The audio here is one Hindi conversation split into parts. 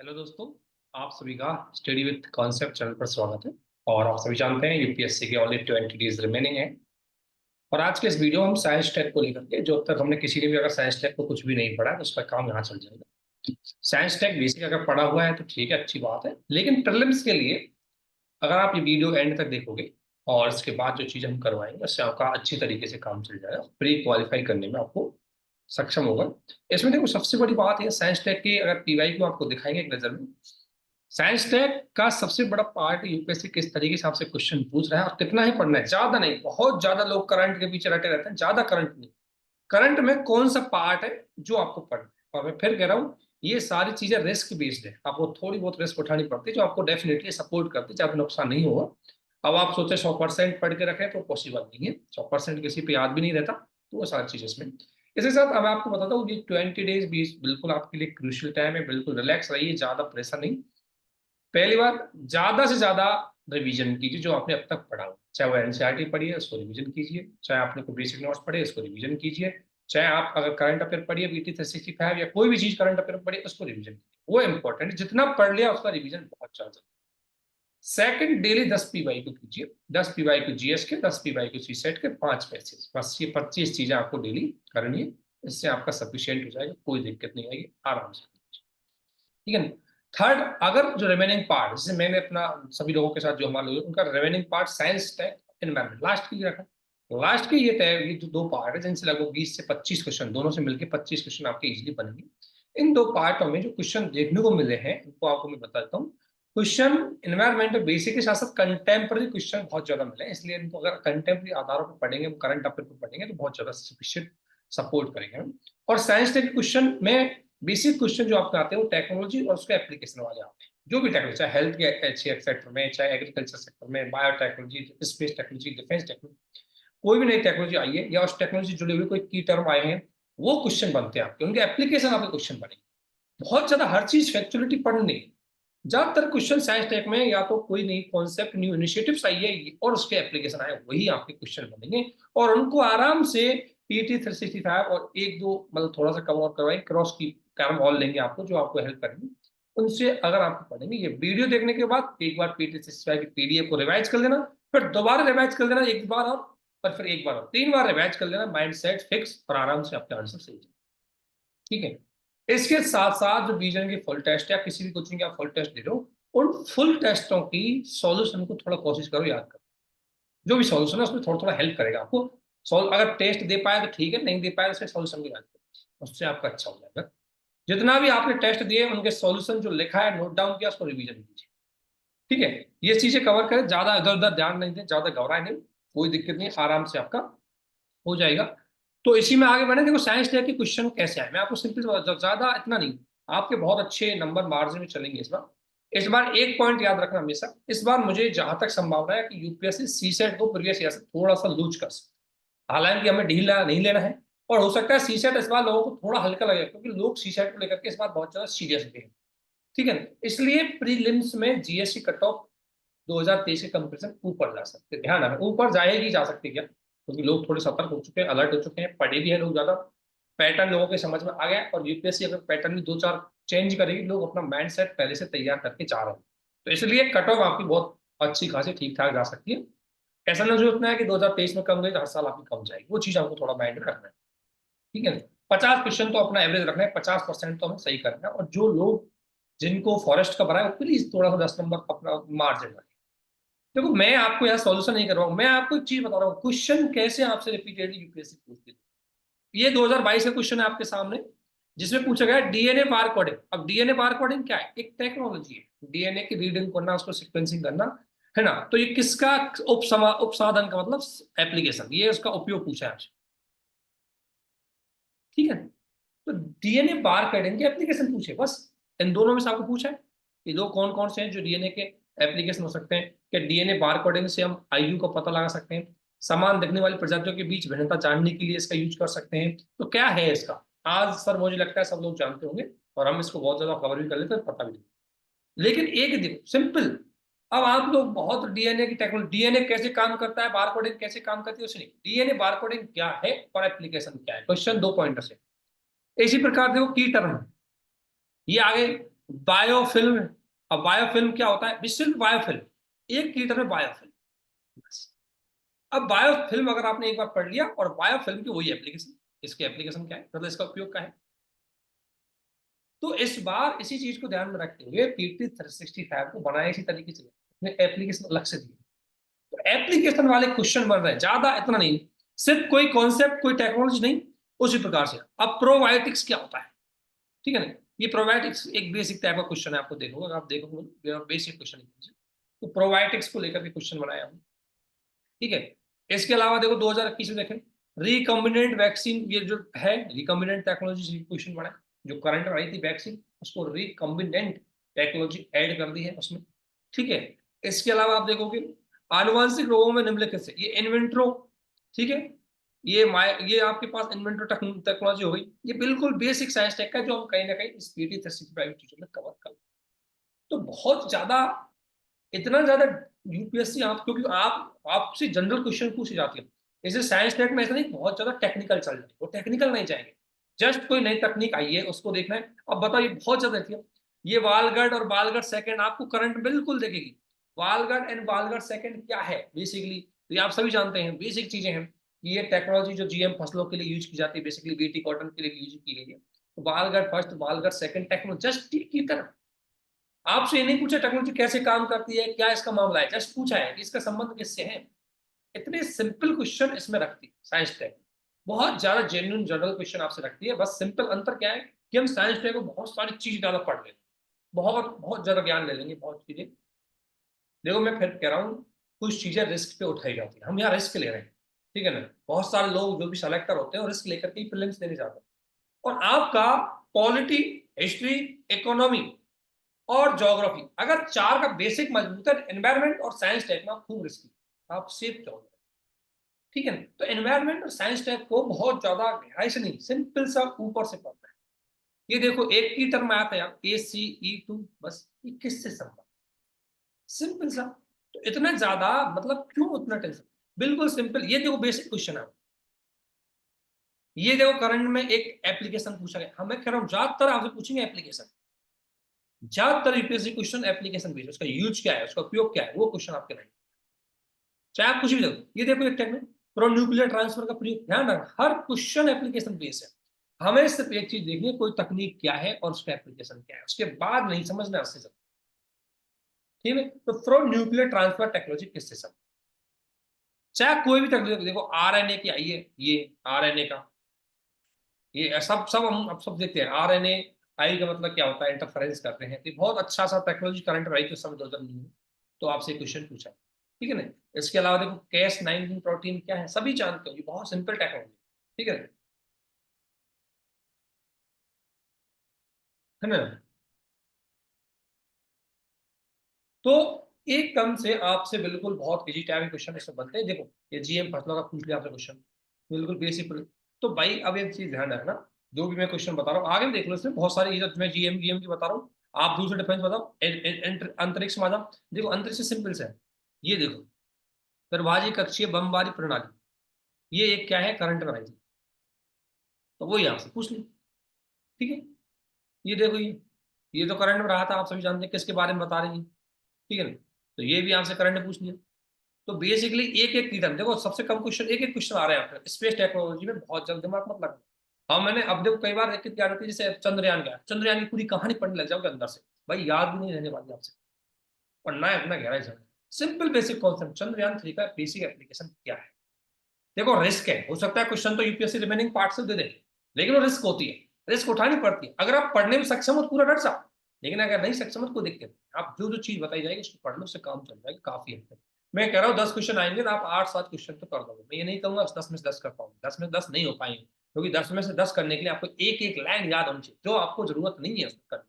हेलो दोस्तों। आप सभी का स्टडी विद कॉन्सेप्ट चैनल पर स्वागत है। और आप सभी जानते हैं यूपीएससी के ओनली 20 डेज रिमेनिंग है। और आज के इस वीडियो में हम साइंस टेक को लेकर के, जो अब तक हमने किसी ने भी अगर साइंस टेक को कुछ भी नहीं पढ़ा है तो उसका काम यहाँ चल जाएगा। साइंस टेक बेसिक अगर पढ़ा हुआ है तो ठीक है, अच्छी बात है, लेकिन प्रीलिम्स के लिए अगर आप ये वीडियो एंड तक देखोगे और इसके बाद जो चीज़ हम करवाएंगे उससे आपका अच्छी तरीके से काम चल जाएगा, प्री क्वालिफाई करने में आपको सक्षम होगा। इसमें देखो, सबसे बड़ी बात है साइंस टेक की, अगर पीवाई को आपको दिखाएंगे एक नजर में, साइंस टेक का सबसे बड़ा पार्ट यूपीएससी किस तरीके से आपसे क्वेश्चन पूछ रहा है और कितना ही पढ़ना है। ज्यादा नहीं, बहुत ज्यादा लोग करंट के पीछे रटे रहते हैं, ज्यादा करंट नहीं। करंट में कौन सा पार्ट है जो आपको पढ़ना है। और मैं फिर कह रहा हूँ, ये सारी चीजें रिस्क बेस्ड है, आपको थोड़ी बहुत रिस्क उठानी पड़ती है जो आपको डेफिनेटली सपोर्ट करती है, ज्यादा नुकसान नहीं होगा। अब आप सोचे 100% पढ़ के रखें तो पॉसिबल नहीं है, 100% किसी पे याद भी नहीं रहता। तो वो सारी चीजें इसमें। इसके साथ अब मैं आपको बताता हूँ, ये 20 डेज बीस बिल्कुल आपके लिए क्रूशियल टाइम है, बिल्कुल रिलैक्स रहिए, ज्यादा प्रेशर नहीं। पहली बार, ज्यादा से ज्यादा रिवीजन कीजिए जो आपने अब तक पढ़ा हो, चाहे वो एनसीईआरटी पढ़ी है उसको रिवीजन कीजिए, चाहे आपने कोई बेसिक नोट्स पढ़े उसको रिवीजन कीजिए, चाहे आप अगर करंट अफेयर पढ़िए बीटी 365 या कोई भी चीज करंट अफेयर पढ़िए उसको रिवीजन कीजिए। वो इंपॉर्टेंट है, जितना पढ़ लिया उसका रिवीजन बहुत ज्यादा। सेकंड, डेली 10 पीवाई को कीजिए, 10 पीवाई को जीएस के, 10 पीवाई को सी सेट के, 5 पैसेज, बस ये 25 चीजें आपको डेली करनी है। इससे आपका सफिशियंट हो जाएगा, कोई दिक्कत नहीं आएगी, आराम से। ठीक है ना। थर्ड, अगर जो रिमेनिंग पार्ट, जैसे मैंने अपना सभी लोगों के साथ जो हमारे लोग उनका remaining part science tech environment last के लिए रखा। लास्ट के ये जो दो पार्ट है जिनसे लगभग 20 से 25 क्वेश्चन, दोनों से मिलकर 25 क्वेश्चन आपके इजीली बनेंगे। इन दो पार्टों में जो क्वेश्चन देखने को मिले हैं उनको आपको मैं बता देता हूँ। क्वेश्चन एनवायरमेंट बेसिक के साथ साथ कंटेम्प्रेरी क्वेश्चन बहुत ज्यादा मिले हैं, इसलिए इनको अगर कंटेम्प्रेरी आधारों पर पढ़ेंगे, करंट अफेयर पर पढ़ेंगे तो बहुत ज्यादा सफिशियंट सपोर्ट करेंगे हम। और साइंस टेक क्वेश्चन में बेसिक क्वेश्चन जो आपके आते हैं वो टेक्नोलॉजी और उसके एप्लीकेशन वाले आते हैं। जो भी टेक्नोलॉजी, चाहे हेल्थ के सेक्टर में, चाहे एग्रीकल्चर सेक्टर में, biotechnology, space technology, defence technology, कोई भी नई टेक्नोलॉजी आई है या उस टेक्नोलॉजी जुड़े हुए कोई की टर्म आए हैं, वो क्वेश्चन बनते हैं आपके, उनके एप्लीकेशन आपके क्वेश्चन बनेंगे। बहुत ज्यादा हर चीज फैक्चुअलिटी पढ़नी है। ज्यादातर क्वेश्चन साइंस टेक में या तो कोई नई कॉन्सेप्ट, न्यू इनिशिएटिव्स आई है और उसके एप्लीकेशन आए, वही आपके क्वेश्चन बनेंगे। और उनको आराम से पीटी 365 और एक दो मतलब थोड़ा सा कवर करवाएं, क्रॉस की टर्म और लेंगे आपको जो आपको हेल्प करेंगे। उनसे अगर आपको पढ़ेंगे, ये वीडियो देखने के बाद एक बार पीटी 365 की पीडीएफ को रिवाइज कर लेना, फिर दोबारा रिवाइज कर लेना एक बार और फिर एक बार और 3 बार रिवाइज कर लेना, माइंड सेट फिक्स और आराम से आपके आंसर सही जाए। ठीक है। इसके साथ साथ जो बीजन की फुल टेस्ट या किसी भी कोचिंग का फुल टेस्ट दे रहे हो, उन फुल टेस्टों की सॉल्यूशन को थोड़ा कोशिश करो याद करो। जो भी सॉल्यूशन है उसमें थोड़ा थोड़ा हेल्प करेगा आपको। सॉल्व अगर टेस्ट दे पाए तो ठीक है, नहीं दे पाए तो उसके सॉल्यूशन की याद करो, उससे आपका अच्छा हो जाएगा। जितना भी आपने टेस्ट दिए उनके सॉल्यूशन जो लिखा है नोट डाउन किया, उसको रिवीजन कीजिए। ठीक है। ये चीजें कवर करें, ज्यादा इधर उधर ध्यान नहीं दें, ज्यादा घबराए नहीं, कोई दिक्कत नहीं, आराम से आपका हो जाएगा। तो इसी में आगे बढ़े। देखो साइंस टेक के क्वेश्चन कैसे आए, मैं आपको सिंपल ज्यादा इतना नहीं, आपके बहुत अच्छे नंबर मार्जिन में चलेंगे इस बार। इस बार एक पॉइंट याद रखना हमेशा, इस बार मुझे जहां तक संभावना है कि यूपीएससी सी सेट को प्रीवियस ईयर से थोड़ा सा लूज कर सकता है। हालांकि हमें ढीला नहीं लेना है, और हो सकता है सी सेट इस बार लोगों को थोड़ा हल्का लगेगा क्योंकि लोग सी सेट को लेकर के इस बार बहुत ज्यादा सीरियस हुए हैं। ठीक है ना। इसलिए प्रीलिम्स में जीएसटी कट ऑफ 2023 के कंपेरिजन ऊपर जा सकते हैं, ध्यान रखें, ऊपर जाएगी, जा सकती है क्या, क्योंकि लोग थोड़े सतर्क हो चुके हैं, अलर्ट हो चुके हैं, पढ़े भी हैं लोग ज्यादा, पैटर्न लोगों के समझ में आ गया। और यूपीएससी अगर पैटर्न भी दो चार चेंज करेगी, लोग अपना माइंड सेट पहले से तैयार करके जा रहे हैं, तो इसलिए कट ऑफ आपकी बहुत अच्छी खासी ठीक ठाक जा सकती है। ऐसा ना सोचना है कि 2023 में कम गई तो हर साल आपकी कम जाएगी, वो चीज आपको थोड़ा माइंड में रखना है। ठीक है ना। 50 क्वेश्चन तो अपना एवरेज रखना है, 50% तो हमें सही करना है। और जो लोग जिनको फॉरेस्ट का भरा है वो प्लीज थोड़ा सा 10 नंबर अपना मार्जिन रखें। देखो मैं आपको यहाँ सॉल्यूशन नहीं कर रहा हूँ, मैं आपको एक चीज बता रहा हूँ, क्वेश्चन कैसे आपसे रिपीटेडली यूपीएससी पूछती है। ये 2022 का क्वेश्चन है आपके सामने, जिसमें पूछा गया डीएनए बार कोडिंग। अब डीएनए बार कोडिंग क्या है, एक टेक्नोलॉजी है, डीएनए की रीडिंग करना, उसको सीक्वेंसिंग करना, है ना। तो ये किसका उपसाधन का मतलब एप्लीकेशन, ये उसका उपयोग पूछा है आपसे। ठीक है। तो डीएनए बार कोडिंग के एप्लीकेशन पूछे बस, इन दोनों में से आपको पूछा है ये दो कौन कौन से हैं जो डीएनए के एप्लीकेशन हो सकते हैं। क्या डीएनए बार कोडिंग से हम आयु का पता लगा सकते हैं, समान दिखने वाली प्रजातियों के बीच भिन्नता जानने के लिए इसका यूज कर सकते हैं। तो क्या है इसका, आज सर मुझे लगता है सब लोग जानते होंगे और हम इसको बहुत ज्यादा कवर भी कर लेते हैं, पता भी नहीं। लेकिन एक देखो सिंपल, अब आप लोग बहुत डीएनए की टेक्नोलॉजी, डीएनए कैसे काम करता है, बारकोडिंग कैसे काम करती है उसे नहीं, डीएनए बारकोडिंग क्या है और एप्लीकेशन क्या है, क्वेश्चन 2 पॉइंट से। इसी प्रकार देखो की टर्म, ये आगे बायोफिल्म। अब बायोफिल्म क्या होता है? सिर्फ बायोफिल्म, एक कीटर में बायोफिल्म बस। अब बायोफिल्म अगर आपने एक बार पढ़ लिया, और बायोफिल्म की वही एप्लीकेशन, इसकी एप्लीकेशन क्या है, मतलब इसका उपयोग क्या है। तो इस बार इसी चीज को ध्यान में रखते हुए पीटी 365 को बनाया इसी तरीके से, उसने एप्लीकेशन अलग से दी। तो एप्लीकेशन वाले क्वेश्चन बन रहे हैं ज्यादा, इतना नहीं, सिर्फ कोई कॉन्सेप्ट कोई टेक्नोलॉजी नहीं, उसी प्रकार से। अब प्रोबायोटिक्स क्या होता है, ठीक है ना। ये प्रोबायोटिक्स एक बेसिक टाइप का क्वेश्चन है, आपको देखोगे, आप देखोगे बेसिक क्वेश्चन है। तो प्रोबायोटिक्स को लेकर के क्वेश्चन बनाया हमने, ठीक है। इसके अलावा देखो 2021 में देखें, रिकम्बिनेंट वैक्सीन, ये जो है रिकम्बिनेंट टेक्नोलॉजी से क्वेश्चन बना है। जो करंट आई थी वैक्सीन, उसको रिकम्बिनेंट टेक्नोलॉजी ऐड कर दी है उसमें, ठीक है। इसके अलावा आप देखोगे आनुवांशिक रोगों में निम्नलिखित से, ये इन्वेंट्रो, ठीक है। ये आपके पास इन्वेंट्रो टेक्नोलॉजी हो गई। ये बिल्कुल बेसिक साइंस टेक का, जो हम कहीं ना कहीं इस पीटी 365 चीजों में कवर कर। तो बहुत ज्यादा, इतना ज्यादा यूपीएससी, आप क्योंकि आप आपसे जनरल क्वेश्चन पूछे जाते हैं। जैसे साइंस टेक में ऐसा नहीं बहुत ज्यादा टेक्निकल चल रहा है, वो टेक्निकल नहीं चाहेंगे। जस्ट कोई नई तकनीक आई है उसको देखना है। अब बताओ, ये बहुत ज्यादा देखिए, ये वालगढ़ और वालगढ़ सेकंड आपको करंट बिल्कुल देखेगी। वालगढ़ एंड वालगढ़ सेकंड क्या है बेसिकली, तो ये आप सभी जानते हैं, बेसिक चीजें हैं। ये टेक्नोलॉजी जो जीएम फसलों के लिए यूज की जाती है, बेसिकली बीटी कॉटन के लिए यूज की गई है। तो वालगढ़ फर्स्ट, वालगढ़ सेकंड टेक्नोलॉजी जस्ट की तरह। आपसे ये नहीं पूछा टेक्नोलॉजी कैसे काम करती है, क्या इसका मामला है, जस्ट पूछा है कि इसका संबंध किससे है। इतने सिंपल क्वेश्चन इसमें रखती है साइंस टेक। बहुत ज्यादा जेन्युइन जनरल क्वेश्चन आपसे रखती है। बस सिंपल अंतर क्या है कि हम साइंस टेक को बहुत सारी चीज ज्यादा पढ़ लेंगे, बहुत बहुत ज्यादा ज्ञान ले लेंगे, बहुत चीजें। देखो मैं फिर कह रहा हूँ, कुछ चीजें रिस्क पे उठाई जाती है, हम यहाँ रिस्क ले रहे हैं, ठीक है ना। बहुत सारे लोग जो भी सेलेक्टर होते हैं रिस्क लेकर के प्रीलिम्स देने जाते हैं। और आपका पॉलिटी, हिस्ट्री, इकोनॉमी और ज्योग्राफी, अगर चार का बेसिक मजबूत है, एनवायरमेंट और साइंस टेक में आप खूब रिस्की, आप सेफ जाओगे, ठीक है ना। तो एनवायरमेंट और साइंस टेक को बहुत ज्यादा गहराई से नहीं, सिंपल सा ऊपर से पढ़ना है। ये देखो एक ही टर्म आता है यार, ACE2, बस ये किससे संबंध, सिंपल सा। तो इतना ज्यादा मतलब क्यों उतना टेंशन, बिल्कुल सिंपल। ये देखो बेसिक क्वेश्चन है। ये देखो करंट में एक एप्लीकेशन पूछा गया, हमें कह रहा हूं ज्यादातर आपसे पूछेंगे एप्लीकेशन, ज्यादातर यूपीएससी क्वेश्चन एप्लीकेशन बेस्ड, उसका यूज क्या है, उसका उपयोग क्या है, वो क्वेश्चन आपके रहेंगे, चाहे आप कुछ भी देखो। ये देखो एक टेक में प्रो न्यूक्लियर ट्रांसफर का प्रयोग, ध्यान रखना हर क्वेश्चन एप्लीकेशन बेस्ड है। हमें सिर्फ एक चीज देखनी है, कोई तकनीक क्या है और उसका एप्लीकेशन क्या है, उसके बाद नहीं समझना उससे सब, ठीक है। तो प्रो न्यूक्लियर ट्रांसफर टेक्नोलॉजी किससे सब, चाहे कोई भी तकनीक देखो, आरएनए की आई है, ये आरएनए का, ये सब सब हम अब सब देखते हैं। आरएनए आई का मतलब क्या होता है, इंटरफेरेंस करते हैं। तो बहुत अच्छा सा टेक्नोलॉजी करंट आई तो समय 2009 में, तो आपसे क्वेश्चन पूछा, ठीक है ना। इसके अलावा देखो कैस 19 प्रोटीन क्या है, सभी जानते हो, ये बहुत सिंपल टेक्नोलॉजी, ठीक है ना। तो एक टर्म से आपसे बिल्कुल बहुत इजी टाइप के क्वेश्चन इसमें बनते हैं। देखो ये जीएम फसलों का पूछ लिया आपसे क्वेश्चन, बिल्कुल बेसिक। तो भाई अब एक चीज ध्यान रखना, जो भी मैं क्वेश्चन बता रहा हूँ आगे भी देख लो, इसमें बहुत सारी चीजें, मैं जीएम जीएम की बता रहा हूँ, आप दूसरे डिफेंस बताओ, अंतरिक्ष में आ जाओ। देखो अंतरिक्ष सिंपल से है, ये देखो गर्भाजी कक्षीय बमबारी प्रणाली, ये एक क्या है, करंट में आई थी, तो वही आपसे पूछ ली, ठीक है। ये देखो ये तो करंट में रहा था, आप सभी जानते हैं किसके बारे में बता रही है, ठीक है ना। तो ये भी आपसे करंट में पूछ लिया। तो बेसिकली एक एक रिदम देखो, सबसे कम क्वेश्चन, एक एक क्वेश्चन आ रहे हैं आपके स्पेस टेक्नोलॉजी में, बहुत जल्द दिमाग मत लगा। हाँ मैंने अब देखो कई बार एक क्या रहती है, जैसे चंद्रयान गया, चंद्रयान की पूरी कहानी पढ़ने लग जाओगे अंदर से, भाई याद भी नहीं रहने वाली आपसे, पढ़ना है इतना गहराई से। सिंपल बेसिक कॉन्सेप्ट, चंद्रयान 3 का बेसिक एप्लीकेशन क्या है। देखो रिस्क है, हो सकता है क्वेश्चन तो यूपीएससी रिमेनिंग पार्ट से दे दे, लेकिन वो रिस्क होती है, रिस्क उठानी पड़ती है। अगर आप पढ़ने में सक्षम हो तो पूरा रट जाओ, लेकिन अगर नहीं सक्षम हो तो कोई दिक्कत नहीं, आप जो जो चीज बताई जाएगी उसको पढ़ लो, उससे काम चल जाएगा काफी हद तक। मैं कह रहा हूँ 10 क्वेश्चन आएंगे तो आप 8-7 क्वेश्चन तो कर दोगे, मैं ये नहीं कहूंगा 10 में से 10 कर पाऊंगे, 10 में से 10 नहीं हो पाएंगे, क्योंकि 10 में से 10 करने के लिए आपको एक एक लाइन याद होनी चाहिए, जो आपको जरूरत नहीं है उसको करने,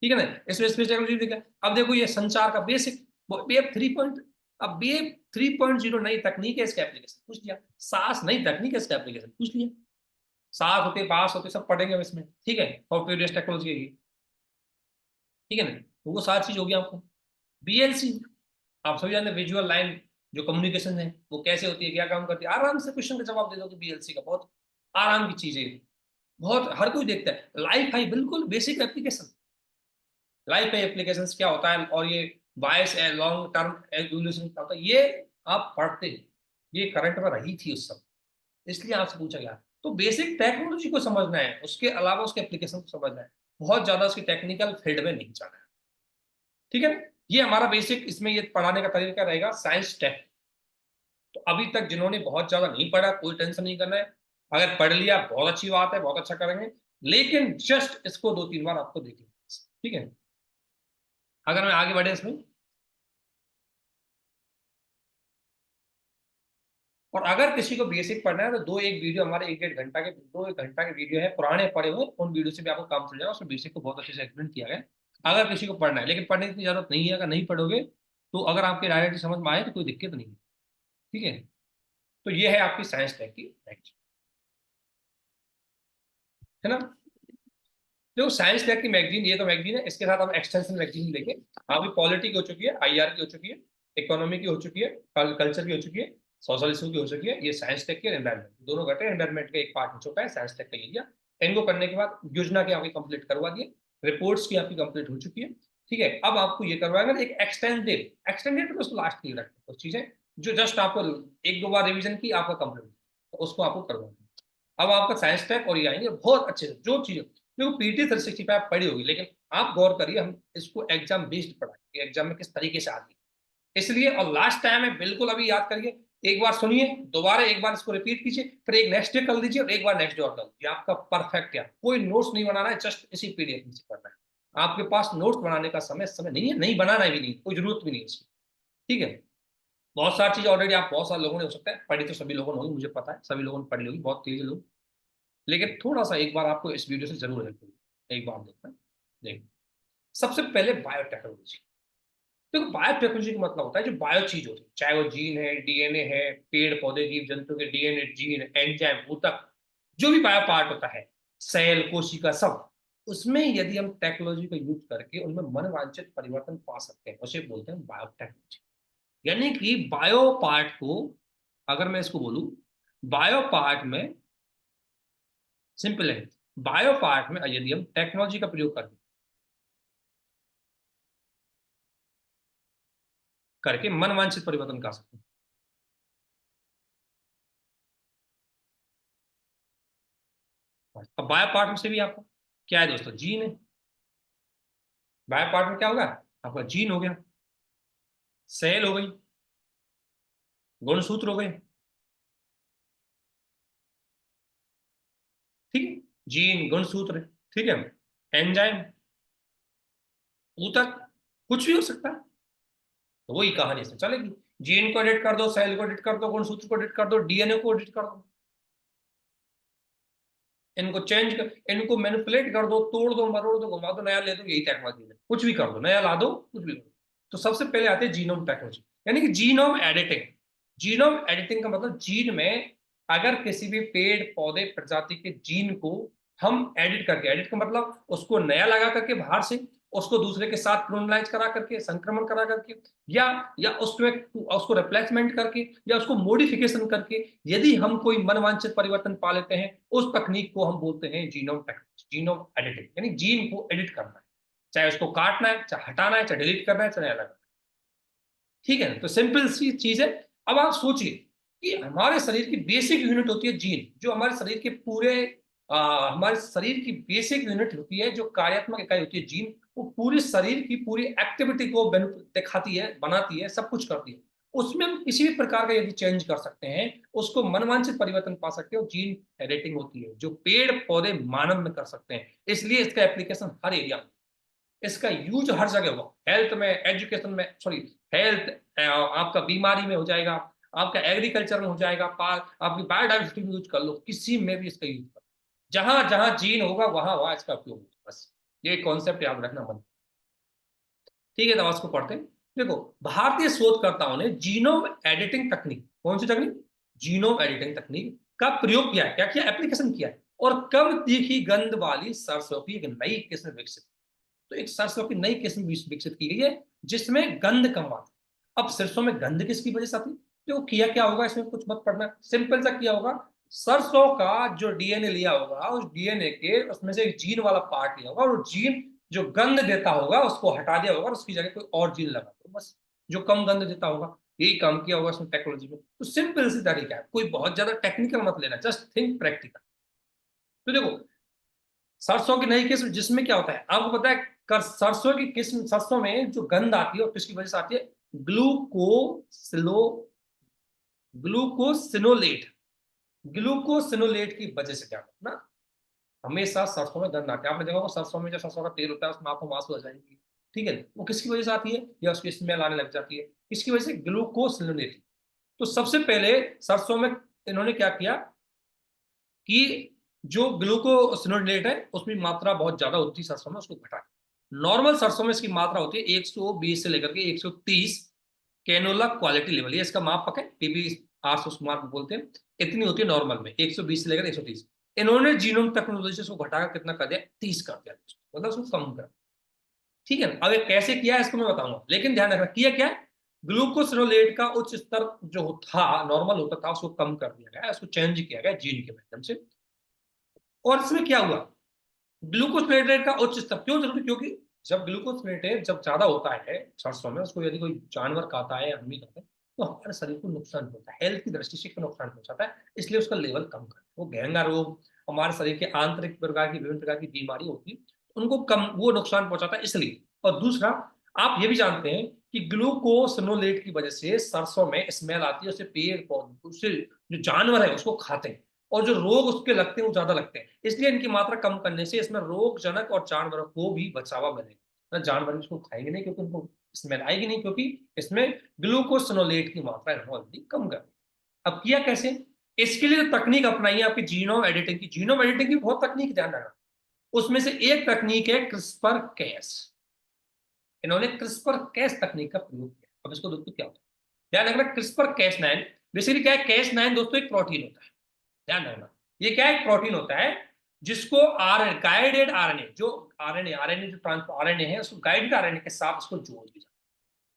ठीक है ना। इसमें स्पेस टेक्नोलॉजी देखा, अब देखो ये संचार का बेसिक, वेब 3 अब वेब 3.0 नई तकनीक है, इसका एप्लीकेशन पूछ लिया। सास नई तकनीक है, इसका एप्लीकेशन पूछ लिया। सास होते पास होते सब पढ़ेंगे हम इसमें, ठीक है, सॉफ्टवेयर बेस्ड टेक्नोलॉजी की, ठीक है ना। तो वो सारी चीज होगी आपको। बीएलसी आप सभी जानते हैं, विजुअल लाइन जो कम्युनिकेशन है वो कैसे होती है, क्या काम करती है, आराम से क्वेश्चन का जवाब दे दोगे, बीएलसी का बहुत आराम की चीज है ये। बहुत हर कोई देखता है। लाइफ हाई बिल्कुल basic application. Life high applications क्या होता है और ये बायस लॉन्ग टर्म एवोल्यूशन क्या होता है, ये आप पढ़ते हैं। ये करंट में रही थी उस समय, इसलिए आपसे पूछा गया। तो बेसिक टेक्नोलॉजी को समझना है, उसके अलावा उसके एप्लीकेशन को समझना है। बहुत ज्यादा उसकी टेक्निकल फील्ड में नहीं जाना है। ठीक है। ये हमारा बेसिक इसमें ये पढ़ाने का तरीका रहेगा साइंस टेक। तो अभी तक जिन्होंने बहुत ज्यादा नहीं पढ़ा, कोई टेंशन नहीं करना है। अगर पढ़ लिया बहुत अच्छी बात है, बहुत अच्छा करेंगे। लेकिन जस्ट इसको 2-3 बार आपको देखिए। ठीक है। अगर मैं आगे बढ़े इसमें, और अगर किसी को बेसिक पढ़ना है तो दो एक वीडियो हमारे 1-1.5 घंटा के, 2-1 घंटा के वीडियो है पुराने पड़े हुए, उन वीडियो से भी आपको काम चल जाएगा। उसमें बेसिक को बहुत अच्छे से एक्सप्लेन किया गया है। अगर किसी को पढ़ना है, लेकिन पढ़ने की जरूरत नहीं है। अगर नहीं पढ़ोगे तो अगर आपके डायरेक्ट समझ में आए तो कोई दिक्कत नहीं है। ठीक है। तो ये है आपकी साइंस टेक की मैगजीन, है ना। जो साइंस टेक की मैगजीन, ये तो मैगजीन है, इसके साथ हम एक्सटेंशन मैगजीन लेके, आपकी पॉलिटी की हो चुकी है, आईआर की हो चुकी है, इकोनॉमी की हो चुकी है, कल्चर की हो चुकी है, सोशल इशू की हो चुकी है। ये साइंस टेक की एनवायरमेंट दोनों घटे, एनवायरमेंट का एक पार्ट हो चुका है साइंस टेक का एरिया। इनको करने के बाद योजना की आपकी कंप्लीट करवा दिए, रिपोर्ट्स की आपकी कंप्लीट हो चुकी है। ठीक है। अब आपको ये करवाएगा एक एक्सटेंडेड, एक्सटेंडेड तो उसको लास्ट की रखते कुछ चीजें जो जस्ट आपको 1-2 बार रिवीजन की आपका कंप्लीट, तो उसको आपको करवाना। अब आपका साइंस टैग और ये आएंगे बहुत अच्छे से। जो चीजें देखो पीटी 365 पढ़ी होगी, लेकिन आप गौर करिए, हम इसको एग्जाम बेस्ड पढ़ाएंगे, एग्जाम में किस तरीके से आती है इसलिए। और लास्ट टाइम है बिल्कुल, अभी याद करिए, एक बार सुनिए, दोबारा एक बार इसको रिपीट कीजिए, फिर एक नेक्स्ट डे कर लीजिए और एक बार नेक्स्ट डे और कर लीजिए। आपका परफेक्ट है। कोई नोट्स नहीं बनाना है, जस्ट इसी पीडीएफ में से करना है। आपके पास नोट्स बनाने का समय नहीं है, नहीं बनाना भी नहीं, कोई जरूरत भी नहीं है इसकी। ठीक है। बहुत सारी चीज ऑलरेडी आप बहुत सारे लोगों ने हो सकता है पढ़ी, तो सभी लोगों ने होगी, मुझे पता है सभी लोगों ने पढ़ी होगी, बहुत तेज लोग। लेकिन थोड़ा सा एक बार आपको इस वीडियो से जरूर हेल्प होगी, एक बार देखना। देखो, सबसे पहले बायोटेक्नोलॉजी। देखो बायोटेक्नोलॉजी का मतलब होता है जो बायो चीज होती है, चाहे वो जीन है, डीएनए है, पेड़ पौधे जीव जंतु के डीएनए, जीन, एंजाइम, ऊतक, जो भी बायो पार्ट होता है, सेल, कोशिका, सब, उसमें यदि हम टेक्नोलॉजी का यूज करके उनमें मनवांछित परिवर्तन पा सकते हैं, उसे बोलते हैं बायोटेक्नोलॉजी। यानी कि बायो पार्ट को, अगर मैं इसको बोलूं, बायो पार्ट में सिंपल है, बायो पार्ट में यदि हम टेक्नोलॉजी का प्रयोग करके मनवांछित परिवर्तन कर सकते हैं। अब बायो पार्ट में से भी आपको क्या है दोस्तों, जीन है। बायो पार्ट में क्या होगा, आपका जीन हो गया, सेल हो गई, गुणसूत्र हो गए। ठीक है। जीन, गुणसूत्र, ठीक है, एंजाइम, ऊतक, कुछ भी हो सकता है। तो वही कहानी से चलेगी। जीन को एडिट कर दो, सेल को एडिट कर दो, गुणसूत्र को एडिट कर दो, डीएनए को एडिट कर दो, इनको चेंज कर, इनको मैनिपुलेट कर दो, तोड़ दो, मरोड़ दो, घुमा दो, नया ले दो, यही टेक्नोलॉजी है। कुछ भी कर दो, नया ला दो, कुछ भी करो। तो सबसे पहले आते हैं जीनोम टेक्नोलॉजी, यानी कि जीनोम एडिटिंग। जीनोम एडिटिंग का मतलब जीन में अगर किसी भी पेड़ पौधे प्रजाति के जीन को हम एडिट करके, एडिट का मतलब उसको नया लगा करके बाहर से, उसको दूसरे के साथ क्लोनलाइज करा करके, संक्रमण करा करके, या उसमें उसको रिप्लेसमेंट करके, या उसको मॉडिफिकेशन करके, यदि हम कोई मनवांछित परिवर्तन पा लेते हैं, उस तकनीक को हम बोलते हैं जीनोम टेक्नोलॉजी, जीनोम एडिटिंग। यानी जीन को एडिट करना है, चाहे उसको काटना है, चाहे हटाना है, चाहे डिलीट करना है, चाहे अलग। ठीक है। तो सिंपल सी चीज है। अब आप सोचिए कि हमारे शरीर की बेसिक यूनिट होती है जीन, जो हमारे शरीर के पूरे हमारे शरीर की बेसिक यूनिट होती है, जो कार्यात्मक इकाई होती है जीन, वो पूरे शरीर की पूरी एक्टिविटी को दिखाती है, बनाती है, सब कुछ करती है। उसमें हम किसी भी प्रकार का यदि चेंज कर सकते हैं, उसको मनवांछित परिवर्तन पा सकते हो, जीन एडिटिंग होती है, जो पेड़ पौधे मानव में कर सकते हैं। इसलिए इसका एप्लीकेशन हर एरिया में, इसका यूज हर जगह हुआ, हेल्थ में, एजुकेशन में, सॉरी, हेल्थ, आपका बीमारी में हो जाएगा, आपका एग्रीकल्चर में हो जाएगा, आपकी बायोडाइवर्सिटी में यूज कर लो, किसी में भी इसका यूज कर, जहां जहां जीन होगा वहां वहां इसका उपयोग होगा। बस ये कॉन्सेप्ट याद रखना मन। ठीक है। तो इसको पढ़ते हैं। देखो, भारतीय शोधकर्ताओं ने जीनोम एडिटिंग तकनीक, कौन सी तकनीक, जीनोम एडिटिंग तकनीक का प्रयोग किया है, क्या किया, एप्लीकेशन किया है, और कम तीखी गंध वाली सरसों की एक नई किस्म विकसित। तो एक सरसों की नई किस्म विकसित की गई है जिसमें गंध कम आती है। अब सरसों में गंध किसकी वजह से आती है, तो किया क्या होगा, इसमें कुछ मत पढ़ना, सिंपल सा किया होगा, सरसों का जो डीएनए लिया होगा, उस डीएनए के उसमें से एक जीन वाला पार्ट लिया होगा, और जीन जो गंध देता होगा उसको हटा दिया होगा और उसकी जगह कोई और जीन लगा दो बस, जो कम गंध देता होगा। यही काम किया होगा उसने टेक्नोलॉजी में। तो सिंपल सी तरीका है, कोई बहुत ज्यादा टेक्निकल मत लेना, जस्ट थिंक प्रैक्टिकल। तो देखो, सरसों की नई किस्म जिसमें क्या होता है आपको पता है, सरसों की किस्म, सरसों में जो गंध आती है वो किसकी वजह से आती है? ग्लूकोसिलो ग्लूकोसिनोलेट ग्लूकोसिनोलेट की वजह से क्या होता है ना, हमेशा सरसों में गंध आती है। आपने देखा होगा सरसों में जो सरसों का तेल होता है उसमें आपको मांस हो जाएगी, ठीक है, वो किसकी वजह से आती है, या उसकी स्मेल आने लग जाती है, किसकी वजह से? ग्लूकोसिनोलेट। तो सबसे पहले सरसों में इन्होंने क्या किया कि जो ग्लूकोसिनोलेट है उसमें मात्रा बहुत ज्यादा होती है सरसों में, उसको घटा के नॉर्मल सरसों में इसकी मात्रा होती है 120 से लेकर के 130 कैनोला क्वालिटी लेवल, ये इसका मापक है, पीबी 800 मार्क बोलते हैं। इतनी होती है नॉर्मल में 120 से लेकर 130। इन्होंने जीनोम टेक्नोलॉजी से उसको घटाकर कितना कर दिया? 30 कर दिया, मतलब उसको कम कर। ठीक है, अब ये कैसे किया है इसको मैं बताऊंगा, लेकिन ध्यान रखना किया क्या है, ग्लूकोसिनोलेट का उच्च स्तर जो था, नॉर्मल होता था, उसको कम कर दिया गया, उसको चेंज किया गया जीन के माध्यम से। और इसमें क्या हुआ, ग्लूकोसिनेटेड का उच्च स्तर क्यों जरूरी? क्योंकि जब ग्लूकोसिनेटेड जब ज्यादा होता है सरसों में, उसको यदि कोई जानवर खाता है या हम भी खाते हैं तो हमारे शरीर को नुकसान होता है, हेल्थ की दृष्टि से नुकसान पहुंचाता है, इसलिए उसका लेवल कम कर। वो गहंगा रोग, हमारे शरीर के आंतरिक प्रकार की विभिन्न प्रकार की बीमारी होती है, उनको कम वो नुकसान पहुंचाता है इसलिए। और दूसरा, आप ये भी जानते हैं कि ग्लूकोसिनोलेट की वजह से सरसों में स्मेल आती है, उससे पेड़ पौधे, उससे जो जानवर है उसको खाते हैं, और जो रोग उसके लगते हैं वो ज्यादा लगते हैं, इसलिए इनकी मात्रा कम करने से इसमें रोगजनक और जानवरों को भी बचावा मिलेगा। जानवर इसको खाएंगे नहीं क्योंकि उनको स्मेल आएगी नहीं, क्योंकि इसमें ग्लूकोसिनोलेट की मात्रा ऑलरेडी कम कर। अब किया कैसे? इसके लिए तकनीक अपनाई है आपकी जीनोम एडिटिंग की। जीनोम एडिटिंग की बहुत तकनीक ध्यान रखना, उसमें से एक तकनीक है क्रिस्पर कैस। इन्होंने क्रिस्पर कैस तकनीक का प्रयोग किया। अब इसको दोस्तों क्या होता है, ध्यान रखना, क्रिस्पर कैस 9 बेसिकली क्या है? कैस 9 दोस्तों एक प्रोटीन होता है, ध्यान रखना, ये क्या है? प्रोटीन होता है जिसको आरएनए, गाइडेड आरएनए, जो आरएनए जो ट्रांसफर आरएनए है उसको गाइडेड आरएनए के साथ उसको जोड़ दिया जाता है,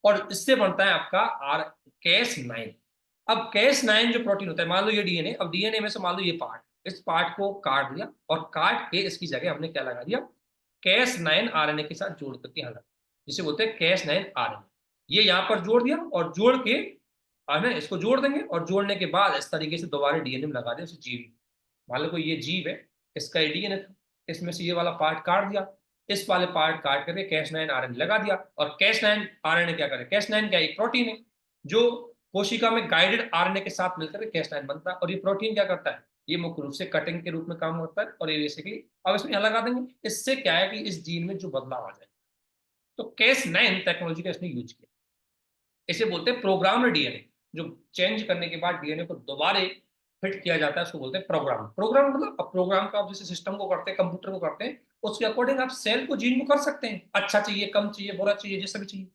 और इससे बनता है आपका आर कैस 9। अब कैस 9 जो प्रोटीन होता है, मान लो ये डीएनए, अब डीएनए में से मान लो ये पार्ट, इस पार्ट को काट दिया और काट के इसकी जगह हमने क्या लगा दिया? कैस 9 आरएनए के साथ जोड़ करके यहाँ लगा, जिसे बोलते हैं कैस 9 आरएनए। ये यहाँ पर जोड़ दिया और जोड़ के है इसको जोड़ देंगे, और जोड़ने के बाद इस तरीके से दोबारा डीएनए में लगा दें उसे जीव। मान लो कोई ये जीव है, इसका डीएनए था, इसमें से ये वाला पार्ट काट दिया, इस वाले पार्ट काट करके कैस 9 आरएनए लगा दिया, और कैस 9 आरएनए क्या करे? कैस 9 क्या एक प्रोटीन है जो कोशिका में गाइडेड आरएनए के साथ मिलकर के कैस 9 बनता है, और ये प्रोटीन क्या करता है? ये मुख्य रूप से कटिंग के रूप में काम करता है, और ये बेसिकली अब इसमें यहाँ लगा देंगे, इससे क्या है कि इस जीन में जो बदलाव आ जाए। तो कैस 9 टेक्नोलॉजी का इसने यूज किया, इसे बोलते हैं प्रोग्राम्ड डीएनए। जो चेंज करने के बाद डीएनए को दोबारा फिट किया जाता है उसको बोलते हैं प्रोग्राम। प्रोग्राम मतलब अब प्रोग्राम का आप जैसे सिस्टम को करते हैं, कंप्यूटर को करते हैं, उसके अकॉर्डिंग आप सेल को, जीन को कर सकते हैं, अच्छा चाहिए, कम चाहिए, बुरा चाहिए, जैसा भी चाहिए,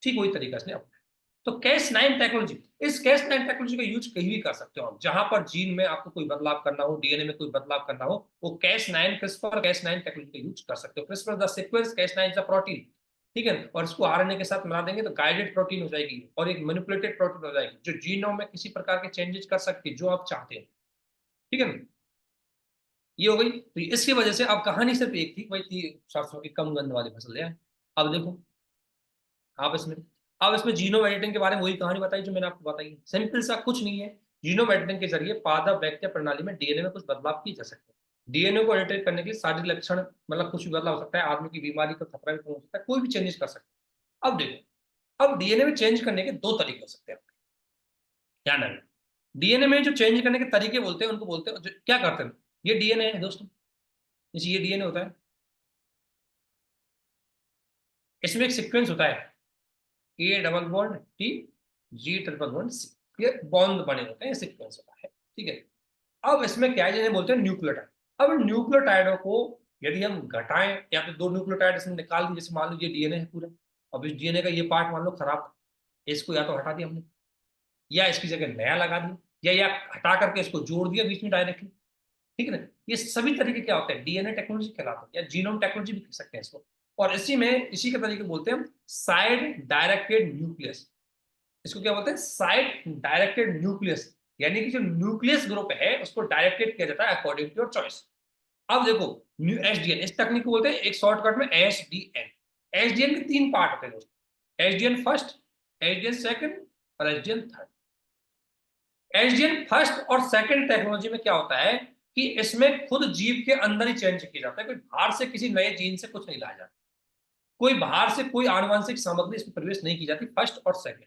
ठीक वही तरीका इसने अपनाया। तो कैस 9 टेक्नोलॉजी, इस कैस 9 टेक्नोलॉजी का यूज कहीं भी कर सकते हो आप, जहां पर जीन में आपको कोई बदलाव करना हो, डीएनए में कोई बदलाव करना हो, वो कैस 9 क्रिस्पर कैस 9 टेक्नोलॉजी का यूज कर सकते हो। CRISPR the sequence, Cas 9 the protein, ठीक है, और इसको आरएनए के साथ मिला देंगे तो गाइडेड प्रोटीन हो जाएगी, और एक मैनिपुलेटेड प्रोटीन हो जाएगी जो जीनोम में किसी प्रकार के चेंजेस कर सकती है जो आप चाहते हैं, ठीक है ना? ये हो गई। तो इसकी वजह से अब कहानी सिर्फ एक थी, वही थी सरसों की कम गंध वाली फसल है। अब देखो आप इसमें, अब इसमें जीनोम एडिटिंग के बारे में वही कहानी बताई जो मैंने आपको बताई, सिंपल सा कुछ नहीं है। जीनोम एडिटिंग के जरिए पादप बैक्टीरिया प्रणाली में डीएनए में कुछ बदलाव किए जा सकते हैं। डीएनए को एडिट करने के लिए शारीरिक लक्षण, मतलब कुछ भी बदलाव हो सकता है, आदमी की बीमारी का खतरा भी कम हो सकता है, कोई भी चेंजेस कर सकते हैं। अब देखो, अब डीएनए में चेंज करने के दो तरीके हो सकते हैं, ध्यान रखना। डीएनए में जो चेंज करने के तरीके बोलते हैं उनको बोलते हैं, क्या करते हैं, ये डीएनए है दोस्तों, जैसे ये डीएनए होता है, इसमें एक सीक्वेंस होता है, A double bond T, G triple bond C, ये बॉन्ड बने होते हैं, सीक्वेंस होता है, ठीक है। अब इसमें क्या है, जिन्हें बोलते हैं न्यूक्लियोटाइड। अब न्यूक्लियोटाइडों को यदि हम घटाएं, या फिर दो न्यूक्लियोटाइड इसमें निकाल दिए, जैसे मान लो ये डीएनए है पूरा, अब इस डीएनए का ये पार्ट मान लो खराब था, इसको या तो हटा दिया हमने, या इसकी जगह नया लगा दिया, या हटा करके इसको जोड़ दिया बीच में डायरेक्टली, ठीक है ना? ये सभी तरीके क्या होते हैं, डीएनए टेक्नोलॉजी कहलाते हैं, या जीनोम टेक्नोलॉजी भी कह सकते हैं इसको। और इसी में इसी के तरीके बोलते हैं हम साइड डायरेक्टेड न्यूक्लियस। इसको क्या बोलते हैं? Side directed nucleus. यानी कि जो न्यूक्लियस ग्रुप है उसको डायरेक्टेड किया जाता है अकॉर्डिंग टू योर चॉइस। अब देखो एसडीएन, इस तकनीक को बोलते हैं एक शॉर्टकट में एसडीएन। एसडीएन के 3 पार्ट होते हैं दोस्तों, एसडीएन फर्स्ट, एसडीएन सेकंड और एसडीएन थर्ड। एसडीएन फर्स्ट और सेकंड टेक्नोलॉजी में क्या होता है कि इसमें खुद जीव के अंदर ही चेंज किया जाता है, कोई बाहर से किसी नए जीन से कुछ नहीं लाया जाता, कोई बाहर से कोई आनुवंशिक सामग्री इसमें प्रवेश नहीं की जाती फर्स्ट और सेकंड।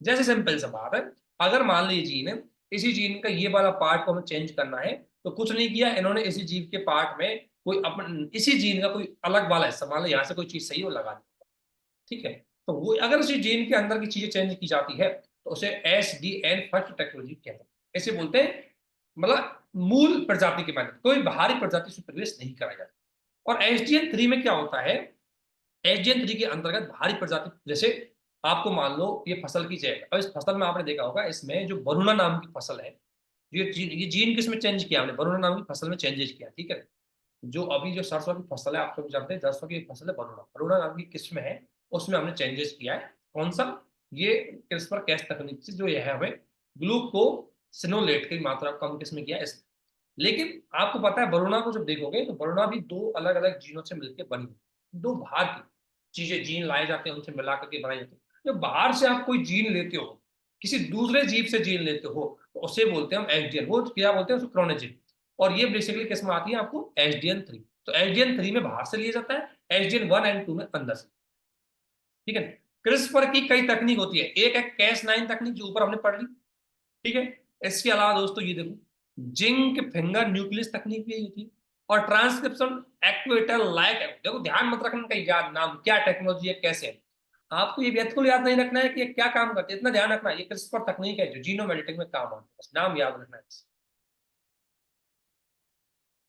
जैसे सिंपल सा बात है, अगर मान लीजिए जीन है, इसी जीन का ये वाला पार्ट को हमें चेंज करना है, तो कुछ नहीं किया इन्होंने, इसी जीव के पार्ट में कोई अपन इसी जीन का कोई अलग वाला हिस्सा, मान लो यहाँ से कोई चीज सही हो लगा दी, ठीक है। तो वो अगर उसी जीन के अंदर की चीजें चेंज की जाती है तो उसे एसडीएन फर्स्ट टेक्नोलॉजी कहते हैं। ऐसे बोलते हैं, मतलब मूल प्रजाति के माध्यम कोई बाहरी प्रजाति से प्रवेश नहीं कराया जाता। और एसडीएन 3 में क्या होता है, एसडीएन 3 के अंतर्गत बाहरी प्रजाति, जैसे आपको मान लो ये फसल की जैव, और इस फसल में आपने देखा होगा इसमें जो वरुणा नाम की फसल है, ये जीन किसमें चेंज किया हमने, वरुणा नाम की फसल में चेंजेस किया, ठीक है। जो अभी जो सरसों की फसल है, आप सब जानते हैं सरसों की फसल है वरुणा, वरुणा नाम की किस्म है, उसमें हमने चेंजेस किया है। कौन सा, ये क्रिस्पर कैस तकनीक से जो ये है हमें ग्लूकोसिनोलेट की मात्रा कम किस्म किया है। लेकिन आपको पता है वरुणा को जब देखोगे तो वरुणा भी 2 अलग अलग जीनों से मिलकर बनी है, 2 बाहर की चीजें जीन लाए जाते हैं, उनसे मिला करके बनाई जाती है। जब बाहर से आप कोई जीन लेते हो, किसी दूसरे जीव से जीन लेते हो, तो उसे बोलते हैं हम एसडीएन, वो क्या बोलते हैं उसको क्रोनेजिन। और ये बेसिकली किस्म आती है आपको एसडीएन 3। तो एसडीएन 3 में बाहर से लिया जाता है, एसडीएन 1 एंड 2 में अंदर से, ठीक है। क्रिस्पर की कई तकनीक होती है, एक है Cas9 तकनीक जो ऊपर हमने पढ़ ली, ठीक है। इसके अलावा दोस्तों ये देखो जिंक फिंगर न्यूक्लियस तकनीक भी होती है, और ट्रांसक्रिप्शन एक्टिवेटर लाइक, देखो ध्यान मत रखना का याद नाम क्या टेक्नोलॉजी है कैसे है, आपको ये बिल्कुल याद नहीं रखना है कि ये क्या काम करते हैं, इतना ध्यान रखना है ये क्रिस्पर तकनीक है जो जीनोम एडिटिंग में काम आती है, बस नाम याद रखना है।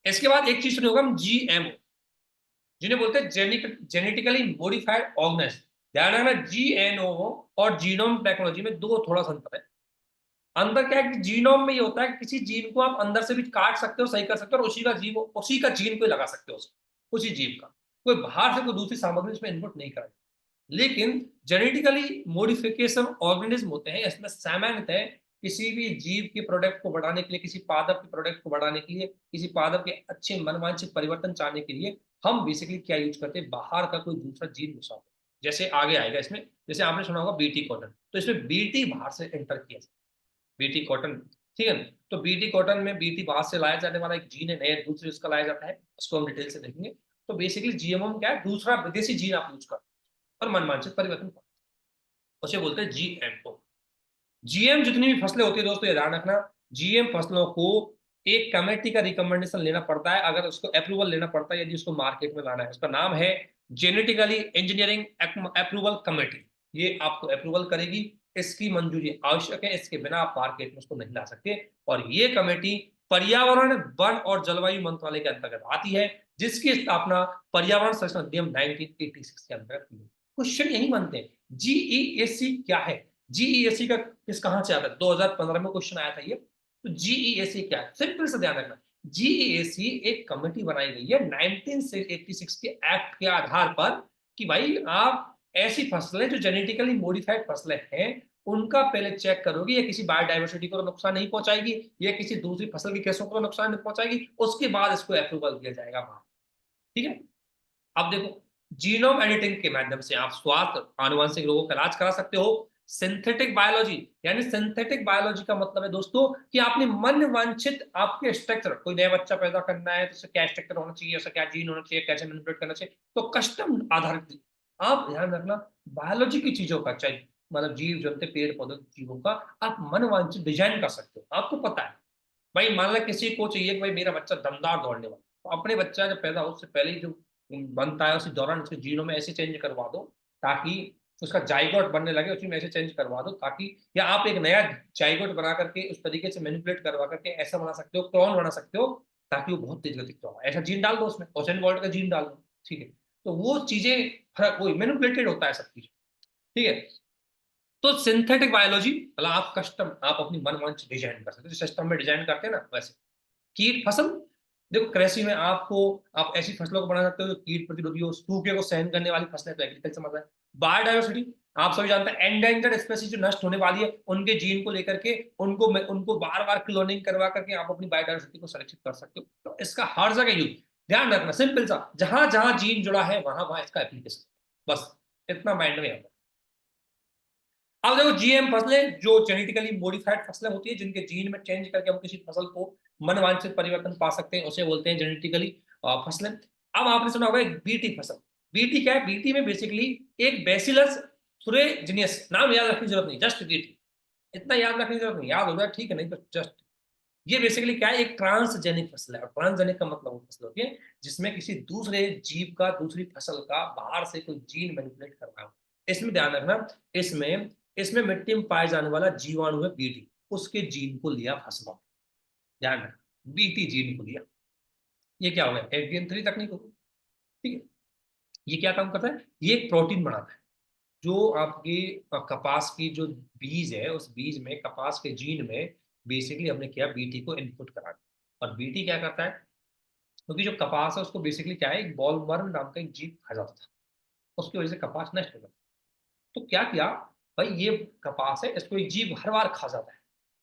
इसके बाद एक चीज सुनी होगा हम जीएमओ, जिन्हें बोलते हैं जेनेटिकली मॉडिफाइड ऑर्गेनिज्म। ध्यान रखना जीएनओ और जीनोम टेक्नोलॉजी में दो थोड़ा सा अंतर है। अंदर क्या है कि जीनोम में ये होता है कि किसी जीन को आप अंदर से भी काट सकते हो, सही कर सकते हो, और उसी का जीन को लगा सकते हो, उसी जीव का, कोई बाहर से कोई दूसरी सामग्री इसमें इनपुट नहीं करेगा। लेकिन जेनेटिकली मॉडिफिकेशन ऑर्गेनिज्म होते हैं, इसमें सामान्यतः किसी भी जीव के प्रोडक्ट को बढ़ाने के लिए, किसी पादप के प्रोडक्ट को बढ़ाने के लिए, किसी पादप के अच्छे मनवांछित परिवर्तन चाहने के लिए हम बेसिकली क्या यूज करते हैं, बाहर का कोई दूसरा जीन घुसाते हैं। जैसे आगे आएगा इसमें, जैसे आपने सुना होगा बीटी कॉटन, तो इसमें बीटी बाहर से एंटर किया, बीटी कॉटन, ठीक है ना। तो बीटी कॉटन में बीटी बाहर से लाया जाने वाला एक जीन है, नया दूसरे उसका लाया जाता है, उसको हम डिटेल से देखेंगे। तो बेसिकली जीएमओ में क्या है, दूसरा विदेशी जीन आप यूज करते हैं और मनमांचित परिवर्तन, उसे बोलते हैं जीएमओ। जीएम जितनी भी फसलें होती है दोस्तों, ये ध्यान रखना, जीएम फसलों को एक कमेटी का रिकमेंडेशन लेना पड़ता है, अगर उसको अप्रूवल लेना पड़ता है, यदि उसको मार्केट में लाना है। उसका नाम है जेनेटिकली इंजीनियरिंग अप्रूवल कमेटी, ये आपको अप्रूवल करेगी, इसकी मंजूरी आवश्यक है, इसके बिना आप मार्केट में उसको नहीं ला सकते। और ये कमेटी पर्यावरण, वन और जलवायु मंत्रालय के अंतर्गत आती है, जिसकी स्थापना पर्यावरण संरक्षण अधिनियम 1986 के अंतर्गत की है। क्वेश्चन यही बनते हैं, जीईएसी क्या है, जीईएसी का किस कहां से आता है, 2015 में क्वेश्चन आया था ये। तो जीईएसी क्या है, सिंपल से ध्यान रखना, जीईएसी एक कमेटी बनाई गई है 1986 के एक्ट के आधार पर, कि भाई आप ऐसी फसलें जो जेनेटिकली मॉडिफाइड फसलें हैं उनका पहले चेक करोगे, ये किसी बायोडाइवर्सिटी को नुकसान नहीं पहुंचाएगी, ये किसी दूसरी फसल की किस्मों को नुकसान नहीं पहुंचाएगी, उसके बाद इसको अप्रूवल दिया जाएगा, ठीक है। अब देखो, जीनोम एडिटिंग के माध्यम से आप स्वास्थ्य आनुवंशिक रोगों का इलाज करा सकते हो। सिंथेटिक बायोलॉजी, यानी सिंथेटिक बायोलॉजी का मतलब है दोस्तों कि आपने मन वांछित आपके स्ट्रक्चर, कोई नया बच्चा पैदा करना है तो क्या स्ट्रक्चर होना चाहिए, उसका क्या जीन होना चाहिए, कैसे मैनिपुलेट करना चाहिए, तो कस्टम आधारित, आप ध्यान रखना बायोलॉजी की चीजों का चाहिए, मतलब जीव जंतु पेड़ पौधे जीवों का आप मन वांछित डिजाइन कर सकते हो। आपको पता है भाई, मान लो किसी को चाहिए कि भाई मेरा बच्चा दमदार दौड़ने वाला, तो अपने बच्चा जब पैदा हो उससे पहले ही जो बनता है उसी दौरान उसके जीनों में ऐसे चेंज करवा दो ताकि उसका जाइगोट बनने लगे, उसी में ऐसे चेंज करवा दो ताकि, या आप एक नया जाइगोट बना करके उस तरीके से मैनिपुलेट करवा करके ऐसा बना सकते हो, क्लोन बना सकते हो, ताकि वो बहुत तेज गति का हो, ऐसा जीन डाल दो उसमें, ओसेन बोल्ट का जीन डाल दो, ठीक है। तो वो चीजें फर्क, वही मैनिपुलेटेड होता है सब चीज, ठीक है। तो सिंथेटिक बायोलॉजी मतलब आप कस्टम, आप अपनी मनमानी डिजाइन कर सकते हो, सिस्टम में डिजाइन करते हैं ना वैसे। कीट फसल, देखो कृषि में आपको, आप ऐसी फसलों को बना सकते हो जो कीट प्रतिरोधी हो, सूखे को सहन करने वाली फसलें, तो एग्रीकल्चर में आता है। बायोडाइवर्सिटी, आप सभी जानते हैं एंडेंजर्ड स्पीसीज जो नष्ट होने वाली है उनके जीन को लेकर के उनको बार बार क्लोनिंग करवा करके आप अपनी बायोडायवर्सिटी को संरक्षित कर सकते हो। तो इसका हर जगह यूज, ध्यान रखना सिंपल सा, जहां जहां जीन जुड़ा है वहां वहां इसका एप्लीकेशन, बस इतना माइंड में आता है। अब देखो जीएम फसलें जो जेनेटिकली मॉडिफाइड फसलें होती है, जिनके जीन में चेंज करके हम किसी फसल को मनवांछित परिवर्तन पा सकते हैं, उसे बोलते हैं जेनेटिकली फसलें। अब आपने सुना होगा एक बीटी फसल। बीटी क्या है? बीटी में बेसिकली एक बेसिलस थुरेजिनियस, नाम याद रखने की जरूरत नहीं, जस्ट बीटी, इतना याद रखने की जरूरत नहीं, याद हो जाए ठीक है, नहीं तो जस्ट। ये बेसिकली क्या है? एक ट्रांसजेनिक फसल है। और ट्रांसजेनिक का मतलब वो फसल होती है जिसमें किसी दूसरे जीव का, दूसरी फसल का बाहर से कोई जीन मैनिपुलेट कर रहा हो। इसमें ध्यान रखना, इसमें इसमें मिट्टी में पाए जाने वाला जीवाणु है बीटी, उसके जीन को लिया फसलों, ध्यान रखना बीटी जीन को लिया। ये क्या हो गया? एफडीएन 3 तकनीक होगी, ठीक है। ये क्या काम करता है? ये एक प्रोटीन बनाता है जो आपकी कपास की जो बीज है, उस बीज में, कपास के जीन में बेसिकली हमने किया बीटी को इनपुट करा दिया। और बीटी क्या करता है? क्योंकि जो कपास है उसको बेसिकली क्या है, एक बॉल वर्म नाम का एक जीव खा जाता था, उसकी वजह से कपास नष्ट हो गया। तो क्या किया भाई, ये कपास है, इसको एक जीव हर बार खा जाता है।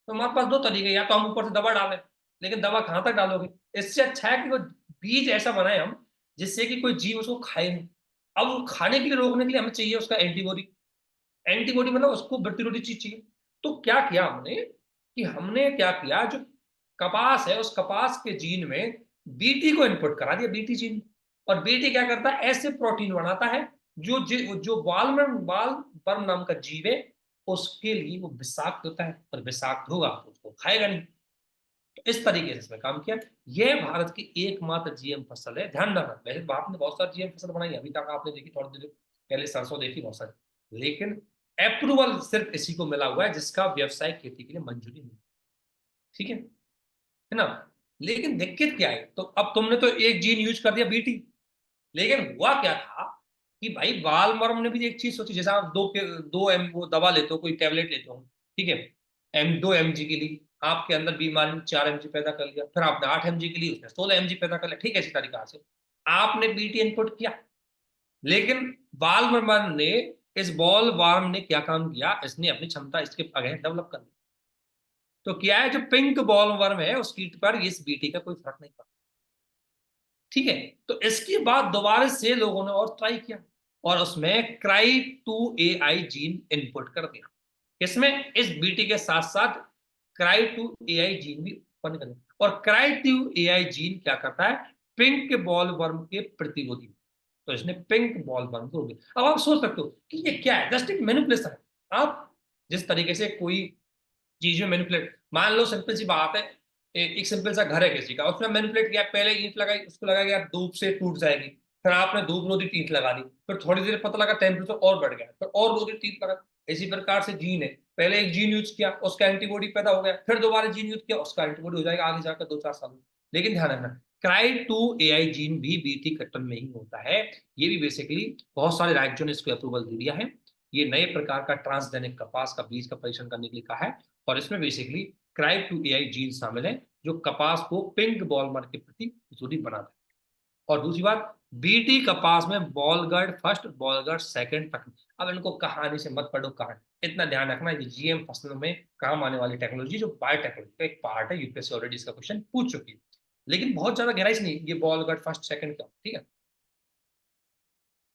तो हमारे पास दो तरीके, या तो हम ऊपर से दवा डालें, लेकिन दवा कहाँ तक डालोगे? इससे अच्छा है कि वो बीज ऐसा बनाए हम जिससे कि कोई जीव उसको खाए नहीं। अब वो खाने के लिए, रोकने के लिए हमें चाहिए उसका एंटीबॉडी। एंटीबॉडी मतलब उसको प्रतिरोधी चीज चाहिए। तो क्या किया हमने, कि हमने क्या किया, जो कपास है उस कपास के जीन में बीटी को इनपुट करा दिया, बीटी जीन। और बीटी क्या करता है? ऐसे प्रोटीन बनाता है जो जो बाल वर्म नाम का जीव है उसके लिए वो विषाक्त होता है, और विषाक्त होगा तो उसको खाएगा नहीं। तो इस तरीके से इसमें काम किया। यह भारत की एकमात्र जीएम फसल है, ध्यान रखना। वैसे भारत ने बहुत सारी जीएम फसल बनाई है, अभी तक आपने देखी, थोड़ी देर पहले सरसों देखी, बहुत सारी, लेकिन अप्रूवल सिर्फ इसी को मिला हुआ है जिसका व्यवसायिक खेती के लिए मंजूरी नहीं, ठीक है ना। लेकिन दिक्कत क्या है? तो अब तुमने तो एक जीन यूज कर दिया बीटी, लेकिन हुआ क्या था कि भाई बाल मर्म ने भी एक चीज सोची, जैसे आप दो एम वो दवा लेते हो, कोई टेबलेट लेते हो, ठीक है, 2 mg के लिए आपके अंदर बीमारी ने 4 mg पैदा कर लिया, फिर आपने 8 mg के लिए, उसने 16 mg पैदा कर लिया, ठीक है। इसी तरीका से आपने बीटी इनपुट किया, लेकिन बाल मर्म ने, इस बॉल वार्म ने क्या काम किया, इसने अपनी क्षमता इसके अगेंस्ट डेवलप कर ली। तो क्या है, जो पिंक बॉल वर्म है उस कीट पर इस बीटी का कोई फर्क नहीं पड़ता, ठीक है। तो इसके बाद दोबारा से लोगों ने और ट्राई किया, और उसमें cry two A I gene input कर दिया। इसमें इस बीटी के साथ साथ cry two A I gene भी उत्पन्न कर दिया। और cry two A I gene क्या करता है? पिंक बॉल वर्म के प्रतिरोधी। तो इसने पिंक बॉल वर्म को हो गया। अब आप सोच सकते हो कि ये क्या है? जस्ट एक मैनिपुलेशन है। आप जिस तरीके से कोई चीज में मैनिपुलेट, मान लो सिंपल सी बात है, एक सिंपल सा घर है किसी का, उसमें मैनिपुलेट किया, पहले ईंट लगाई, उसको लगा यार धूप से टूट जाएगी, फिर आपने धूप रोधी ईंट लगा दी, फिर थोड़ी देर पता लगा टेम्परेचर और बढ़ गया, फिर और रोधी ईंट लगा। इसी प्रकार से जीन है, पहले एक जीन यूज किया, उसका एंटीबॉडी पैदा हो गया, फिर दोबारा जीन यूज किया, उसका एंटीबॉडी हो जाएगा आगे जाकर 2-4 साल में। लेकिन ध्यान रखना, cry two A I gene भी बीटी कट्टन में ही होता है। ये भी बेसिकली बहुत सारे राज्यों ने इसको अप्रूवल दे दिया है। ये नए प्रकार का ट्रांसजेनिक कपास का बीज का परीक्षण करने के लिए कहा है। और इसमें basically cry two AI gene शामिल है जो कपास को पिंक बॉलवर्म के प्रति जरूरी बनाता है। और दूसरी बात, बीटी कपास में ball guard first, ball guard second तक। अब इनको कहानी से मत पढ़ो, कहानी इतना ध्यान रखना, ये जीएम फसलों में काम आने वाली टेक्नोलॉजी जो बायोटेक्नोलॉजी का एक पार्ट है। यूपीएससी ऑलरेडी इसका क्वेश्चन पूछ चुकी है, लेकिन बहुत ज्यादा गहराई से नहीं, ये बॉल गार्ड फर्स्ट सेकंड का, ठीक है।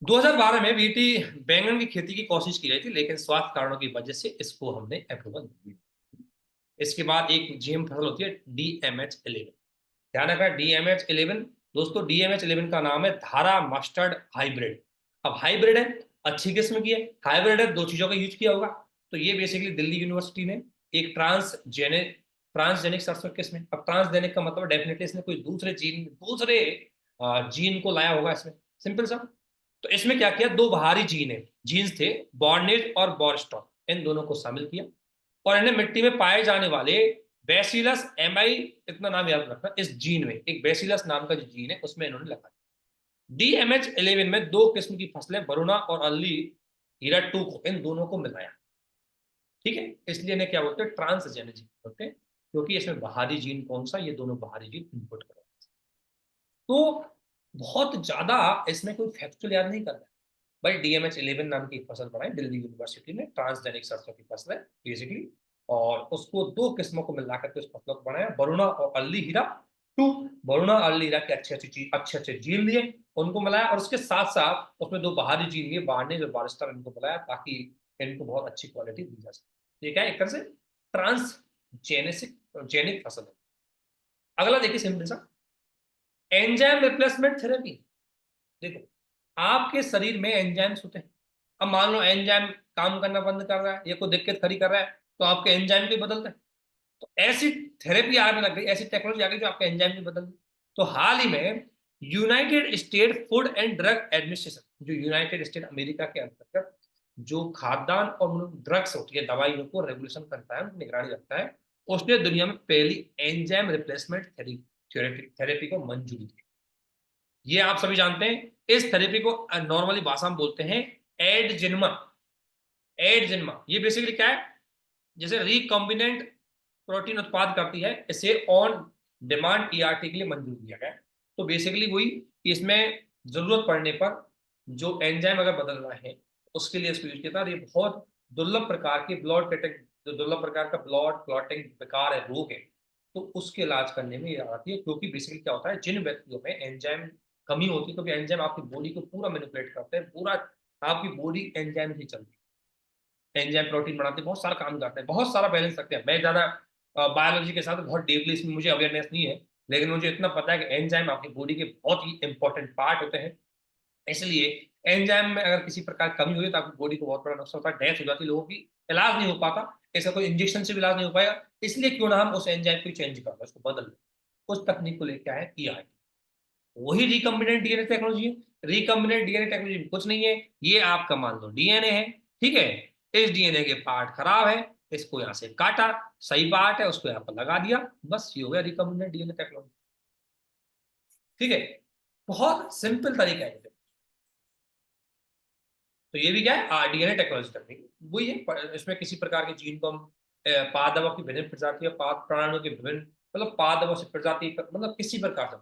2012 में बीटी बैंगन की खेती की कोशिश की गई थी, लेकिन स्वास्थ्य कारणों की वजह से इसको हमने अप्रूवल नहीं दिया। इसके बाद एक जीएम फसल होती है DMH11। ध्यान रखना DMH11, दोस्तों DMH11 का नाम है धारा मस्टर्ड हाइब्रिड। अब हाइब्रिड है, अच्छी किस्म की है, हाइब्रिड है, दो चीजों का यूज किया होगा। तो ये बेसिकली दिल्ली यूनिवर्सिटी ने एक ट्रांसजेनिक सरसों किस्म है। अब ट्रांसजेनिक का मतलब डेफिनेटली इसने कोई दूसरे जीन को लाया होगा इसमें, सिंपल सा। तो इसमें क्या किया, दो बाहरी जीन्स थे, बॉर्नेज और बॉरस्टॉक, इन दोनों को शामिल किया। और इन्हें मिट्टी में पाए जाने वाले बेसिलस एमआई, इतना नाम याद रखना, इस जीन में एक बेसिलस नाम का जो जीन है उसमें इन्होंने लगा दिया। DMH11 में दो किस्म की फसलें, वरुणा और अर्ली हीरा टू को, इन दोनों को मिलाया, ठीक है। इसलिए इन्हें क्या बोलते हैं? ट्रांसजेनिक बोलते हैं, क्योंकि इसमें बाहरी जीन कौन सा, ये दोनों बाहरी जीन इनपुट करो। तो बहुत ज्यादा इसमें कोई फैक्चुअल याद नहीं करना है, भाई DMH11 नाम की एक फसल बनाई दिल्ली यूनिवर्सिटी में, ट्रांसजेनिक सरसों की फसल है बेसिकली। और उसको दो किस्मों को मिला करके उस फसल को बनाया, वरुणा और early Hira two. Varuna early Hira के अच्छे अच्छे जीन लिए, उनको मिलाया, और उसके साथ साथ उसमें दो बाहरी जीन लिए, बाहर ने जो बारिस्टर इनको मिलाया, ताकि इनको बहुत अच्छी क्वालिटी दी जा सके। ठीक है, एक तरह से ट्रांसजेनिक जेनिक फसल है। अगला देखिए सिंपल सा, एंजाइम रिप्लेसमेंट थेरेपी। देखो, आपके शरीर में एंजाइम्स होते हैं। अब मान लो एंजाइम काम करना बंद कर रहा है या कोई दिक्कत खड़ी कर रहा है, तो आपके एंजाइम भी बदलते हैं। तो ऐसी थेरेपी आने लग गई, ऐसी टेक्नोलॉजी आ गई जो आपके एंजाइम भी बदल दी। तो हाल ही में United state food and drug administration, जो यूनाइटेड स्टेट अमेरिका के अंतर्गत जो खाद्यान्न और ड्रग्स होती है, दवाइयों को रेगुलेशन करता है, उनकी निगरानी रखता है, उसने दुनिया में पहली एंजाइम रिप्लेसमेंट थेरेपी को मंजूरी दी। ये आप सभी जानते हैं। इस थेरेपी को नॉर्मली भाषा में बोलते हैं एडजिनमा। एडजिनमा ये बेसिकली क्या है, जैसे रिकॉम्बिनेंट प्रोटीन उत्पाद करती है, इसे ऑन डिमांड ERT के लिए मंजूर किया गया है। तो बेसिकली वही कि इसमें जरूरत पड़ने पर जो एंजाइम अगर बदल रहा है उसके लिए इसको यूज किया था। और ये बहुत दुर्लभ प्रकार की ब्लड कैटेग जो दुर्लभ प्रकार का ब्लड क्लॉटिंग विकार है, रोग है, तो उसके इलाज करने में ये आती है। क्योंकि बेसिकली क्या होता है, जिन व्यक्तियों में एंजाइम कमी होती है, क्योंकि एंजाइम आपकी बॉडी को पूरा मैनिपुलेट करते हैं, पूरा आपकी बॉडी एंजाइम ही चलती है, एंजाइम प्रोटीन बनाते हैं, बहुत सारा काम करते हैं, बहुत सारा बैलेंस रखते हैं। मैं ज्यादा बायोलॉजी के साथ बहुत डीपली इसमें मुझे अवेयरनेस नहीं है, लेकिन मुझे इतना पता है कि एंजाइम आपकी बॉडी के बहुत ही इंपॉर्टेंट पार्ट होते हैं। इसलिए एंजाइम में अगर किसी प्रकार कमी हुई तो आपकी बॉडी को बहुत बड़ा नुकसान होता है, डेथ हो जाती है, लोगों की इलाज नहीं हो पाता, ऐसा कोई इंजेक्शन से भी इलाज नहीं हो पाएगा। इसलिए क्यों ना हम उस एंजाइम को चेंज कर दें, उसको बदल दें। उस तकनीक को लेकर आए ERT, वही रिकम्बिनेंट डीएनए टेक्नोलॉजी है। रिकम्बिनेंट डीएनए टेक्नोलॉजी कुछ नहीं है, ये आपका मान लो डीएनए है, ठीक है। इस डीएनए के पार्ट खराब है, इसको यहाँ से काटा, सही पार्ट है उसको यहाँ पर लगा दिया, बस ये हो गया रिकम्बिनेंट डीएनए टेक्नोलॉजी। ठीक है, बहुत सिंपल तरीका है। तो ये भी क्या है, डीएनए टेक्नोलॉजी तकनीक वही है। इसमें किसी प्रकार के जीन को हम पादपों की विभिन्न प्रजातियों, पाद प्राणियों के विभिन्न, मतलब पादपों से प्रजाति, मतलब किसी प्रकार से,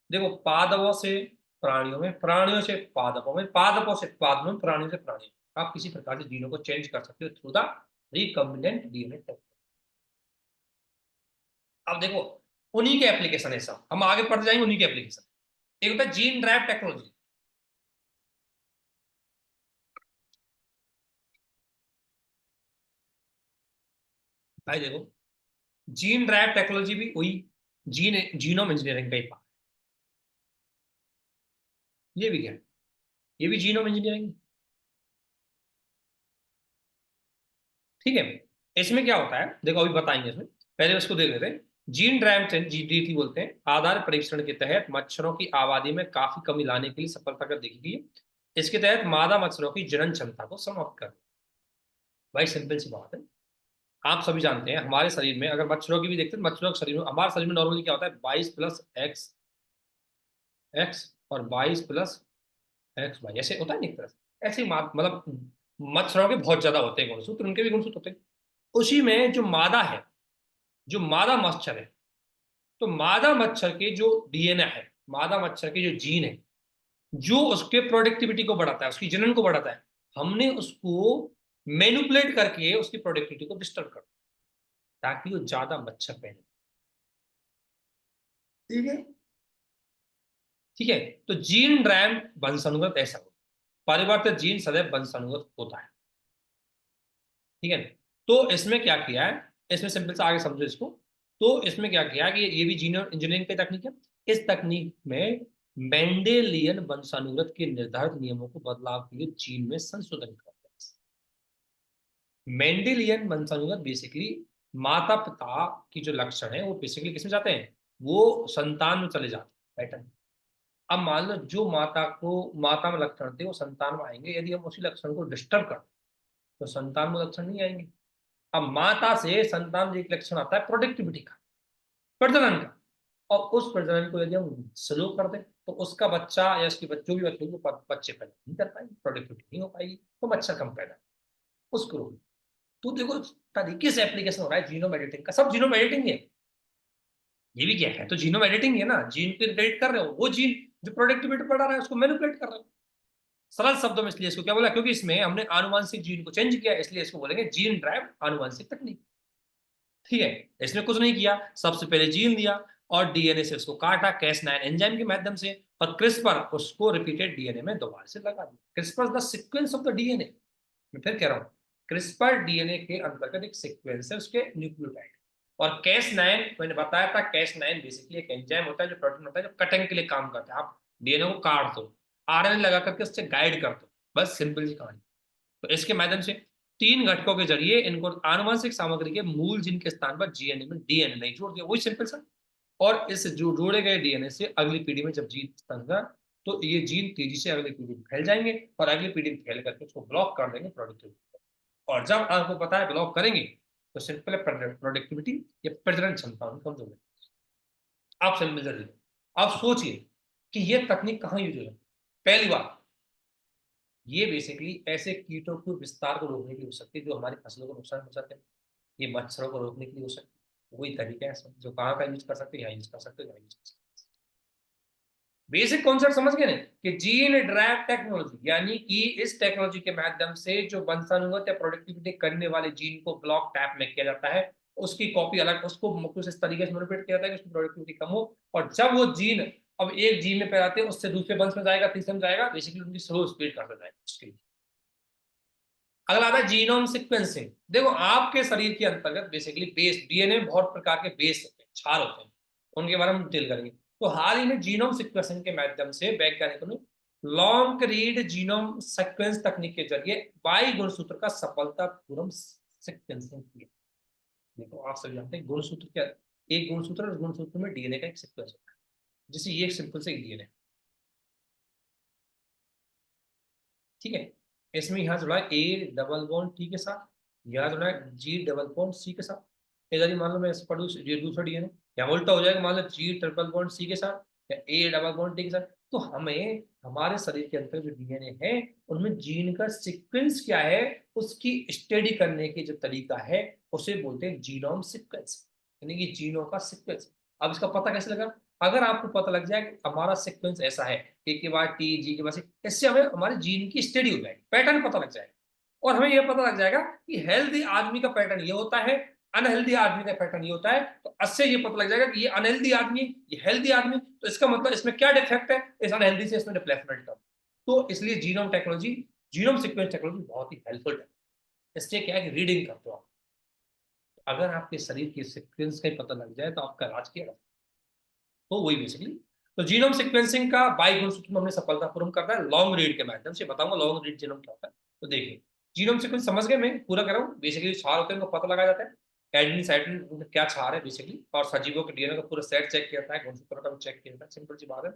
देखो पादपों से प्राणियों में, प्राणियों से पादपों में, पादपों से पादपों में, प्राणियों से प्राणियों में, आप किसी प्रकार से जीनों को चेंज कर सकते हो through the recombinant DNA technology. अब देखो, उन्हीं के एप्लीकेशन है सब, हम आगे पढ़ते जाएंगे उन्हीं के एप्लीकेशन। एक होता है जीन ड्राइव टेक्नोलॉजी। भाई देखो, जीन ड्राइव टेक्नोलॉजी भी वही जीनोम इंजीनियरिंग का ही पार्ट। ये भी क्या है, ये भी जीनोम इंजीनियरिंग। ठीक है, इसमें क्या होता है देखो, अभी बताएंगे इसमें, पहले इसको देख लेते हैं। जीन ड्राइव GDT बोलते हैं, आधार परीक्षण के तहत मच्छरों की आबादी में काफी कमी लाने के लिए सफलता कर देखी गई है। इसके तहत मादा मच्छरों की जनन क्षमता को समाप्त कर। भाई सिंपल सी बात है, आप सभी जानते हैं हमारे शरीर में अगर मच्छरों की भी देखते हैं, मच्छरों के शरीर में, हमारे शरीर में नॉर्मली क्या होता है, 22+X और 22+XY ऐसे होता है ना एक तरह से। ऐसे ही मतलब मच्छरों के बहुत ज्यादा होते हैं गुणसूत्र, उनके भी गुणसूत्र होते हैं। उसी में जो मादा है, जो मादा मच्छर है, तो मादा मच्छर के जो डीएनए है, मादा मच्छर के जो जीन है, जो उसके प्रोडक्टिविटी को बढ़ाता है, उसकी जनन को बढ़ाता है, हमने उसको मैनिपुलेट करके उसकी प्रोडक्टिविटी को डिस्टर्ब कर, ताकि वो ज्यादा मच्छर पहने। ठीक है, ठीक है। तो जीन ड्राइव वंशानुगत ऐसा हो, परिवर्तित जीन सदैव वंशानुगत होता है। ठीक है, तो इसमें क्या किया है, इसमें सिंपल से आगे समझो इसको। तो इसमें क्या किया है कि ये भी जीन इंजीनियरिंग की तकनीक है। इस तकनीक में मेंडेलियन वंशानुगत के निर्धारित नियमों को बदलाव के लिए जीन में संशोधन करते हैं। मेंडेलियन वंशानुगत बेसिकली माता पिता की जो लक्षण है वो बेसिकली किसमें जाते हैं, वो संतान में चले जाते हैं पैटर्न। अब मान लो जो माता में लक्षण थे वो संतान में आएंगे, यदि हम उसी लक्षण को डिस्टर्ब करते तो संतान में लक्षण नहीं आएंगे। अब माता से संतान में एक लक्षण आता है प्रोडक्टिविटी का, प्रजनन का, और उस प्रजनन को यदि हम स्लो कर दें तो उसका बच्चा या उसकी बच्चों भी बच्चों को बच्चे पैदा नहीं कर पाएंगे, प्रोडक्टिविटी नहीं हो पाएगी, तो मच्छर कम पैदा, उसको रोक। तो देखो तरीके से एप्लीकेशन हो रहा है जीनोम एडिटिंग का, सब जीनोम एडिटिंग है। ये भी क्या है, तो जीनोम एडिटिंग है ना, जीन को एडिट कर रहे हो, वो जीन जो प्रोडक्टिविटी बढ़ा रहा है उसको मैनिपुलेट कर रहे हो। सरल शब्दों में इसलिए इसको क्या बोला, क्योंकि इसमें हमने आनुवंशिक जीन को चेंज किया, इसलिए इसको बोलेंगे जीन ड्राइव आनुवंशिक तकनीक। ठीक है, इसने कुछ नहीं किया, सबसे पहले जीन दिया और डीएनए से उसको काटा Cas9 एंजाइम के माध्यम से, और क्रिस्पर उसको रिपीटेड डीएनए में दोबारा से लगा दिया। CRISPR the sequence of the DNA, मैं फिर कह रहा हूँ, क्रिस्पर डीएनए के अंतर्गत एक सीक्वेंस है उसके न्यूक्लियोटाइड। और Cas9 मैंने बताया था, Cas9 बेसिकली एक एंजाइम होता है, जो प्रोटीन होता है, जो कटिंग के लिए काम करता है। आप डीएनए को काट दो, आरएनए लगा करके उससे गाइड कर दो, बस सिंपल सी कहानी। तो इसके माध्यम से 3 घटकों के जरिए इनको आनुवंशिक सामग्री के मूल जिन के स्थान पर जीएनए में डीएनए नहीं जोड़ दिया, वही सिंपल सा। और इस जो जोड़े गए डीएनए से अगली पीढ़ी में जब जीन बनेगा, तो ये जीन तेजी से अगली पीढ़ी में फैल जाएंगे, और अगली पीढ़ी में फैल करके उसको ब्लॉक कर देंगे प्रोडक्टिविटी। और जब आपको पता है ब्लॉक करेंगे, तो सिंपल प्रोडक्टिविटी या प्रजनन क्षमता कमजोर है। आप सिंपल जरिए आप सोचिए कि ये तकनीक कहाँ यूज हो। पहली बात, ये बेसिकली ऐसे कीटों के विस्तार को रोकने के लिए हो सकती है जो हमारी फसलों को नुकसान पहुंचाते हैं। ये मच्छरों को रोकने के लिए हो सकती है, वही तरीका है जो कहाँ का यूज कर सकते हैं, यहाँ यूज कर सकते हैं, यहाँ यूज कर सकते हैं। बेसिक कॉन्सेप्ट समझ गए ना, कि जीन ड्राइव टेक्नोलॉजी, यानी कि इस टेक्नोलॉजी के माध्यम से जो वंशानुगत या प्रोडक्टिविटी करने वाले जीन को ब्लॉक टैप में किया जाता है, उसकी कॉपी अलग, उसको कुछ इस तरीके से मैनिपुलेट किया जाता है कि उसकी प्रोडक्टिविटी कम हो, और जब वो जीन अब एक जीन में पैदा आते हैं, उससे दूसरे वंश में जाएगा, तीसरे में जाएगा, बेसिकली उनकी स्लो स्पीड करता जाएगा उसके लिए। अगला आता है जीनोम सीक्वेंसिंग। देखो, आपके शरीर के अंतर्गत बेसिकली बेस, डीएनए में बहुत प्रकार के बेस होते हैं, क्षार होते हैं, उनके बारे में हम डिटेल करेंगे। तो हाल ही में जीनोम सीक्वेंसिंग के माध्यम से वैज्ञानिकों ने लॉन्ग रीड जीनोम सीक्वेंस तकनीक के जरिए बाई गुणसूत्र का सफलतापूर्वक सीक्वेंसिंग किया। देखो, आप सभी जानते हैं गुणसूत्र क्या, एक गुणसूत्र और गुणसूत्र में डीएनए का एक सीक्वेंस होता है, जैसे ये एक सिंपल से डीएनए, ठीक है। इसमें यहाँ जुड़ा है ए डबल बॉन्ड टी के साथ, यहाँ जुड़ा है जी डबल बॉन्ड सी के साथ। इधर ही मान लो मैं इसे पढ़ू, ये दूसरा डीएनए, यहाँ उल्टा हो जाएगा, मान लो जी ट्रिपल बॉन्ड सी के साथ या ए डबल बॉन्ड टी के साथ। तो हमें हमारे शरीर के अंदर जो डीएनए है, उनमें जीन का सीक्वेंस क्या है, उसकी स्टडी करने की जो तरीका है, उसे बोलते हैं जीनोम सीक्वेंस, यानी कि जीनों का सीक्वेंस। अब इसका पता कैसे लगा? अगर आपको पता लग जाए कि हमारा सीक्वेंस ऐसा है, ए के बाद टी, जी के बाद सी, इससे हमें हमारे जीन की स्टडी हो जाएगी, पैटर्न पता लग जाएगा। और हमें यह पता लग जाएगा कि हेल्दी आदमी का पैटर्न ये होता है, अनहेल्दी आदमी का पैटर्न ये होता है। तो इससे ये पता लग जाएगा कि ये अनहेल्दी आदमी, ये हेल्दी आदमी, तो इसका मतलब इसमें क्या डिफेक्ट है, इस अनहेल्दी से इसमें रिप्लेसमेंट का। तो इसलिए genome technology, genome sequence technology बहुत ही हेल्पफुल है। इससे क्या है कि रीडिंग करते हो आप, अगर आपके शरीर के सीक्वेंस का ही पता लग जाए, तो आपका इलाज किया। तो वही बेसिकली, तो जीनोम सीक्वेंसिंग का बाई गुणसूत्र में हमने सफलतापूर्वक करता है लॉन्ग रीड के माध्यम से। बताऊंगा लॉन्ग रीड जीनोम क्या होता है। तो देखिए, जीनोम सीक्वेंस समझ गए, मैं पूरा कर रहा हूँ। बेसिकली क्षार होते हैं, उनको पता लगाया जाता है, एडेनिन साइटोसिन क्या क्षार है बेसिकली, और सजीवों के डीएनए का पूरा सेट चेक किया जाता है, गुणसूत्रों का भी चेक किया जाता है, सिंपल सी बात है।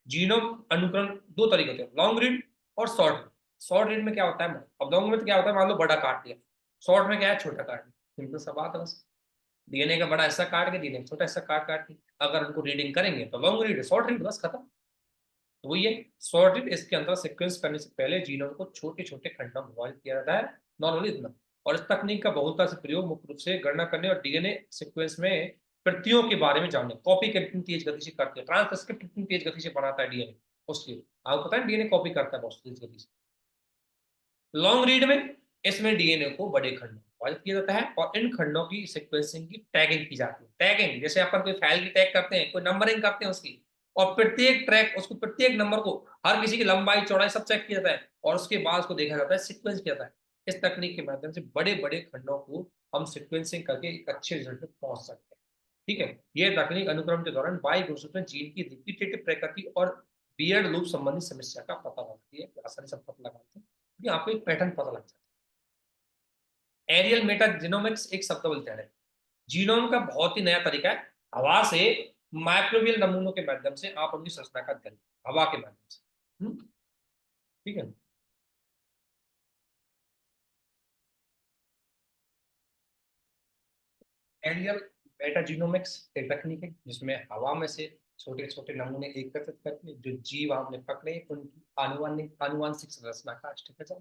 जीनोम अनुक्रमण दो तरीके होते हैं, लॉन्ग रीड और शॉर्ट रीड। शॉर्ट रीड में क्या होता है, अब लॉन्ग में तो क्या होता है, मान लो बड़ा काट दिया, शॉर्ट में क्या है, छोटा काट दिया, सिंपल सा बात है बस। डीएनए का बड़ा हिस्सा काट के डीएनए छोटा हिस्सा काट काट के अगर उनको रीडिंग करेंगे, तो लॉन्ग रीड, शॉर्ट रीड, बस खत्म। तो वही है शॉर्ट रीड। इसके अंदर सीक्वेंस करने से पहले जीनोम को छोटे छोटे खंडों में विभाजित किया जाता है, नॉर्मली इतना। और इस तकनीक का बहुलता से प्रयोग मुख्य रूप से गणना करने और डीएनए सीक्वेंस में प्रतियों के बारे में जानने, कॉपी कितनी तेज गति से करते हैं, ट्रांसक्रिप्ट कितनी तेज गति से बनाता है डीएनए, उसके आपको पता है डीएनए कॉपी करता है बहुत तेज गति से। लॉन्ग रीड में इसमें डीएनए को बड़े खंडों में विभाजित किया जाता है, और इन खंडों की सीक्वेंसिंग की टैगिंग की जाती है। टैगिंग जैसे अपन कोई फाइल की टैग करते हैं, कोई नंबरिंग करते हैं उसकी, और प्रत्येक ट्रैक, उसको प्रत्येक नंबर को, हर किसी की लंबाई चौड़ाई सब चेक किया जाता है, और उसके बाद उसको देखा जाता है, सीक्वेंस किया जाता है। इस तकनीक के माध्यम से बड़े बड़े खंडों को हम सीक्वेंसिंग करके एक अच्छे रिजल्ट तक पहुंच सकते हैं। ठीक है, ये तकनीक अनुक्रम के दौरान बाई गुणसूत्र जीन की रिपीटेटिव प्रकृति और बियर्ड लूप संबंधी समस्या का पता लगाती है, आसानी से पता लगाते हैं, क्योंकि आपको एक पैटर्न पता लग जाता है। एरियल मेटा जीनोमिक्स एक शब्द बोलते हैं, जीनोम का बहुत ही नया तरीका है, हवा से माइक्रोबियल नमूनों के माध्यम से आप उनकी संरचना का अध्ययन, हवा के माध्यम से। ठीक है, एरियल मेटाजीनोमिक्स एक तकनीक है जिसमें हवा में से छोटे छोटे नमूने एकत्रित करके जो जीव आपने पकड़े, उनकी आनुवांशिक आनुवांशिक संरचना का स्ट्रक्चर,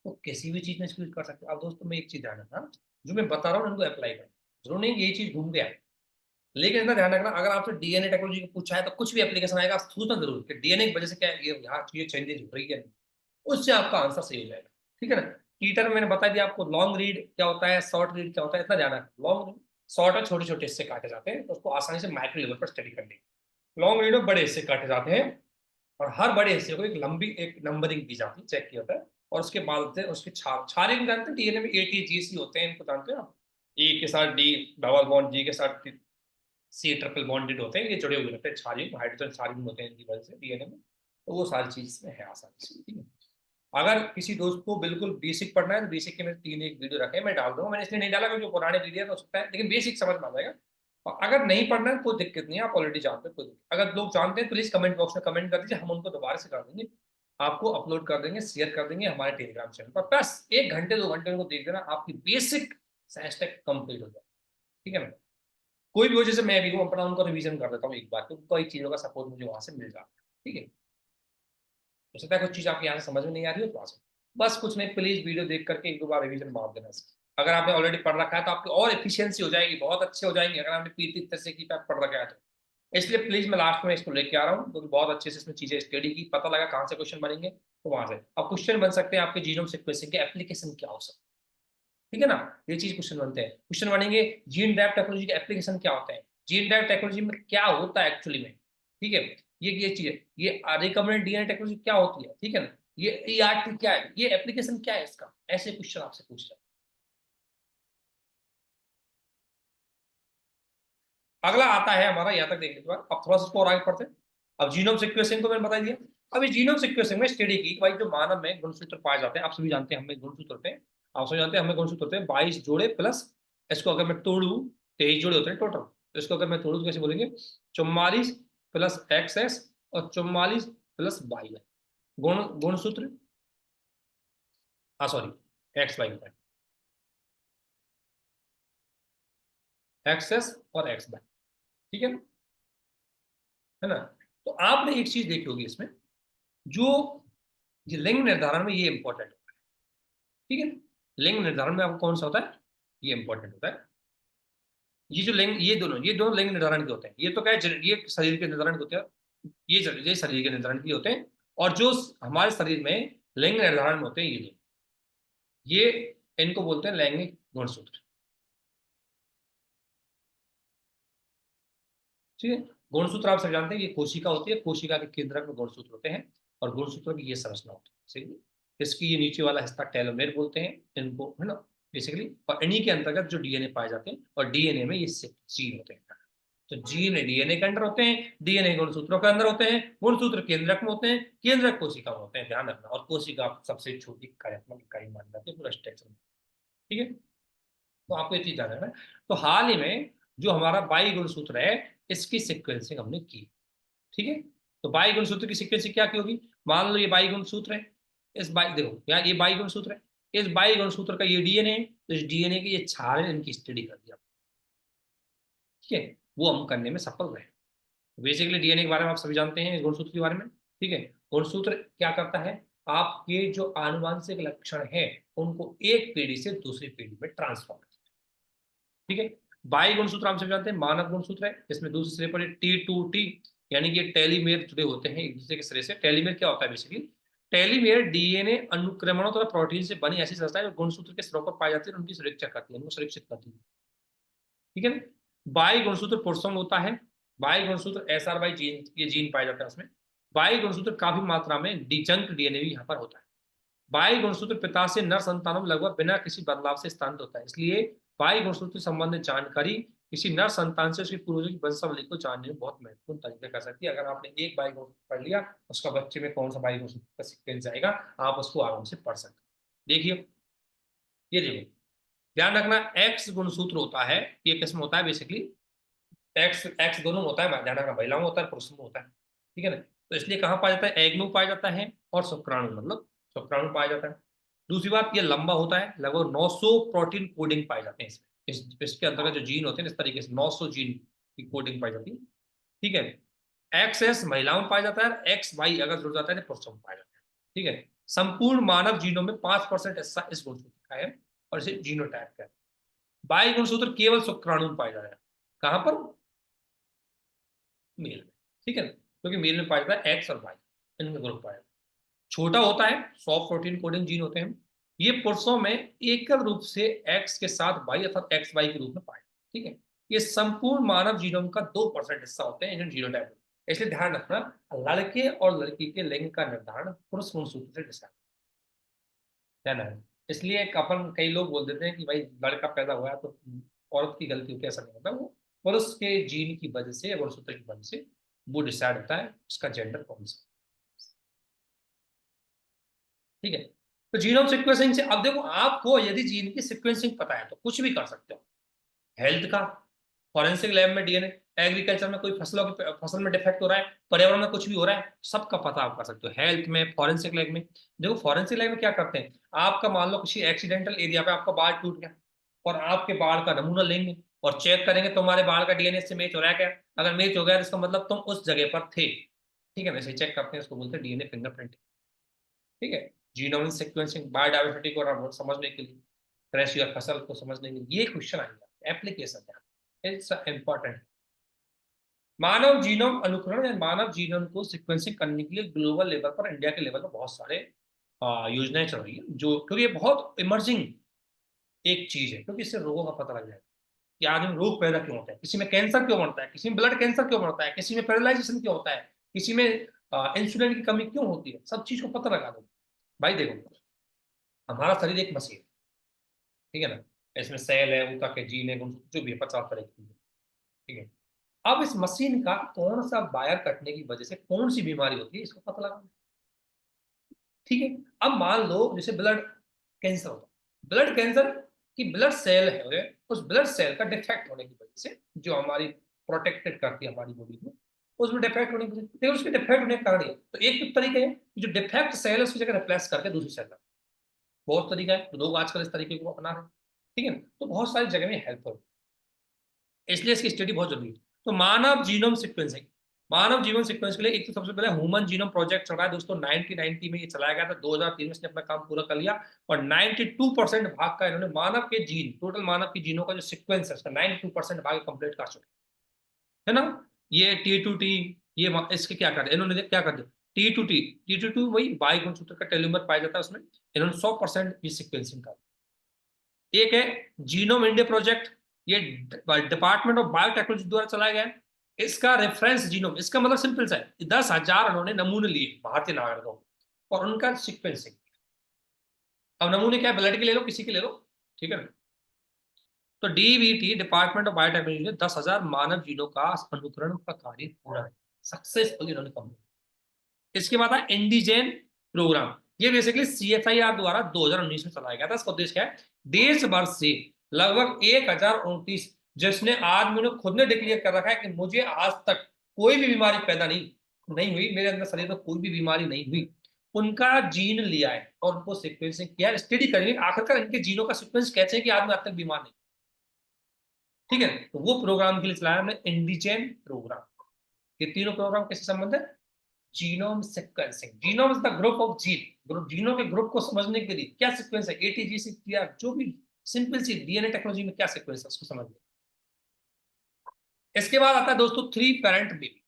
तो किसी भी चीज में इसको यूज कर सकते हो। अब दोस्तों, मैं एक चीज ध्यान रखना, जो मैं बता रहा हूँ उनको अप्लाई करें, जरूर नहीं ये चीज घूम गया, लेकिन इतना ध्यान रखना, अगर आपसे डीएनए टेक्नोलॉजी को पूछा है तो कुछ भी एप्लीकेशन आएगा, आप सोचना जरूर कि डीएनए की वजह से क्या ये यहाँ चीजें चेंजेस हो रही है, उससे आपका आंसर सही हो जाएगा। ठीक है ना। टीटर मैंने बता दिया आपको, लॉन्ग रीड क्या होता है, शॉर्ट रीड क्या होता है, इतना ध्यान रखना। लॉन्ग शॉर्ट है, छोटे छोटे हिस्से काटे जाते हैं, तो उसको आसानी से माइक्रो लेवल पर स्टडी करनी। लॉन्ग रीड में बड़े हिस्से काटे जाते हैं, और हर बड़े हिस्से को एक लंबी एक नंबरिंग दी जाती है, चेक किया होता है, और उसके बाद से उसके क्षारिंग जानते हैं, डीएनए में ATGC होते हैं, इनको जानते हैं आप। E के साथ D डबल बॉन्ड, G के साथ C ट्रिपल बॉन्डेड होते हैं, ये जुड़े हुए रहते हैं, क्षारिंग हाइड्रोजन क्षारिंग होते हैं इनकी वजह से डीएनए में। तो वो सारी चीज इसमें है आसानी से। ठीक है। अगर किसी दोस्त को बिल्कुल बेसिक पढ़ना है तो बेसिक के मेरे 3 एक वीडियो रखे हैं, मैं डाल दूंगा, मैंने इसलिए नहीं डाला क्योंकि जो पुराने वीडियो है तो हो सकता है, लेकिन बेसिक समझ में आ जाएगा। और अगर नहीं पढ़ना है कोई दिक्कत नहीं है, आप ऑलरेडी जानते हैं, कोई दिक्कत। अगर लोग जानते हैं प्लीज कमेंट बॉक्स में कमेंट कर दीजिए, हम उनको दोबारा से कर देंगे, आपको अपलोड कर देंगे, शेयर कर देंगे हमारे टेलीग्राम चैनल पर। बस 1 घंटे 2 घंटे उनको देख देना, आपकी बेसिक साइंस टेक कंप्लीट हो जाए। ठीक है ना। कोई भी हो, जैसे मैं भी हूँ अपना, उनको रिवीजन कर देता हूँ एक बार, तो कई चीजों का सपोर्ट मुझे वहां से मिल जाता है। ठीक है। हो सकता है कुछ चीज आपके यहाँ से समझ में नहीं आ रही हो तो आ बस कुछ नहीं, प्लीज वीडियो देख करके 1 2 बार रिवीजन मार देना इसका। अगर आपने ऑलरेडी पढ़ रखा है तो आपकी और एफिशिएंसी हो जाएगी, बहुत अच्छे हो जाएंगे, अगर आपने पीटी तरह से की पढ़ रखा है तो। इसलिए प्लीज मैं लास्ट में इसको लेके आ रहा हूँ, क्योंकि बहुत अच्छे से इसमें चीजें स्टडी की, पता लगा कहाँ से क्वेश्चन बनेंगे, तो वहां से अब क्वेश्चन बन सकते हैं आपके जीनोम सीक्वेंसिंग के एप्लीकेशन क्या हो सकते हैं। ठीक है ना। ये चीज क्वेश्चन बनते हैं, क्वेश्चन बनेंगे जीन ड्राइव टेक्नोलॉजी के एप्लीकेशन क्या होते हैं, जीन ड्राइव टेक्नोलॉजी में क्या होता है एक्चुअली में। ठीक है। ये चीज है, ये रिकमेंडेड डीएनए टेक्नोलॉजी क्या होती है। ठीक है ना। ये ERT क्या है, ये एप्लीकेशन क्या है इसका, ऐसे क्वेश्चन आपसे पूछ रहे हैं। अगला आता है हमारा, यहाँ तक देखने के बाद अब थोड़ा सा इसको और आगे पढ़ते हैं। अब जीनोम सीक्वेंसिंग को मैंने बता दिया। अब इस जीनोम सीक्वेंसिंग में स्टडी की कि भाई जो मानव में गुणसूत्र पाए जाते हैं, आप सभी जानते हैं हमें गुणसूत्र होते हैं, आप सभी जानते हैं हमें गुणसूत्र होते हैं 22 जोड़े प्लस, इसको अगर मैं तोड़ू 23 जोड़े होते हैं टोटल, तो इसको अगर मैं तोड़ू तो कैसे बोलेंगे, 44 + XS और 44 + YY गुणसूत्र, हाँ सॉरी, XY होता है, XS और XY। ठीक है ना। तो आपने एक चीज देखी होगी इसमें, जो ये लिंग निर्धारण में ये इंपॉर्टेंट होता है। ठीक है। लिंग निर्धारण में आपको कौन सा होता है, ये इंपॉर्टेंट होता है। ये जो लिंग, ये दोनों लिंग निर्धारण के होते हैं, ये तो क्या है, ये शरीर के निर्धारण के होते हैं, ये शरीर के निर्धारण के होते हैं। और जो हमारे शरीर में लिंग निर्धारण में होते हैं, ये इनको बोलते हैं लैंगिक गुणसूत्र। ठीक है। गुणसूत्र आप सब जानते हैं, ये कोशिका होती है, कोशिका के केंद्रक में गुणसूत्र होते हैं, और गुणसूत्र की ये संरचना होती है। सही है? इसकी ये नीचे वाला हिस्सा टेलोमेर बोलते हैं इनको, है ना, बेसिकली। और इन्हीं के अंतर्गत जो डीएनए पाए जाते हैं, और डीएनए में ये जीन होते हैं। तो जीन डीएनए के अंदर होते हैं, डीएनए गुणसूत्रों के अंदर होते हैं, गुणसूत्र केंद्रक में होते हैं, केंद्रक कोशिका में होते हैं, ध्यान रखना। और कोशिका सबसे छोटी कार्यात्मक इकाई मानी जाती है पूरा स्ट्रक्चर में। ठीक है। तो आपको ये चीज जानना है। तो हाल ही में जो हमारा बाई गुणसूत्र है, इसकी सिक्वेंसिंग हमने की। ठीक है। तो बाई गुणसूत्र की सीक्वेंसिंग क्या की होगी, मान लो ये बाई गुणसूत्र है, इस बाई देखो यार, ये बाई गुणसूत्र है, इस बाई गुणसूत्र का ये डीएनए है, तो इस डीएनए की ये क्षार है, इनकी स्टडी कर दिया। ठीक है। वो हम करने में सफल रहे। बेसिकली डीएनए के बारे में आप सभी जानते हैं, इस गुणसूत्र के बारे में। ठीक है। गुणसूत्र क्या करता है, आपके जो आनुवांशिक लक्षण है उनको एक पीढ़ी से दूसरी पीढ़ी में ट्रांसफर करता है। ठीक है। बाई गुणसूत्र हम सभी जानते हैं मानव गुणसूत्र है, इसमें दूसरे सिरे पर T2T, यानी कि टेलीमेर जुड़े होते हैं एक दूसरे के सिरे से। टेलीमेर क्या होता है बेसिकली, टेलीमेर डीएनए अनुक्रमणों तथा प्रोटीन से बनी ऐसी संस्था है जो गुणसूत्र के सिरों पर पाई जाती है और उनकी सुरक्षा करती है, उनको सुरक्षित करती है। ठीक है ना। बाई गुणसूत्र पुरुषों में होता है, बाई गुणसूत्र SRY जीन, ये जीन पाया जाता है उसमें। बाई गुणसूत्र काफी मात्रा में डिजंक डीएनए भी यहाँ पर होता है। बाई गुणसूत्र पिता से नर संतानों में लगभग बिना किसी बदलाव से स्थानांतरित होता है, इसलिए बाई गुणसूत्र से संबंधित जानकारी किसी नर संतान से उसके पूर्वजों की वंशावली को जानने में बहुत महत्वपूर्ण तरीके कर सकती है। अगर आपने एक बाई गुणसूत्र पढ़ लिया, उसका बच्चे में कौन सा बाई गुणसूत्र का सीक्वेंस आएगा, आप उसको आराम से पढ़ सकते हैं। देखिए, ये देखो, ध्यान रखना, एक्स गुणसूत्र होता है, ये किस्म होता है बेसिकली, एक्स एक्स दोनों में होता है, ध्यान रखना, महिलाओं में होता है पुरुषों में होता है। ठीक है ना। तो इसलिए कहाँ पाया जाता है, एग में पाया जाता है, और शुक्राणु, मतलब शुक्राणु पाया जाता है। दूसरी बात, ये लंबा होता है, लगभग 900 प्रोटीन कोडिंग पाए जाते हैं इसमें। इसके अंतर्गत जो जीन होते हैं इस तरीके से 900 जीन की कोडिंग पाई जाती है। ठीक है। XS महिलाओं में पाया जाता है, XY अगर जुड़ जाता है तो पुरुषों में पाया जाता है। ठीक है। संपूर्ण मानव जीनों में 5% हिस्सा इस गुणसूत्र का है, और इसे जीनोटाइप कहते हैं। बाई गुणसूत्र केवल शुक्राणु में पाया जाता है। कहां पर, मेल में, ठीक है ना, क्योंकि मेल में पाया जाता है एक्स और वाई, इनमें ग्रुप पाया, छोटा होता है, 100 प्रोटीन कोडिंग जीन होते हैं, ये पुरुषों में एकल रूप से एक्स के साथ वाई अर्थात एक्स वाई के रूप में पाए, ठीक है। ये संपूर्ण मानव जीनोम का 2% हिस्सा होते हैं इंडियन जीनोटाइप में। इसलिए ध्यान रखना, लड़के और लड़की के लिंग का निर्धारण पुरुष गुणसूत्र से डिसाइड है ना। इसलिए अपन कई लोग बोल देते हैं कि भाई लड़का पैदा हुआ है तो औरत की गलती हो, कैसा नहीं होता, वो पुरुष के जीन की वजह से या गुणसूत्र की वजह से वो डिसाइड होता है उसका जेंडर कौन सा, ठीक है। तो जीनोम सीक्वेंसिंग से अब देखो, आपको यदि जीन की सीक्वेंसिंग पता है तो कुछ भी कर सकते हो, हेल्थ का, फॉरेंसिक लैब में डीएनए, एग्रीकल्चर में कोई फसलों की फसल में डिफेक्ट हो रहा है, पर्यावरण में कुछ भी हो रहा है, सबका पता आप कर सकते हो हेल्थ में, फॉरेंसिक लैब में। देखो फॉरेंसिक लैब में क्या करते हैं, आपका मान लो किसी एक्सीडेंटल एरिया पे आपका बाल टूट गया और आपके बाल का नमूना लेंगे और चेक करेंगे तुम्हारे बाल का डीएनए से मैच हो रहा है क्या, अगर मैच हो गया तो इसका मतलब तुम उस जगह पर थे, ठीक है, वैसे चेक करते हैं, इसको बोलते हैं डीएनए फिंगरप्रिंट, ठीक है। जीनोम सीक्वेंसिंग बायोडाइवर्सिटी को समझने के लिए, कृषि और फसल को समझने के लिए ये क्वेश्चन आएगा, एप्लीकेशन है, इट्स इंपॉर्टेंट। मानव जीनोम अनुकरण या मानव जीनोम को सीक्वेंसिंग करने के लिए ग्लोबल लेवल पर, इंडिया के लेवल पर बहुत सारे योजनाएं चल रही है, जो क्योंकि ये बहुत इमर्जिंग एक चीज है, क्योंकि इससे रोगों का पता लग जाएगा कि आदमी रोग पैदा क्यों होता है, किसी में कैंसर क्यों बनता है, किसी में ब्लड कैंसर क्यों बनता है, किसी में पैरालाइजेशन क्यों होता है, किसी में इंसुलिन की कमी क्यों होती है, सब चीज को पता लगा दो। भाई देखो, हमारा शरीर एक मशीन, ठीक है ना, इसमें सेल है, ऊतक है, जीन है, जो भी है, 50 तरह की चीजें, ठीक है। अब इस मशीन का कौन सा वायर कटने की वजह से कौन सी बीमारी होती है इसको पता लगाना, ठीक है। अब मान लो जैसे ब्लड कैंसर होता है, ब्लड कैंसर की ब्लड सेल है, उस ब्लड सेल का डिफेक्ट होने की वजह से, जो हमारी प्रोटेक्टेड करती है हमारी बॉडी को, उसमें डिफेक्ट होने की वजह से, उसके डिफेक्ट होने का कारण ये तो एक तो तरीका है कि जो डिफेक्ट सेल है उसकी जगह रिप्लेस करके दूसरी सेल का, बहुत तरीका है, तो लोग आजकल इस तरीके को अपना रहे हैं, ठीक है। तो बहुत सारी जगह में हेल्पफुल, इसलिए इसकी स्टडी बहुत जरूरी है। तो मानव जीनोम सीक्वेंसिंग, मानव जीवन सीक्वेंस के लिए एक तो सबसे पहले ह्यूमन जीनोम प्रोजेक्ट चल रहा है दोस्तों, 1990 में ये चलाया गया था, 2003 में इसने अपना काम पूरा कर लिया और 92% भाग का इन्होंने मानव के जीन, टोटल मानव की जीनों का जो सीक्वेंस है उसका 92% भाग कंप्लीट कर चुके है ना। ये T2T, ये इसके क्या कर दिया इन्होंने, क्या कर दिया T2T, T2T वही बाई गुणसूत्र का टेलोमर पाया जाता है उसमें, इन्होंने 100% ये सीक्वेंसिंग कर, एक है जीनोम इंडिया प्रोजेक्ट, ये डिपार्टमेंट ऑफ बायोटेक्नोलॉजी द्वारा चलाया गया है। इसका रेफरेंस जीनोम, इसका मतलब सिंपल सा है, 10,000 उन्होंने नमूने लिए भारतीय नागरिकों और उनका सीक्वेंसिंग। अब नमूने क्या है, ब्लड के ले लो, किसी के ले लो, ठीक है ना। तो डीबीटी, डिपार्टमेंट ऑफ बायोटेक्नोलॉजी ने 10,000 मानव जीनों का अनुकरण का कार्य पूरा है, सक्सेसफुली इन्होंने कंप्लीट। इसके बाद है इंडिजेन प्रोग्राम, ये बेसिकली सीएफआईआर द्वारा 2019 में चलाया गया था। इसका उद्देश्य क्या है, देश भर से लगभग 1029, जिसने आज मैंने खुद ने डिक्लेयर कर रखा है कि मुझे आज तक कोई भी बीमारी पैदा नहीं नहीं हुई, मेरे अंदर शरीर में कोई भी बीमारी नहीं हुई, उनका जीन लिया है और उनको सीक्वेंसिंग किया, स्टडी करेंगे आखिरकार इनके जीनों का सीक्वेंस कैसे है कि आदमी आज तक बीमार नहीं, ठीक है। तो वो प्रोग्राम के लिए चलाया हमने इंडिजेन प्रोग्राम। ये तीनों प्रोग्राम किससे संबंध है, genome sequencing. Genome is the group of gene, group जीनों के ग्रुप को समझने के लिए क्या सीक्वेंस है, एटीजी सीक्वेंस, जो भी सिंपल सी डीएनए टेक्नोलॉजी में क्या सीक्वेंस है उसको समझ लिया। इसके बाद आता है दोस्तों थ्री पेरेंट बेबी,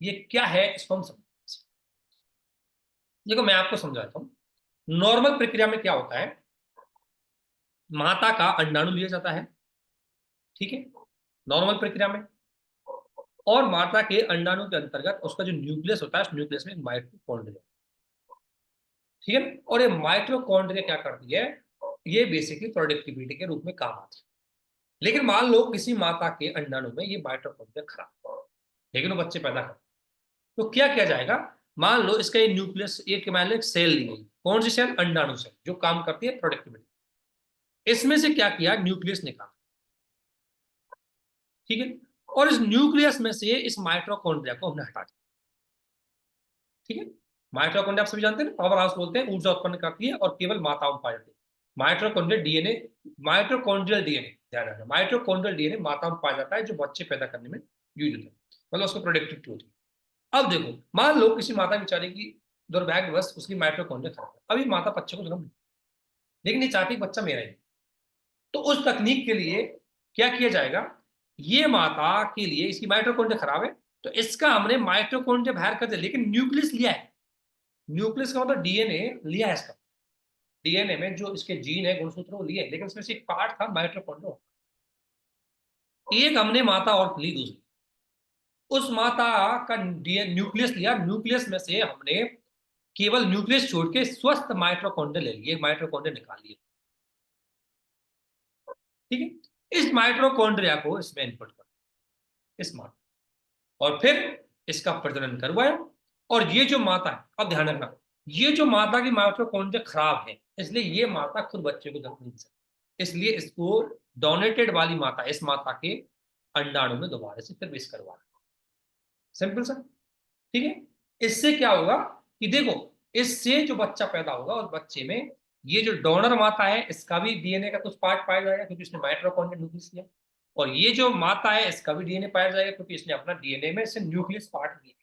ये क्या है इसको हम समझ, देखो मैं आपको समझाता हूँ। नॉर्मल प्रक्रिया में क्या होता है, माता का अंडाणु लिया जाता है, ठीक है, नॉर्मल प्रक्रिया में, और माता के अंडाणु के अंतर्गत उसका जो न्यूक्लियस होता है, उस न्यूक्लियस में माइटोकॉन्ड्रिया, ठीक है ना। और ये माइटोकॉन्ड्रिया क्या करती है, ये बेसिकली प्रोडक्टिविटी के रूप में काम आती है। लेकिन मान लो किसी माता के अंडाणु में ये माइटोकॉन्ड्रिया खराब हो, लेकिन वो बच्चे पैदा कर, तो क्या किया जाएगा, मान लो इसका ये न्यूक्लियस, एक मान लो एक सेल ली गई, कौन सी सेल, अंडाणु सेल, जो काम करती है प्रोडक्टिविटी, इसमें से क्या किया, न्यूक्लियस निकाला, ठीक है। और इस न्यूक्लियस में से इस माइटोकॉन्ड्रिया को हमने हटा दिया, ठीक है। माइटोकॉन्ड्रिया आप सभी जानते हैं, पावर हाउस बोलते हैं, ऊर्जा उत्पन्न करती है और केवल माताओं में पाई जाती है। माइटोकॉन्ड्रियल डीएनए, माइटोकॉन्ड्रियल डीएनए ध्यान रखना, माइटोकॉन्ड्रियल डीएनए माताओं में पाया जाता है, जो बच्चे पैदा करने में यूज होता है, मतलब उसको प्रोडक्टिविटी होती है। अब देखो, मान लो किसी माता बेचारी की दुर्भाग्यवश उसकी माइटोकॉन्ड्रिया खराब है, अभी माता बच्चे को जन्म नहीं, लेकिन ये चाहती बच्चा मेरा ही, तो उस तकनीक के लिए क्या किया जाएगा, ये माता के लिए इसकी माइटोकॉन्ड्रिया खराब है, तो इसका हमने माइटोकॉन्ड्रिया बाहर कर दिया, लेकिन न्यूक्लियस लिया है। न्यूक्लियस का मतलब डीएनए लिया है इसका। डीएनए में जो इसके जीन है, गुणसूत्र वो लिए, लेकिन इसमें से एक पार्ट था माइटोकॉन्ड्रिया। एक हमने माता और ली दूसरी, उस माता का न्यूक्लियस लिया, न्यूक्लियस में से हमने केवल न्यूक्लियस छोड़ के स्वस्थ माइटोकॉन्ड्रिया ले लिए, माइटोकॉन्ड्रिया निकाल लिए। ठीक है, इस माइटोकॉन्ड्रिया को इसमें इनपुट कर, इस माता, और फिर इसका प्रजनन करवाया। और ये जो माता है, अब ध्यान रखना, ये जो माता की माइटोकॉन्ड्रिया खराब है, इसलिए ये माता खुद बच्चे को जन्म नहीं दे सकती, इसलिए इसको डोनेटेड वाली माता, इस माता के अंडाणु में दोबारा से फिर विष करवा। सिंपल सा। ठीक है, इससे क्या होगा कि देखो, इससे जो बच्चा पैदा होगा उस बच्चे में ये जो डोनर माता है इसका भी डीएनए का कुछ पार्ट पाया जाएगा, क्योंकि इसने माइटोकॉन्ड्रिया न्यूक्लियस लिया। और ये जो माता है इसका भी डीएनए पाया जाएगा, क्योंकि इसने अपना डीएनए में से न्यूक्लियस पार्ट लिया,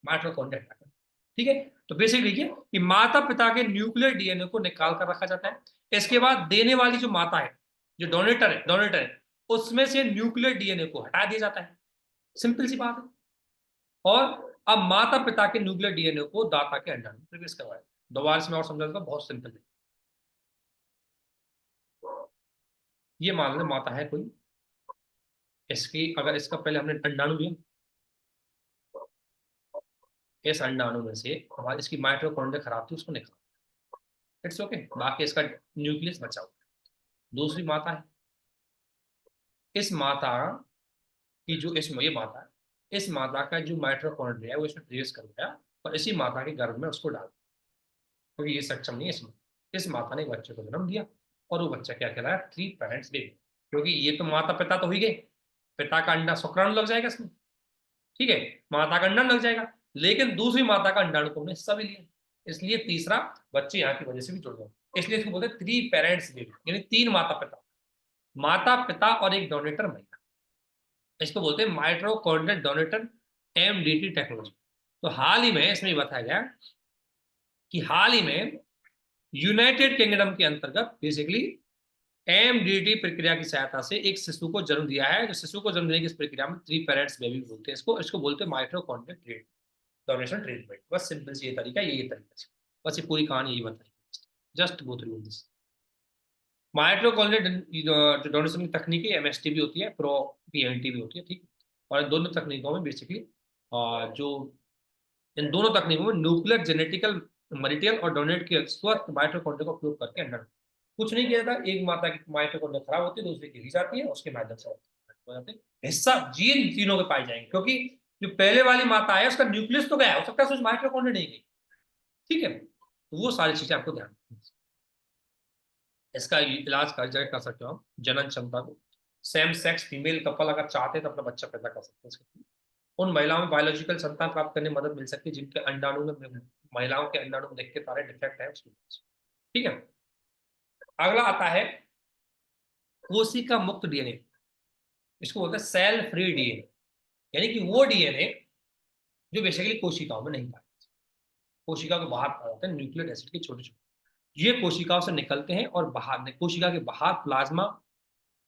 माइटोकॉन्ड्रिया हटाकर। ठीक है, तो बेसिकली देखिए कि माता पिता के न्यूक्लियर डीएनए को निकाल कर रखा जाता है। इसके बाद देने वाली जो माता है, जो डोनेटर है, उसमें से न्यूक्लियर डीएनए को हटा दिया जाता है। सिंपल सी बात है। और अब माता पिता के न्यूक्लियर डीएनए को दाता के अंडाणु में प्रवेश करवाया। दोबारा से मैं और समझा दूंगा, बहुत सिंपल है। ये मान लो माता है कोई, इसकी अगर इसका पहले हमने अंडाणु लिया, इस अंडाणु में से हमारी इसकी माइटोकॉन्ड्रिया खराब थी, उसको निकाला, इट्स ओके, बाकी इसका न्यूक्लियस बचा हुआ। दूसरी माता है, इस माता की जो इसमें ये माता है, इस माता का जो माइटोकॉन्ड्रिया है वो इसमें प्रवेश करवाया और इसी माता के गर्भ में उसको डाल, क्योंकि ये सक्षम नहीं है इसमें। इस माता ने बच्चे को जन्म दिया और वो बच्चा क्या कहलाया, 3 पेरेंट्स बेबी, क्योंकि ये तो माता पिता तो ही गए, पिता का अंडा शुक्राणु लग जाएगा इसमें, ठीक है, माता का अंडा लग जाएगा, लेकिन दूसरी माता का अंडाणु को हमने हिस्सा भी लिया, इसलिए तीसरा बच्चे यहाँ की वजह से भी जुड़ गए, इसलिए इसको बोलते हैं 3 पेरेंट्स बेबी, यानी 3 माता पिता, माता पिता और एक डोनेटर महिला। इसको बोलते हैं माइटोकॉन्ड्रियल डोनेटर एमडीटी टेक्नोलॉजी। तो हाल ही में इसमें बताया गया कि हाल ही में यूनाइटेड किंगडम के अंतर्गत बेसिकली एमडीटी प्रक्रिया की सहायता से एक शिशु को जन्म दिया है। जो शिशु को जन्म देने की इस प्रक्रिया में 3 पेरेंट्स बेबी बोलते हैं, इसको बोलते हैं माइटोकॉन्ड्रियल ट्रीटमेंट, डोनेशन ट्रीटमेंट। बस सिंपल सी ये तरीका, ये तरीका, बस ये पूरी कहानी यही बताई, just go through this. Mitochondrial donation की तकनीकी एमएसटी भी होती है, प्रो पीएनटी भी होती है, ठीक। और दोनों तकनीकों में बेसिकली जो इन दोनों तकनीकों में न्यूक्लियर जेनेटिकल मटेरियल और डोनेट के स्वस्थ माइटोकॉन्ड्रिया का उपयोग करके अंडर कुछ नहीं किया जाता। एक माता की माइटोकॉन्ड्रिया खराब होती है, दूसरी की ली जाती है, उसके माध्यम से हो जाते हैं। हिस्सा जीन तीनों के पाए जाएंगे, क्योंकि जो पहले वाली माता है उसका न्यूक्लियस तो गया, हो सकता है उसमें माइटोकॉन्ड्रिया नहीं गई, ठीक है, तो वो सारी चीजें आपको ध्यान रखनी। इसका इलाज कर सकते हो हम जनन क्षमता को, सेम सेक्स फीमेल कपल अगर चाहते हैं तो अपना बच्चा पैदा कर सकते हैं। उन महिलाओं में बायोलॉजिकल संतान प्राप्त करने में मदद मिल सकती है जिनके अंडाणु में, महिलाओं के अंडाणु में देख के सारे डिफेक्ट है उसकी, ठीक है। अगला आता है कोशिका मुक्त डीएनए, इसको बोलते हैं सेल फ्री डीएनए, यानी कि वो डीएनए जो बेसिकली कोशिकाओं में नहीं पाए, कोशिका के बाहर पाए जाते हैं, न्यूक्लिक एसिड के छोटे छोटे, ये कोशिकाओं से निकलते हैं और बाहर, कोशिका के बाहर प्लाज्मा,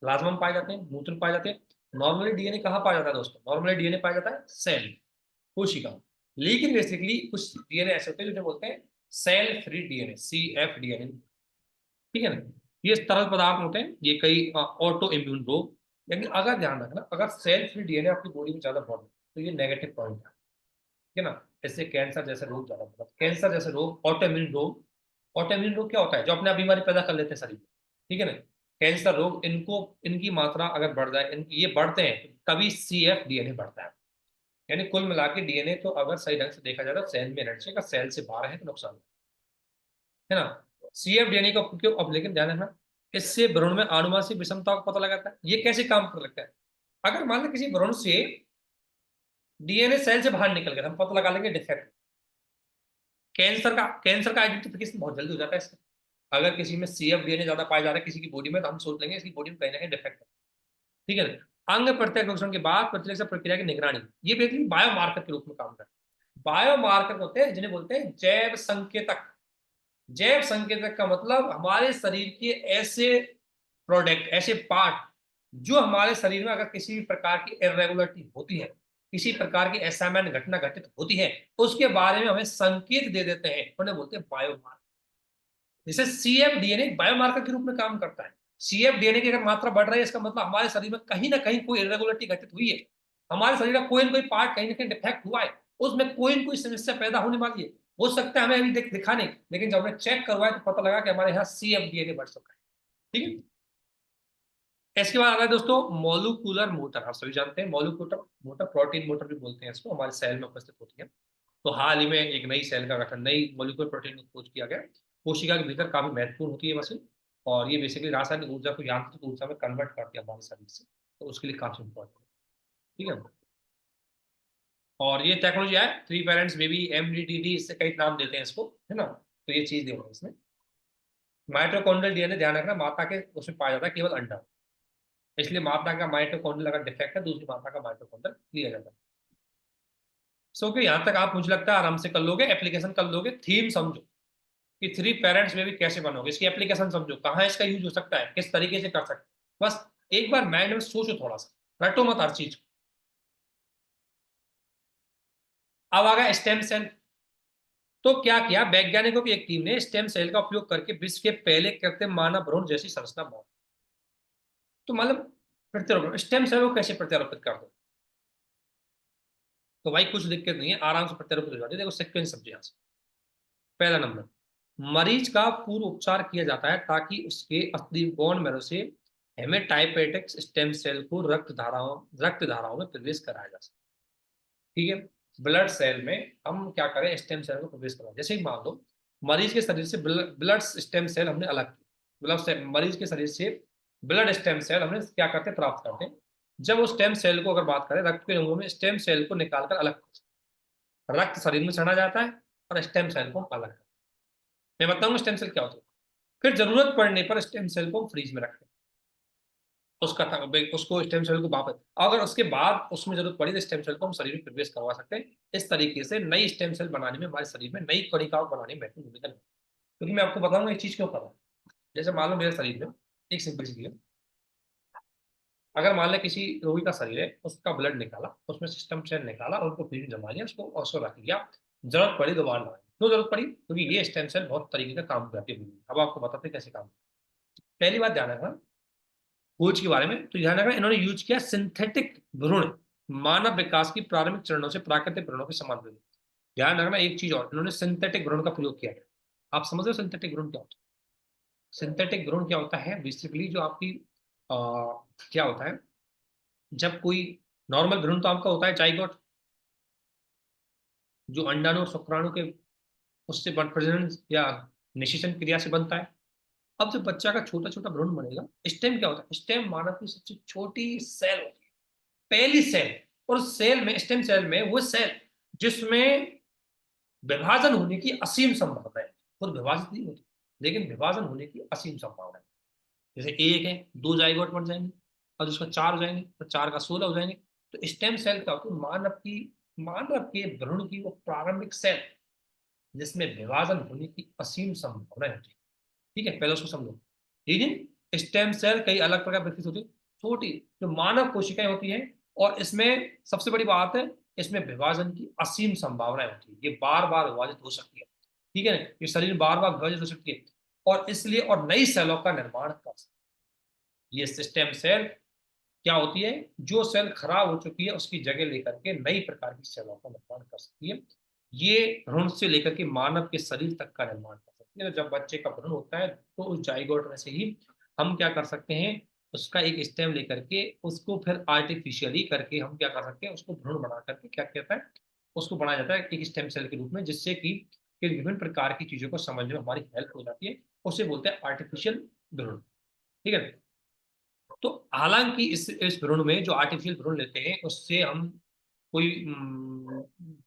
प्लाज्मा में पाए जाते हैं, मूत्र में पाए जाते हैं। नॉर्मली डीएनए कहाँ पाया जाता है दोस्तों, नॉर्मली डीएनए पाया जाता है सेल, कोशिका, लेकिन बेसिकली कुछ डीएनए ऐसे होते हैं जो बोलते हैं cell free DNA, CF DNA, ठीक है ना। ये तरल पदार्थ होते हैं, ये कई ऑटो इम्यून रोग, लेकिन अगर ध्यान रखना, अगर सेल फ्री डीएनए आपकी बॉडी में ज्यादा बढ़ तो ये नेगेटिव पॉइंट है, ठीक है ना। इससे कैंसर जैसे रोग ज्यादा बढ़ता है, कैंसर जैसे रोग, ऑटो इम्यून रोग। ऑटो इम्यून रोग क्या होता है, जो अपने आप बीमारी पैदा कर लेते हैं शरीर में, ठीक है ना। कैंसर रोग, इनको इनकी मात्रा अगर बढ़ जाए, ये बढ़ते हैं तभी सीएफ डीएनए बढ़ता है। यानी कुल मिला के डीएनए तो अगर सही ढंग से देखा जाए तो सेल में रहना चाहिए, अगर सेल से बाहर है तो नुकसान है ना। सीएफ डीएनए का उपयोग, अब लेकिन ध्यान रखना, इससे भ्रूण में आनुवंशिक विषमता का पता लगाता है। ये कैसे काम कर लगता है, अगर मान लो किसी भ्रूण से डीएनए सेल से बाहर निकल गया, हम पता लगा लेंगे डिफेक्ट। कैंसर का आइडेंटिफिकेशन बहुत जल्दी हो जाता है इसका। अगर किसी में सीएफ डीएनए ज्यादा पाया जा रहा है किसी की बॉडी में, तो हम सोच लेंगे इसकी बॉडी में कहीं ना कहीं डिफेक्ट है, ठीक है ना। अंग प्रत्यारोपण के बाद प्रतिरक्षा प्रक्रिया की निगरानी, ये बेसिकली बायोमार्कर के रूप में काम करता है। बायोमार्कर होते हैं जिन्हें बोलते हैं जैव संकेतक। जैव संकेतक का मतलब हमारे शरीर के ऐसे प्रोडक्ट, ऐसे पार्ट जो हमारे शरीर में अगर किसी भी प्रकार की इरेगुलरिटी होती है, किसी प्रकार की असामान्य घटना घटित होती है उसके बारे में हमें संकेत दे देते हैं, उन्हें बोलते हैं बायोमार्कर। जैसे सीएफडीएनए बायोमार्कर के रूप में काम करता है। सीएफडीएनए की अगर मात्रा बढ़ रही है, इसका मतलब हमारे शरीर में कहीं ना कहीं कोई इरेगुलरिटी घटित हुई है, हमारे शरीर का कोई ना कोई पार्ट कहीं ना कहीं डिफेक्ट हुआ है, उसमें कोई ना कोई समस्या पैदा होने वाली है। हो सकता है हमें अभी दिखा नहीं, लेकिन जब हमने चेक करवाया तो पता लगा कि हमारे यहाँ सीएफडीएनए बढ़ चुका है। ठीक है। इसके बाद आता है दोस्तों मोलिकुलर मोटर। आप सभी जानते हैं मोलिकुलर मोटर, प्रोटीन मोटर भी बोलते हैं इसको, हमारे सेल में उपस्थित होती है। तो हाल ही में एक नई सेल का गठन, नई मोलिकुलर प्रोटीन की खोज किया गया। कोशिका के भीतर काफी महत्वपूर्ण होती है मशीन, और ये बेसिकली रासायनिक ऊर्जा को यांत्रिक ऊर्जा में कन्वर्ट करती है हमारे शरीर से, तो उसके लिए काफी इंपॉर्टेंट है। ठीक है। और ये टेक्नोलॉजी है थ्री पेरेंट्स बेबी एमडीटीडी, इससे कई नाम देते हैं इसको, है ना। तो ये चीज देखो इसमें माइटोकॉन्ड्रियल डीएनए, ध्यान रखना माता के उसमें पाया जाता है केवल अंडा, इसलिए माता का माइटोकॉन्ड्रियल अगर डिफेक्ट है दूसरी माता का माइटोकॉन्ड्रियल लिया जाता है। सो कि यहाँ तक आप मुझे लगता है आराम से कर लोगे, एप्लीकेशन कर लोगे, थीम समझो कि थ्री पेरेंट्स में भी कैसे बनोगे, इसकी एप्लीकेशन समझो, कहाँ इसका यूज हो सकता है, किस तरीके से कर सकते हैं। बस एक बार माइंड में सोचो, थोड़ा सा रटो मत हर चीज। अब आ गया स्टेम सेल। तो क्या किया वैज्ञानिकों की एक टीम ने स्टेम सेल का उपयोग करके विश्व के पहले कृत्रिम मानव भ्रूण जैसी संरचना बनाई। तो मतलब प्रत्यारोपण, स्टेम सेल को कैसे प्रत्यारोपित कर दो, तो भाई कुछ दिक्कत नहीं है, आराम से प्रत्यारोपित हो जाती है। देखो सीक्वेंस समझे यहाँ से। पहला नंबर, मरीज का पूर्व उपचार किया जाता है ताकि उसके असली बोन मैरो से हेमेटाइपोएटिक स्टेम सेल को रक्त धाराओं में प्रवेश कराया जा सके। ठीक है। ब्लड सेल में हम क्या करें, स्टेम सेल को प्रवेश कराएं। जैसे ही मान लो मरीज के शरीर से ब्लड स्टेम सेल हमने अलग किया, मतलब मरीज के शरीर से ब्लड स्टेम सेल हमने क्या करते हैं, प्राप्त करते हैं। जब वो स्टेम सेल को अगर बात करें, रक्त के अणुओं में स्टेम सेल को निकालकर अलग, रक्त शरीर में चढ़ा जाता है और स्टेम सेल को अलग। मैं बताऊंगा स्टेम सेल क्या होता है। फिर जरूरत पड़ने पर स्टेम सेल को फ्रीज में रखते हैं, उसको स्टेम सेल को वापस, अगर उसके बाद उसमें जरूरत पड़ी तो स्टेम सेल को हम शरीर में प्रवेश करवा सकते हैं। इस तरीके से नई स्टेम सेल बनाने में, हमारे शरीर में नई कोशिकाओं बनाने में महत्वपूर्ण भूमिका निभाती है। क्योंकि मैं आपको बताऊंगा एक चीज क्यों कर रहा हूँ। जैसे मान लो मेरे शरीर में एक सिंपल सी चीज है, अगर मान लें किसी रोगी का शरीर है, उसका ब्लड निकाला, उसमें सिस्टम सेल निकाला और उनको फ्रीज में जमा लिया, उसको रख लिया, जरूरत पड़ी दोबारा लगाई। क्यों जरूरत पड़ी? क्योंकि ये स्टेम सेल बहुत तरीके का काम करती है। अब आपको बताते हैं कैसे काम। पहली बात ध्यान रखना खोज के बारे में, तो ध्यान रखना इन्होंने यूज किया सिंथेटिक भ्रूण, मानव विकास की प्रारंभिक चरणों से प्राकृतिक भ्रूणों के समान भ्रूण। ध्यान रखना एक चीज और, इन्होंने सिंथेटिक भ्रूण का प्रयोग किया है। आप समझ रहे हो सिंथेटिक भ्रूण क्या होता है? सिंथेटिक भ्रूण क्या होता है, बेसिकली जो आपकी आ, क्या होता है, जब कोई नॉर्मल भ्रूण तो आपका होता है जाइगोट, जो अंडाणु और शुक्राणु के उससे प्रजनन या निषेचन क्रिया से बनता है। अब जब बच्चा का छोटा छोटा भ्रूण बनेगा, स्टेम क्या होता है, स्टेम मानव की सबसे छोटी सेल होती है, पहली सेल। और सेल में, स्टेम सेल में वो सेल जिसमें विभाजन होने की असीम संभावना है, खुद विभाजित नहीं होती लेकिन विभाजन होने की असीम संभावना है। जैसे एक है, दो जाइगोट बन जाएंगे, और उसका चार हो जाएंगे, तो चार का 16 हो जाएंगे। तो स्टेम सेल क्या होती है, मानव के भ्रूण की वो प्रारंभिक सेल जिसमें विभाजन होने की असीम संभावना होती है। ठीक है, पहले उसको समझो। लेकिन स्टेम सेल कई अलग प्रकार विकसित होती है, छोटी जो मानव कोशिकाएं होती हैं, और इसमें सबसे बड़ी बात है, इसमें विभाजन की असीम संभावनाएं होती है, ये बार बार विभाजित हो सकती है। ठीक है ना, ये शरीर बार बार विभाजित हो सकती है, और इसलिए और नई सेलों का निर्माण कर सकती है। ये सिस्टम सेल क्या होती है, जो सेल खराब हो चुकी है उसकी जगह लेकर के नई प्रकार की सेलों का निर्माण कर सकती है। ये भ्रूण से लेकर के मानव के शरीर तक का निर्माण कर सकती है। तो जब बच्चे का भ्रूण होता है तो उस जाइगोट में से ही हम क्या कर सकते हैं, उसका एक स्टेम लेकर के उसको फिर आर्टिफिशियली करके हम क्या कर सकते हैं, उसको भ्रूण बना करके क्या कहता है, उसको बनाया जाता है एक स्टेम सेल के रूप में, जिससे कि विभिन्न प्रकार की चीजों को समझने में हमारी हेल्प हो जाती है। उसे बोलते हैं आर्टिफिशियल भ्रूण। ठीक है। तो हालांकि इस भ्रूण में जो आर्टिफिशियल भ्रूण लेते हैं उससे हम कोई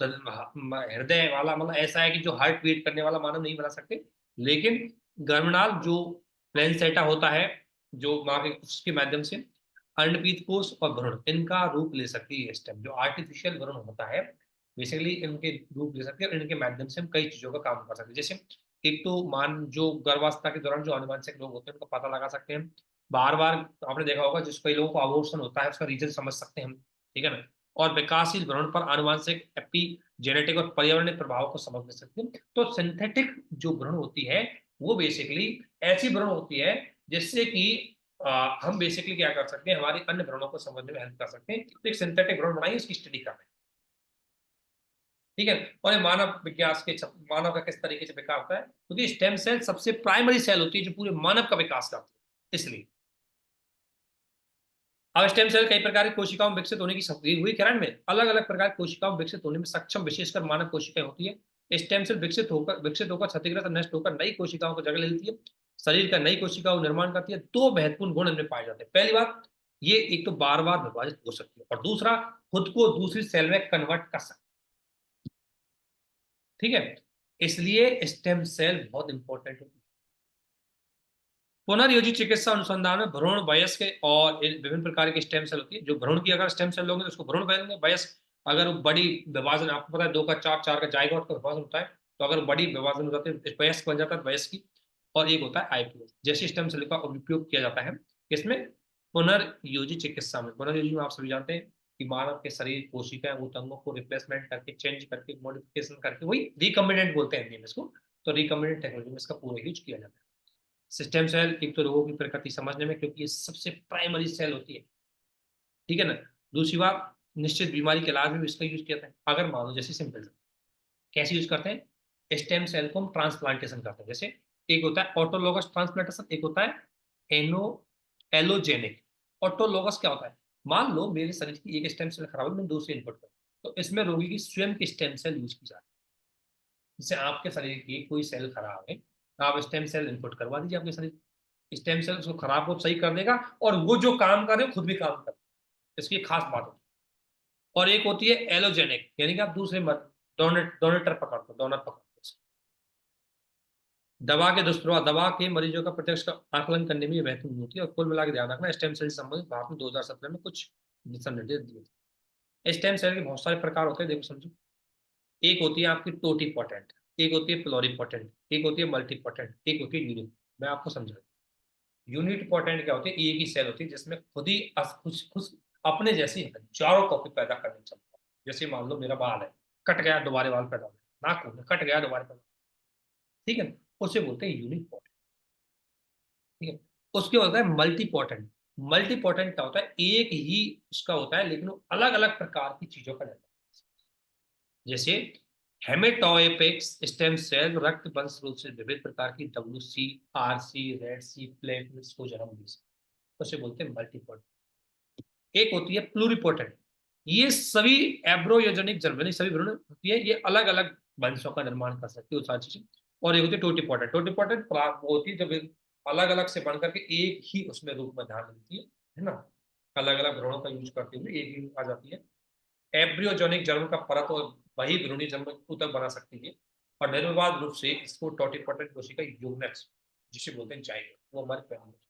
हृदय वाला, मतलब ऐसा है कि जो हार्ट बीट करने वाला मानव नहीं बना सकते, लेकिन गर्भनाल जो प्लेनसेटा होता है, जो माँ के उसके माध्यम से अंडपीत कोष और भ्रूण इनका रूप ले सकती है स्टेम, जो आर्टिफिशियल भ्रूण होता है बेसिकली इनके रूप ले सकते हैं, और इनके माध्यम से हम कई चीजों का काम कर सकते हैं। जैसे एक तो मान जो गर्भावस्था के दौरान जो अनुवांशिक लोग होते हैं उनको पता लगा सकते हैं। बार बार आपने देखा होगा जिस कई लोगों को अबॉर्शन होता है उसका रीजन समझ सकते हैं हम। ठीक है ना। और विकासशील भ्रूण पर आनुवंशिक, एपिजेनेटिक और पर्यावरणीय प्रभाव को समझ सकते हैं। तो सिंथेटिक जो भ्रूण होती है वो बेसिकली ऐसी भ्रूण होती है जिससे कि हम बेसिकली क्या कर सकते हैं, हमारी अन्य भ्रूणों को समझने में हेल्प कर सकते हैं। तो एक सिंथेटिक भ्रूण बनाइए, उसकी स्टडी कर रहे हैं, ठीक है। और ये मानव विकास के मानव का किस तरीके से विकास होता है, क्योंकि स्टेम सेल सबसे प्राइमरी सेल होती है जो पूरे मानव का विकास करती है, इसलिए। अब स्टेम सेल कई प्रकार की कोशिकाओं में विकसित होने की सक्रिय हुई किरण में अलग अलग प्रकार की कोशिकाओं में विकसित होने में सक्षम विशेषकर मानव कोशिकाएं होती है। स्टेम सेल विकसित होकर क्षतिग्रस्त नष्ट होकर नई कोशिकाओं को जगह ले लेती है, शरीर का नई कोशिकाओं का निर्माण करती है। दो महत्वपूर्ण गुण इनमें पाए जाते हैं। पहली बात, ये एक तो बार बार विभाजित हो सकती है, और दूसरा खुद को दूसरी सेल में कन्वर्ट कर सकती है, ठीक है। इसलिए स्टेम सेल बहुत इंपॉर्टेंट होती है। पुनर्योजित चिकित्सा अनुसंधान में भ्रूण, वयस्क और विभिन्न प्रकार की स्टेम सेल होती है। जो भ्रूण की अगर स्टेम सेल लोगे तो उसको भ्रूण कहेंगे। वयस्क, अगर वो बड़ी विभाजन, आपको पता है 2 का 4, 4 का जाइगोट का विभाजन होता है, तो अगर बड़ी विभाजन हो जाती है वयस्क बन जाता है वयस्क की। और एक होता है आईपीएस, जैसी स्टेम सेल का उपयोग किया जाता है इसमें पुनर्योजित चिकित्सा में। पुनर्योजित में आप सभी जानते हैं कि मानव के शरीर कोशिकाएं वो अंगों को रिप्लेसमेंट करके, चेंज करके, मॉडिफिकेशन करके, वही रिकम्बिनेंट बोलते हैं हिंदी में इसको। तो रिकम्बिनेंट टेक्नोलॉजी में इसका पूरा यूज किया जाता है। सिस्टम सेल एक तो रोगों की प्रकृति समझने में, क्योंकि ये सबसे प्राइमरी सेल होती है, ठीक है ना। दूसरी बात, निश्चित बीमारी के इलाज में भी इसका यूज किया जाता है। अगर मान लो जैसे सिंपल कैसे यूज करते हैं, स्टेम सेल को हम ट्रांसप्लांटेशन करते हैं। जैसे एक होता है ऑटोलोगस ट्रांसप्लांटेशन, एक होता है एनो एलोजेनिक। ऑटोलोगस क्या होता है, मान लो मेरे शरीर की एक स्टेम सेल खराब है, मैं दूसरी इनपुट करूँ, तो इसमें रोगी की स्वयं की स्टेम सेल यूज की जाती है। जैसे आपके शरीर की कोई सेल खराब है, आप स्टेम सेल इनपुट करवा दीजिए आपके शरीर, स्टेम सेल उसको खराब को सही कर देगा, और वो जो काम करे खुद भी काम करे। इसकी खास बात होती है। और एक होती है एलोजेनिक, यानी कि आप दूसरे मत डोनेटर पकड़ते हो, डोनर पकड़ते हो। दवा के दुष्प्रभाव, दवा के मरीजों का प्रत्यक्ष का आकलन करने में ये महत्वपूर्ण होती है। और कुल मिला के ध्यान रखना, स्टेम सेल से संबंधित भारत में 2017 में कुछ दिशा निर्देश दिए थे। स्टेम सेल के बहुत सारे प्रकार होते हैं, देखो समझो। एक होती है आपकी टोटीपोटेंट, एक होती है प्लोरीपोटेंट, एक होती है मल्टीपोटेंट, एक होती है यूनिट। मैं आपको समझा, यूनिट पोटेंट क्या होती है, एक ही सेल होती है जिसमें खुद ही खुद खुद अपने जैसी हजारों कॉपी पैदा करने चलता है। जैसे मान लो मेरा बाल है, कट गया दोबारा बाल पैदा हो गया, नाक हो कट गया दोबारा पैदा, ठीक है, उसे बोलते हैं यूनिट पोटेंट, ठीक है। उसके होता है मल्टी पोटेंट। मल्टी पोटेंट क्या होता है, एक ही उसका होता है लेकिन वो अलग अलग प्रकार की चीजों का रहता है। जैसे हेमेटोएपिक्स स्टेम सेल रक्त वंश रूप से विविध प्रकार की WC, RC, red C platelets को जन्म दे सकते हैं। उसे बोलते हैं मल्टीपोटेंट। एक होती है प्लूरिपोटेंट, ये सभी एब्रोयोजेनिक जर्मनी सभी भ्रूण होती है, ये अलग अलग वंशों का निर्माण कर सकती है वो सारी चीजें। और एक होती है टोटीपोटेंट। टोटीपोटेंट होती है जब अलग अलग से बनकर के एक ही उसमें रूप में ध्यान देती है ना, अलग अलग भ्रूणों का यूज करते हुए एक ही आ जाती है। एब्रियोजेनिक जन्म का परत और वही भ्रूणी जन्म ऊतक बना सकती है। और निर्विवाद रूप से इसको टोटीपोटेंट कोशिका यूग्नेट्स जिसे बोलते हैं जाइगोट, वो हमारे पैदा होती है।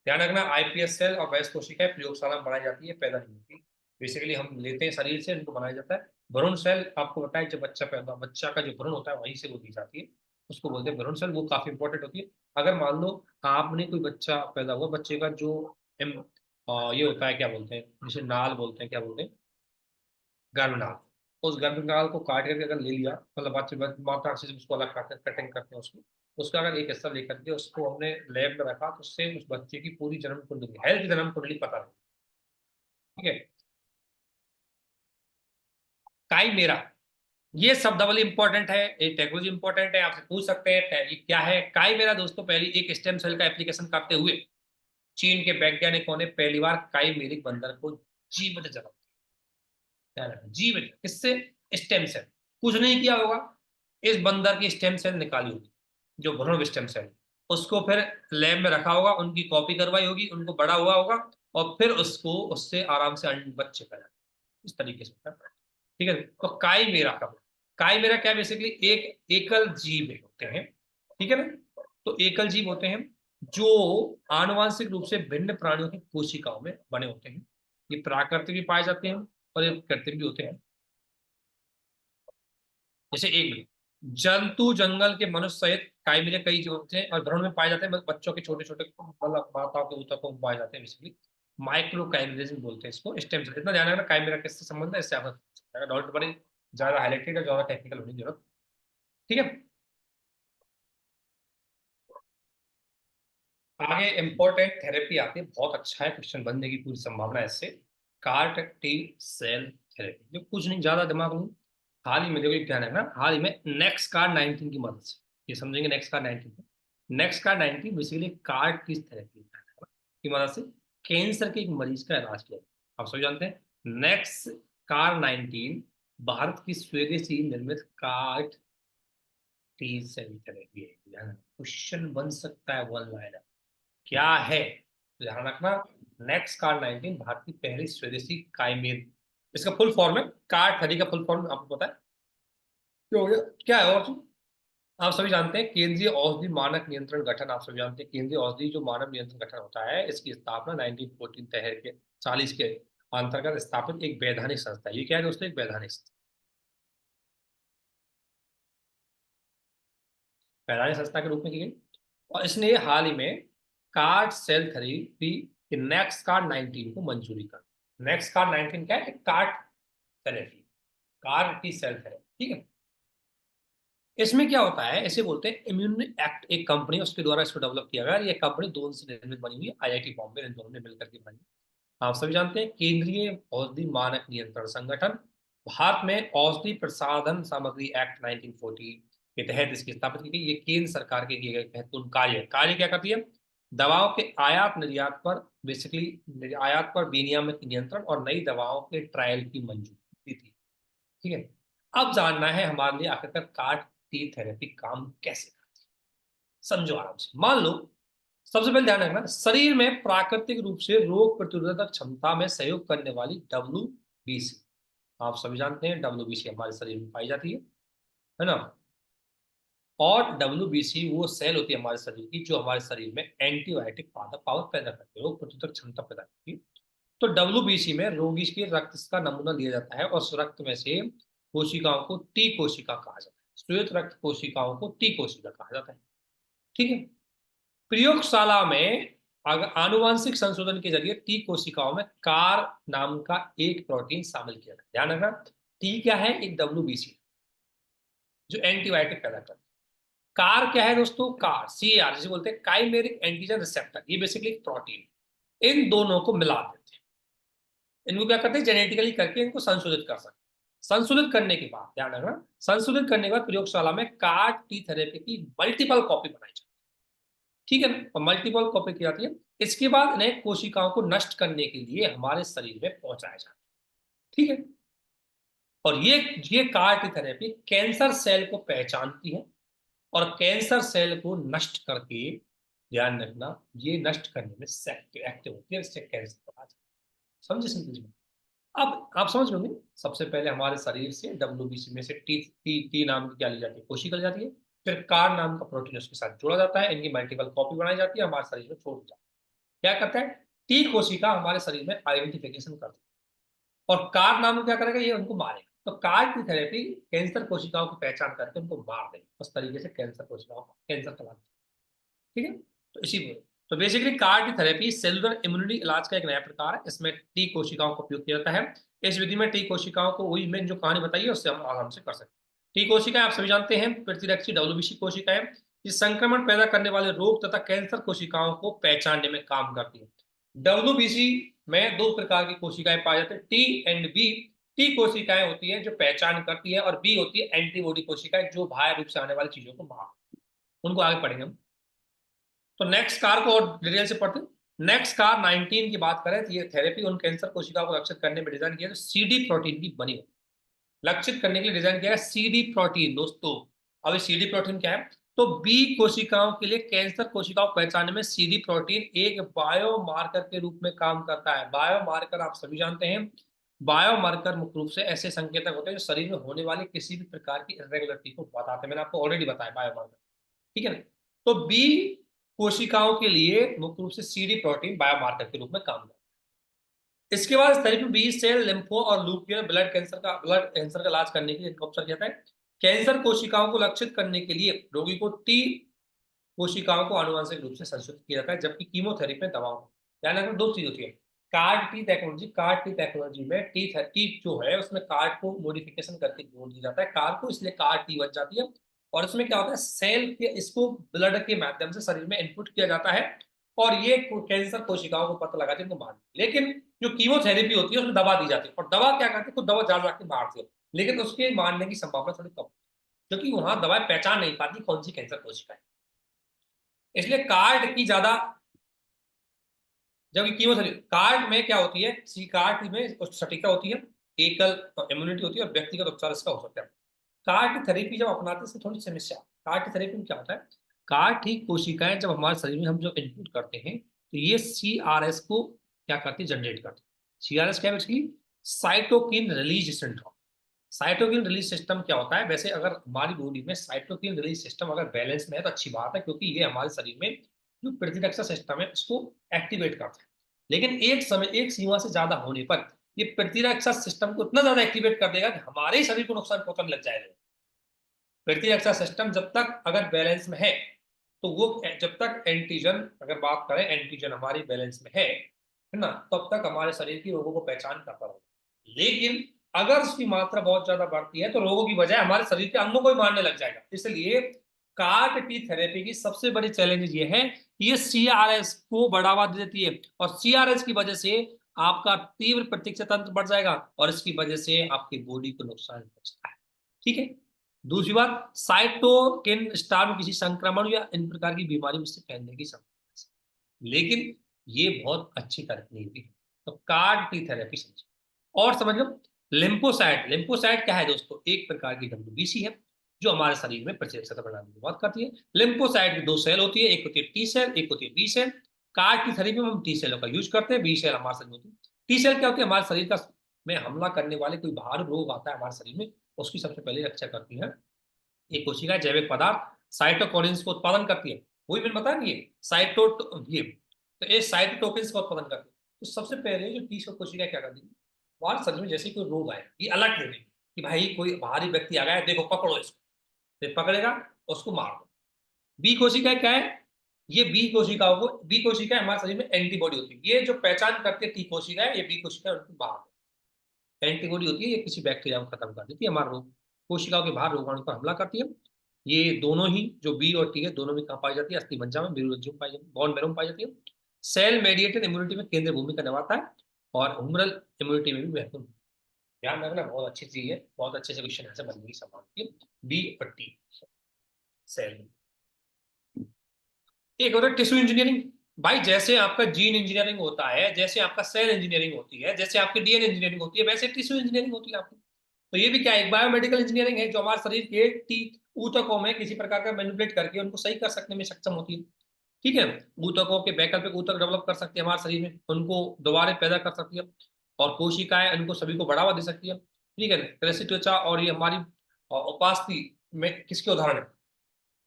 ध्यान रखना, आईपीएस सेल और वयस्क कोशिकाएं प्रयोगशाला में बनाई जाती है, पैदा नहीं होती। बेसिकली हम लेते हैं शरीर से, इनको बनाया जाता है। भ्रूण सेल आपको बताया, जब बच्चा पैदा, बच्चा का जो भ्रूण होता है वहीं से वो दी जाती है, उसको बोलते हैं भ्रूण सेल, वो काफी इंपॉर्टेंट होती है। अगर मान लो आपने कोई बच्चा पैदा हुआ, बच्चे का जो ये होता है क्या बोलते हैं, जिसे नाल बोलते हैं, क्या बोलते हैं, गर्भनाल, उस गर्भनाल को काट करके अगर ले लिया, मतलब माता से उसको अलग काट कटिंग करते हैं उसको, उसका अगर एक हिस्सा लेकर के उसको हमने लैब में रखा, तो उससे उस बच्चे की पूरी जन्म कुंडली, हेल्थ जन्म कुंडली पता लगी, ठीक है। काइमेरा, ये शब्दावली इंपॉर्टेंट है, ये टेक्नोलॉजी इंपॉर्टेंट है, आपसे पूछ सकते हैं ये क्या है। काइमेरा दोस्तों, पहली एक स्टेम सेल का एप्लीकेशन करते हुए चीन के वैज्ञानिकों ने पहली बार काइमेरिक बंदर को जीवित जन्म दिया। जीवित किससे, स्टेम सेल, कुछ नहीं किया होगा, इस बंदर की स्टेम सेल निकाली होगी, जो भ्रूण स्टेम सेल, उसको फिर लैब में रखा होगा, उनकी कॉपी करवाई होगी, उनको बड़ा हुआ होगा, और फिर उसको उससे आराम से बच्चे पैदा, इस तरीके से होता है, ठीक है। तो काई मेरा का, काई मेरा क्या, बेसिकली एक एकल जीव होते हैं, ठीक है ना। तो एकल जीव होते हैं जो आनुवांशिक रूप से भिन्न प्राणियों की कोशिकाओं में बने होते हैं। ये प्राकृतिक भी पाए जाते हैं और ये कृत्रिम भी होते हैं। जैसे एक मिनट, जंतु जंगल के मनुष्य सहित काइमेरा कई जो होते हैं और भ्रूण में पाए जाते हैं, बच्चों के छोटे छोटे, मतलब माताओं के ऊतकों में पाए जाते हैं बेसिकली। माइक्रोकाइमेरिज्म बोलते हैं इसको, स्टेम सेल। इतना ध्यान रखना काइमेरा किससे संबंध है, इससे आपका डाउट बड़ी ज्यादा हाईलाइटेड है, ज्यादा टेक्निकल होने की जरूरत, ठीक है। आगे इंपॉर्टेंट थेरेपी आती है, बहुत अच्छा है, क्वेश्चन बनने की पूरी संभावना है इससे। कार्ट टी सेल थेरेपी, जो कुछ नहीं, ज्यादा दिमाग नहीं। हाल ही में देखो, एक ध्यान रखना, हाल ही में नेक्स्ट कार 19 की मदद से, ये समझेंगे next car 19 next car 19 basically card की थेरेपी की मदद से कैंसर के एक मरीज का इलाज किया। आप सभी जानते हैं नेक्स्ट कार 19 भारत की स्वदेशी निर्मित कार्ड टी सेल थेरेपी है। क्वेश्चन बन सकता है वन लाइनर, क्या है तो ध्यान रखना। नेक्स्ट कार 19 भारत की पहली स्वदेशी काइमेर, इसका फुल फॉर्म है कार थेरेपी का फुल फॉर्म आपको पता है क्या हो गया, क्या है? और आप सभी जानते हैं केंद्रीय औषधि मानक नियंत्रण गठन, आप सभी जानते हैं केंद्रीय औषधि जो मानक नियंत्रण गठन होता है, इसकी स्थापना 1914 तहर के 40 के अंतर्गत स्थापित एक वैधानिक संस्था है। ये क्या है दोस्तों, एक वैधानिक संस्था के रूप में की गई। और इसने हाल ही में card cell therapy next card 19 को मंजूरी कर। नेक्स्ट कार्ड 19 क्या है, card therapy, card T cell therapy, ठीक है। इसमें क्या होता है, इसे बोलते हैं इम्यून एक्ट, एक कंपनी उसके द्वारा इसको डेवलप किया गया। ये कंपनी दोनों से निर्मित बनी हुई है, आईआईटी बॉम्बे, इन दोनों ने मिलकर के बनी। आप सभी जानते हैं केंद्रीय औषधि मानक नियंत्रण संगठन भारत में औषधि प्रसाधन सामग्री एक्ट 1940 के तहत इसकी स्थापित की गई। ये केंद्र सरकार के किए गए महत्वपूर्ण कार्य क्या करती है, दवाओं के आयात निर्यात पर, बेसिकली आयात पर विनियामक नियंत्रण और नई दवाओं के ट्रायल की मंजूरी थी, ठीक है। अब जानना है हमारे लिए आखिरकार कार्ड टी थेरेपी काम कैसे करती है, समझो आराम से। मान लो, सबसे पहले ध्यान रखना, शरीर में प्राकृतिक रूप से रोग प्रतिरोधक क्षमता में सहयोग करने वाली WBC, आप सभी जानते हैं WBC हमारे शरीर में पाई जाती है ना। और WBC वो सेल होती है हमारे शरीर की जो हमारे शरीर में एंटीबायोटिक पावर पैदा करती है, रोग प्रतिरोधक क्षमता पैदा करती है। तो WBC में रोगी के रक्त का नमूना लिया जाता है और उस रक्त में से कोशिकाओं को टी कोशिका कहा जाता है, श्वेत रक्त कोशिकाओं को टी कोशिका कहा जाता है, ठीक है। प्रयोगशाला में अगर आनुवांशिक संशोधन के जरिए टी कोशिकाओं में कार नाम का एक प्रोटीन शामिल किया जाता है। ध्यान रखना, टी क्या है, एक WBC जो एंटीबायोटिक पैदा करता है। कार क्या है दोस्तों, कार CAR जिसे बोलते हैं काइमेरिक एंटीजन रिसेप्टर, ये बेसिकली एक प्रोटीन। इन दोनों को मिला देते हैं, इनको क्या करते हैं, जेनेटिकली करके इनको संशोधित कर सकते हैं। संशोधित करने के बाद ध्यान रखना, संशोधित करने के बाद प्रयोगशाला में कार टी थेरेपी की मल्टीपल कॉपी बनाई जाती है, ठीक है ना, और मल्टीपल कॉपी की जाती है। इसके बाद इन्हें कोशिकाओं को नष्ट करने के लिए हमारे शरीर में पहुंचाया जाता है, ठीक है। और ये car T therapy cancer cell को पहचानती है और कैंसर सेल को नष्ट करके, ध्यान रखना, ये नष्ट करने में एक्टिव होती है, इससे कैंसर को आ जाता है। समझे सिंपल जी। अब आप समझ लोगे, सबसे पहले हमारे शरीर से WBC में से टी टी टी नाम की क्या ली जाती है, कोशिका ली जाती है। फिर कार नाम का प्रोटीन उसके साथ जोड़ा जाता है, इनकी मल्टीपल कॉपी बनाई जाती है, हमारे शरीर में छोड़ दी जाती है। क्या करता है, टी कोशिका हमारे शरीर में आइडेंटिफिकेशन करती है और कार नाम क्या करेगा, ये उनको मारेगा। तो कार की थेरेपी कैंसर कोशिकाओं की पहचान करके उनको मार देगी, उस तरीके से कैंसर कोशिकाओं को कैंसर का, ठीक है। तो इसी को, तो बेसिकली कार की थेरेपी सेलुलर इम्यूनिटी इलाज का एक नया प्रकार है। इसमें टी कोशिकाओं का उपयोग किया जाता है। इस विधि में टी कोशिकाओं को, वही मैंने जो कहानी बताई है उससे हम आराम से कर सकते हैं। टी कोशिकाएं आप सभी जानते हैं प्रतिरक्षी WBC कोशिकाएं, ये संक्रमण पैदा करने वाले रोग तथा कैंसर कोशिकाओं को पहचानने में काम करती है। WBC में दो प्रकार की कोशिकाएं पाई जाती है, टी एंड बी। टी कोशिकाएं होती है जो पहचान करती है और बी होती है एंटीबॉडी कोशिकाएं जो बाह्य रूप से आने वाली चीजों को मार, उनको आगे पढ़ेंगे हम। तो नेक्स्ट कार को और डिटेल से पढ़ते हैं। नेक्स्ट कार 19 की बात करें तो ये थेरेपी उन कैंसर कोशिकाओं को लक्षित करने में डिजाइन किया जो CD प्रोटीन की बनी हो, लक्षित करने के लिए डिजाइन किया है CD प्रोटीन दोस्तों। अब ये CD प्रोटीन क्या है, तो बी कोशिकाओं के लिए कैंसर कोशिकाओं को पहचानने में CD प्रोटीन एक बायोमार्कर के रूप में काम करता है। बायोमार्कर आप सभी जानते हैं, बायोमार्कर मुख्य रूप से ऐसे संकेतक होते हैं जो शरीर में होने वाली किसी भी प्रकार की इरेगुलरिटी को बताते हैं, मैंने आपको ऑलरेडी बताया बायोमार्कर, ठीक है ना। तो बी कोशिकाओं के लिए मुख्य रूप से CD प्रोटीन बायोमार्कर के रूप में काम करता है। इसके बाद थेरेपी बी सेल, लिम्फो और लुकिया ब्लड कैंसर का इलाज करने के लिए उपचार किया जाता है। कैंसर कोशिकाओं को लक्षित करने के लिए रोगी को टी कोशिकाओं को आनुवंशिक रूप से संशोधित किया जाता है, जबकि कीमोथेरेपी में दवाओं, ध्यान रखना दो चीज होती है, कार्ड टी टेक्नोलॉजी में टी जो है उसमें कार्ड को मॉडिफिकेशन करके जोड़ दिया जाता है कार्ड को, इसलिए कार्ड टी बन जाती है। और इसमें क्या होता है, सेल के इसको ब्लड के माध्यम से शरीर में इनपुट किया जाता है और ये कैंसर कोशिकाओं को पता लगाते हैं, इनको मारती है। लेकिन जो कीमोथेरेपी होती है उसमें दवा दी जाती है और दवा क्या करती है, कुछ दवा जा जाके मारती है, लेकिन उसके मारने की संभावना थोड़ी कम, क्योंकि वहां दवाएं पहचान नहीं पाती कौन सी कैंसर कोशिका है। इसलिए कार्ड की ज्यादा, जबकि कीमोथेरेपी कार्ड में क्या होती है, सी कार्ड में सटीकता होती है, एकल इम्यूनिटी होती है और व्यक्तिगत उपचार इसका हो सकता है। कार्ड थेरेपी जब अपनाते हैं इसमें थोड़ी समस्या। कार्ड थेरेपी में क्या होता है, कार्ड ठीक कोशिकाएं जब हमारे शरीर में हम जो इनपुट करते हैं तो ये CRS को क्या करती है, जनरेट करती है। CRS क्या है basically, cytokine release syndrome. Cytokine release system क्या होता है, वैसे अगर हमारी बॉडी में साइटोकिन रिलीज सिस्टम अगर बैलेंस में है तो अच्छी बात है, क्योंकि ये हमारे शरीर में जो प्रतिरक्षा सिस्टम है उसको एक्टिवेट करता है। लेकिन एक समय एक सीमा से ज्यादा होने पर ये प्रतिरक्षा सिस्टम को इतना ज्यादा एक्टिवेट कर देगा कि हमारे शरीर को नुकसान पहुंचने लग जाएगा। प्रतिरक्षा सिस्टम जब तक अगर बैलेंस में है तो वो, जब तक एंटीजन, अगर बात करें एंटीजन हमारी बैलेंस में है ना, तब तक हमारे शरीर की रोगों को पहचान करता रहेगा। लेकिन अगर उसकी मात्रा बहुत ज्यादा बढ़ती है तो रोगों की बजाय हमारे शरीर के अंगों को ही मारने लग जाएगा। इसलिए कार्ड टी थेरेपी की सबसे बड़ी चैलेंज ये है कि ये CRS को बढ़ावा दे देती है और CRS की वजह से आपका तीव्र प्रतिरक्षा तंत्र बढ़ जाएगा और इसकी वजह से आपकी बॉडी को नुकसान पहुंचता है। ठीक है। दूसरी बात, साइटोकिन स्टार्व किसी संक्रमण या इन प्रकार की बीमारी में से फैलने की संभावना है। लेकिन ये बहुत अच्छी तरह नहीं भी है। तो कार्ड की थेरेपी समझिए और समझ लो। लिम्फोसाइट, लिम्फोसाइट क्या है दोस्तों, एक प्रकार की WBC है जो हमारे शरीर में प्रतिरक्षा बढ़ाने की बात करती है। लिम्फोसाइट की दो सेल होती है, एक होती है टी सेल, एक होती है बी सेल। कार्ड की थेरेपी में हम टी सेलों का यूज करते हैं, बी सेल हमारे शरीर में होती है। टी सेल क्या होती है, हमारे शरीर का में हमला करने वाले कोई बाहर रोग आता है हमारे शरीर में, उसकी सबसे पहले रक्षा करती है। एक कोशिका जैविक पदार्थ साइटोकिन्स को उत्पादन करती है, वही मैंने बताया ये साइटो ये, तो ये साइटोकिन्स का उत्पादन करती है। तो सबसे पहले जो टी कोशिका क्या करती है, हमारे शरीर में जैसे कोई रोग आए ये अलर्ट दे देगी कि भाई कोई बाहरी व्यक्ति आ गया है, देखो पकड़ो इसको, फिर पकड़ेगा उसको मार दो। बी कोशिका क्या है, ये बी कोशिका हमारे शरीर में एंटीबॉडी होती है, ये जो पहचान करती है टी कोशिका है, ये बी कोशिका उनको मार दो। एंटीबॉडी होती है, ये किसी बैक्टीरिया को खत्म कर देती है, हमारे रोग कोशिकाओं के बाहर रोगाणु पर हमला करती है। ये दोनों ही जो बी और टी है दोनों में कहाँ पाई जाती है, अस्थि मज्जा में, मेरुरज्जु में पाई जाती है, बोन मैरो में पाई जाती है। सेल मेडिएटेड इम्यूनिटी में केंद्रीय भूमिका निभाता है और ह्यूमरल इम्यूनिटी में भी महत्वपूर्ण। ध्यान रखना, बहुत अच्छी चीज है, बहुत अच्छे से क्वेश्चन ऐसे बनने की संभावना है। बी और टी सेल में। एक होता है टिश्यू इंजीनियरिंग। भाई जैसे आपका जीन इंजीनियरिंग होता है, जैसे आपका सेल इंजीनियरिंग होती है, जैसे आपकी DNA इंजीनियरिंग होती है, वैसे टिश्यू इंजीनियरिंग होती है आपकी। तो ये भी क्या है, एक बायोमेडिकल इंजीनियरिंग है जो हमारे शरीर के टी ऊतकों में किसी प्रकार का मैनिपुलेट करके उनको सही कर सकने में सक्षम होती है। ठीक है। ऊतकों के वैकल्पिक ऊतक डेवलप कर सकते हैं हमारे शरीर में, उनको दोबारा पैदा कर सकती है और कोशिकाएं उनको सभी को बढ़ावा दे सकती है। ठीक है। कृषि त्वचा और ये हमारी उपास्थि में किसके उदाहरण है,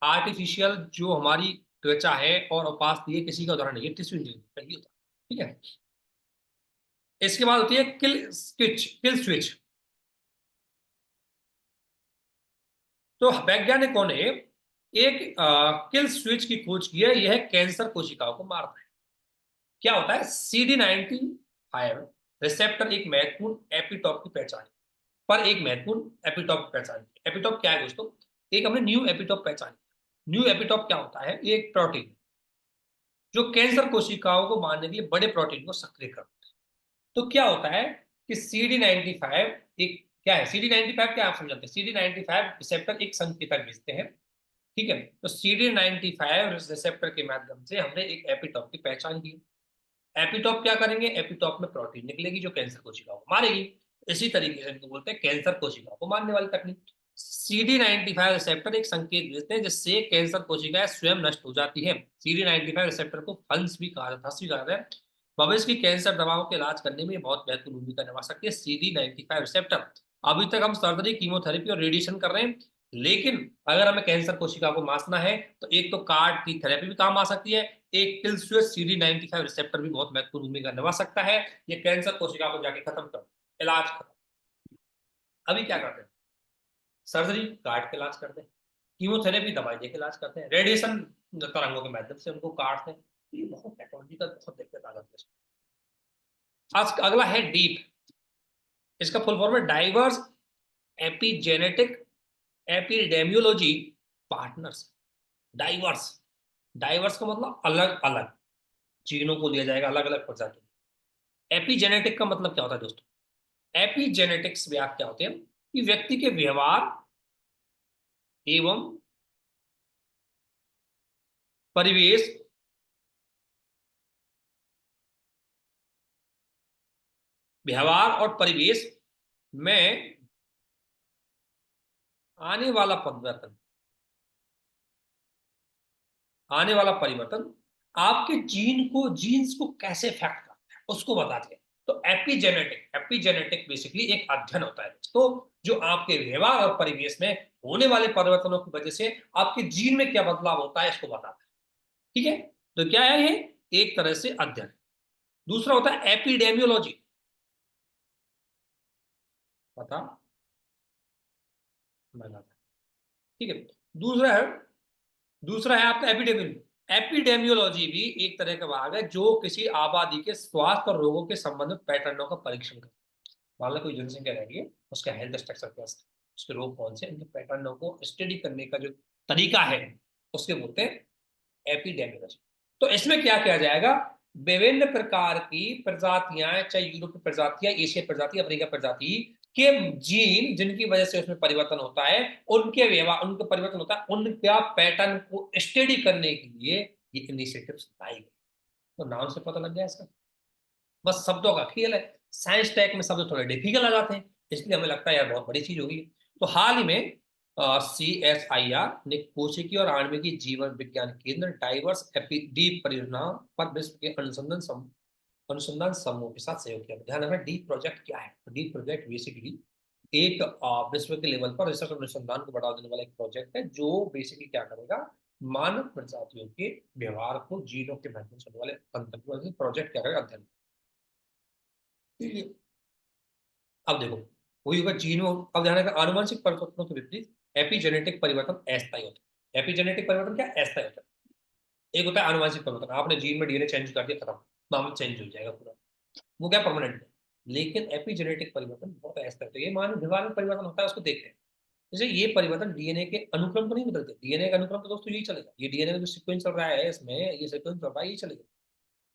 आर्टिफिशियल जो हमारी त्वचा है और उपास्थि है, किसी का उदाहरण है, ये टिश्यू इंजीनियरिंग का ही होता है। ठीक है। इसके बाद होती है किल स्विच। तो वैज्ञानिकों ने एक किल स्विच की खोज की है, यह कैंसर कोशिकाओं को मारता है। क्या होता है, CD95 रिसेप्टर एक महत्वपूर्ण एपिटॉप की पहचान, पर एक महत्वपूर्ण एपिटॉप की पहचान। एपिटॉप क्या है दोस्तों, एक हमने न्यू एपिटॉप पहचान। न्यू एपिटॉप क्या होता है, ये एक प्रोटीन जो कैंसर कोशिकाओं को मारने के लिए बड़े प्रोटीन को सक्रिय करता है। तो क्या होता है कि CD95 एक क्या है, CD95 क्या आप समझते हैं, CD95 रिसेप्टर एक संकेतक भेजते हैं। ठीक है। तो CD95 रिसेप्टर के माध्यम से हमने एक एपिटॉप की पहचान की। एपिटॉप क्या करेंगे, एपिटॉप में प्रोटीन निकलेगी जो कैंसर कोशिकाओं को मारेगी। इसी तरीके से इनको बोलते हैं कैंसर कोशिकाओं को मारने वाली तकनीक। CD95 रिसेप्टर एक संकेत भेजते हैं जिससे कैंसर कोशिकाएं स्वयं नष्ट हो जाती है। CD95 रिसेप्टर को फल्स भी कहा जाता है। भविष्य की कैंसर दवाओं के इलाज करने में बहुत महत्वपूर्ण भूमिका निभा सकती है CD95 रिसेप्टर। अभी तक हम सर्जरी, कीमोथेरेपी और रेडिएशन कर रहे हैं, लेकिन अगर हमें कैंसर कोशिका को मारना है तो एक तो कार्ड की थेरेपी भी काम आ सकती है, एक किल स्विच CD95 रिसेप्टर भी बहुत महत्वपूर्ण भूमिका निभा सकता है। ये कैंसर कोशिका को जाके खत्म कर, इलाज खत्म। अभी क्या करते हैं, सर्जरी काट के इलाज करते हैं, कीमोथेरेपी दवाई देके इलाज करते हैं, रेडिएशन तरंगों के माध्यम से उनको काटते हैं। ये बहुत टेक्नोलॉजी का बहुत दिक्कत आ जाती है। आज अगला है डीप। इसका फुल फॉर्म है diverse epigenetic epidemiology partners. Diverse, diverse का मतलब अलग अलग जीनों को लिया जाएगा, अलग अलग प्रजाति। एपिजेनेटिक का मतलब क्या होता है दोस्तों? एपिजेनेटिक्स व्याख्या क्या होते हैं कि व्यक्ति के व्यवहार एवं परिवेश व्यवहार और परिवेश में आने वाला परिवर्तन, आने वाला परिवर्तन आपके जीन्स को कैसे इफेक्ट करता है उसको बताते हैं। तो एपिजेनेटिक बेसिकली एक अध्ययन होता है तो जो आपके व्यवहार और परिवेश में होने वाले परिवर्तनों की वजह से आपके जीन में क्या बदलाव होता है इसको बताता है। ठीक है, तो क्या है ये? एक तरह से अध्ययन। दूसरा होता है एपिडेमियोलॉजी। पता लगा, ठीक है। दूसरा है दूसरा है आपका एपिडेमियोलॉजी। एपिडेमियोलॉजी भी एक तरह का भाग है जो किसी आबादी के स्वास्थ्य और रोगों के संबंधित पैटर्नों का परीक्षण करता है। मान लो कोई जनसंख्या रह गई है, उसका हेल्थ स्ट्रक्चर कैसा, उसके रोग कौन से, उनके पैटर्नों को स्टडी करने का जो तरीका है उसके बोलते हैं एपिडेमियोलॉजी। तो इसमें क्या किया जाएगा? विभिन्न प्रकार की प्रजातियां, चाहे यूरोपीय प्रजातियां, एशिया प्रजाति, अफ्रीका प्रजाति के जीन जिनकी वजह से उसमें परिवर्तन होता है, उनके व्यवहार, उनका परिवर्तन होता है, उनका पैटर्न को स्टडी करने के लिए ये इनिशिएटिव्स लाई गई। तो नाम से पता लग गया इसका, बस शब्दों का खेल है। साइंस टेक में शब्द थोड़े डिफिकल्ट आ जाते हैं, इसलिए हमें लगता है यार बहुत बड़ी चीज होगी। तो हाल ही में CSIR ने कोशिकी और आणविक जीवन विज्ञान केंद्र डाइवर्स डीप परियोजना पर विश्व के अनुसंधान समूह के साथ सहयोग किया। ध्यान रखना, डीप प्रोजेक्ट क्या है? तो डीप प्रोजेक्ट बेसिकली एक विश्व के लेवल पर रिसर्च और अनुसंधान को बढ़ावा देने वाला एक प्रोजेक्ट है जो बेसिकली क्या करेगा, मानव प्रजातियों के व्यवहार को जीनों के माध्यम से होने वाले अंतर प्रोजेक्ट क्या करेगा, अध्ययन। अब देखो, वही होगा जीनों। अब ध्यान रखना, आनुवंशिक परिवर्तनों के विपरीत एपिजेनेटिक परिवर्तन अस्थायी होता है। एपिजेनेटिक परिवर्तन क्या? अस्थायी होता है। एक होता है आनुवंशिक परिवर्तन, आपने जीन में डीएनए चेंज कर दिया, खत्म, मामला चेंज हो जाएगा पूरा, वो क्या परमानेंट है। लेकिन एपिजेनेटिक परिवर्तन बहुत अस्थायी होता है। ये मानव व्यवहार में परिवर्तन होता है, उसको देखते हैं। जैसे ये परिवर्तन डीएनए के अनुक्रम को नहीं बदलते। डीएनए का अनुक्रम तो दोस्तों यही चलेगा, ये डीएनए में जो सीक्वेंस चल रहा है, इसमें ये सीक्वेंस चल रहा है, यही चलेगा।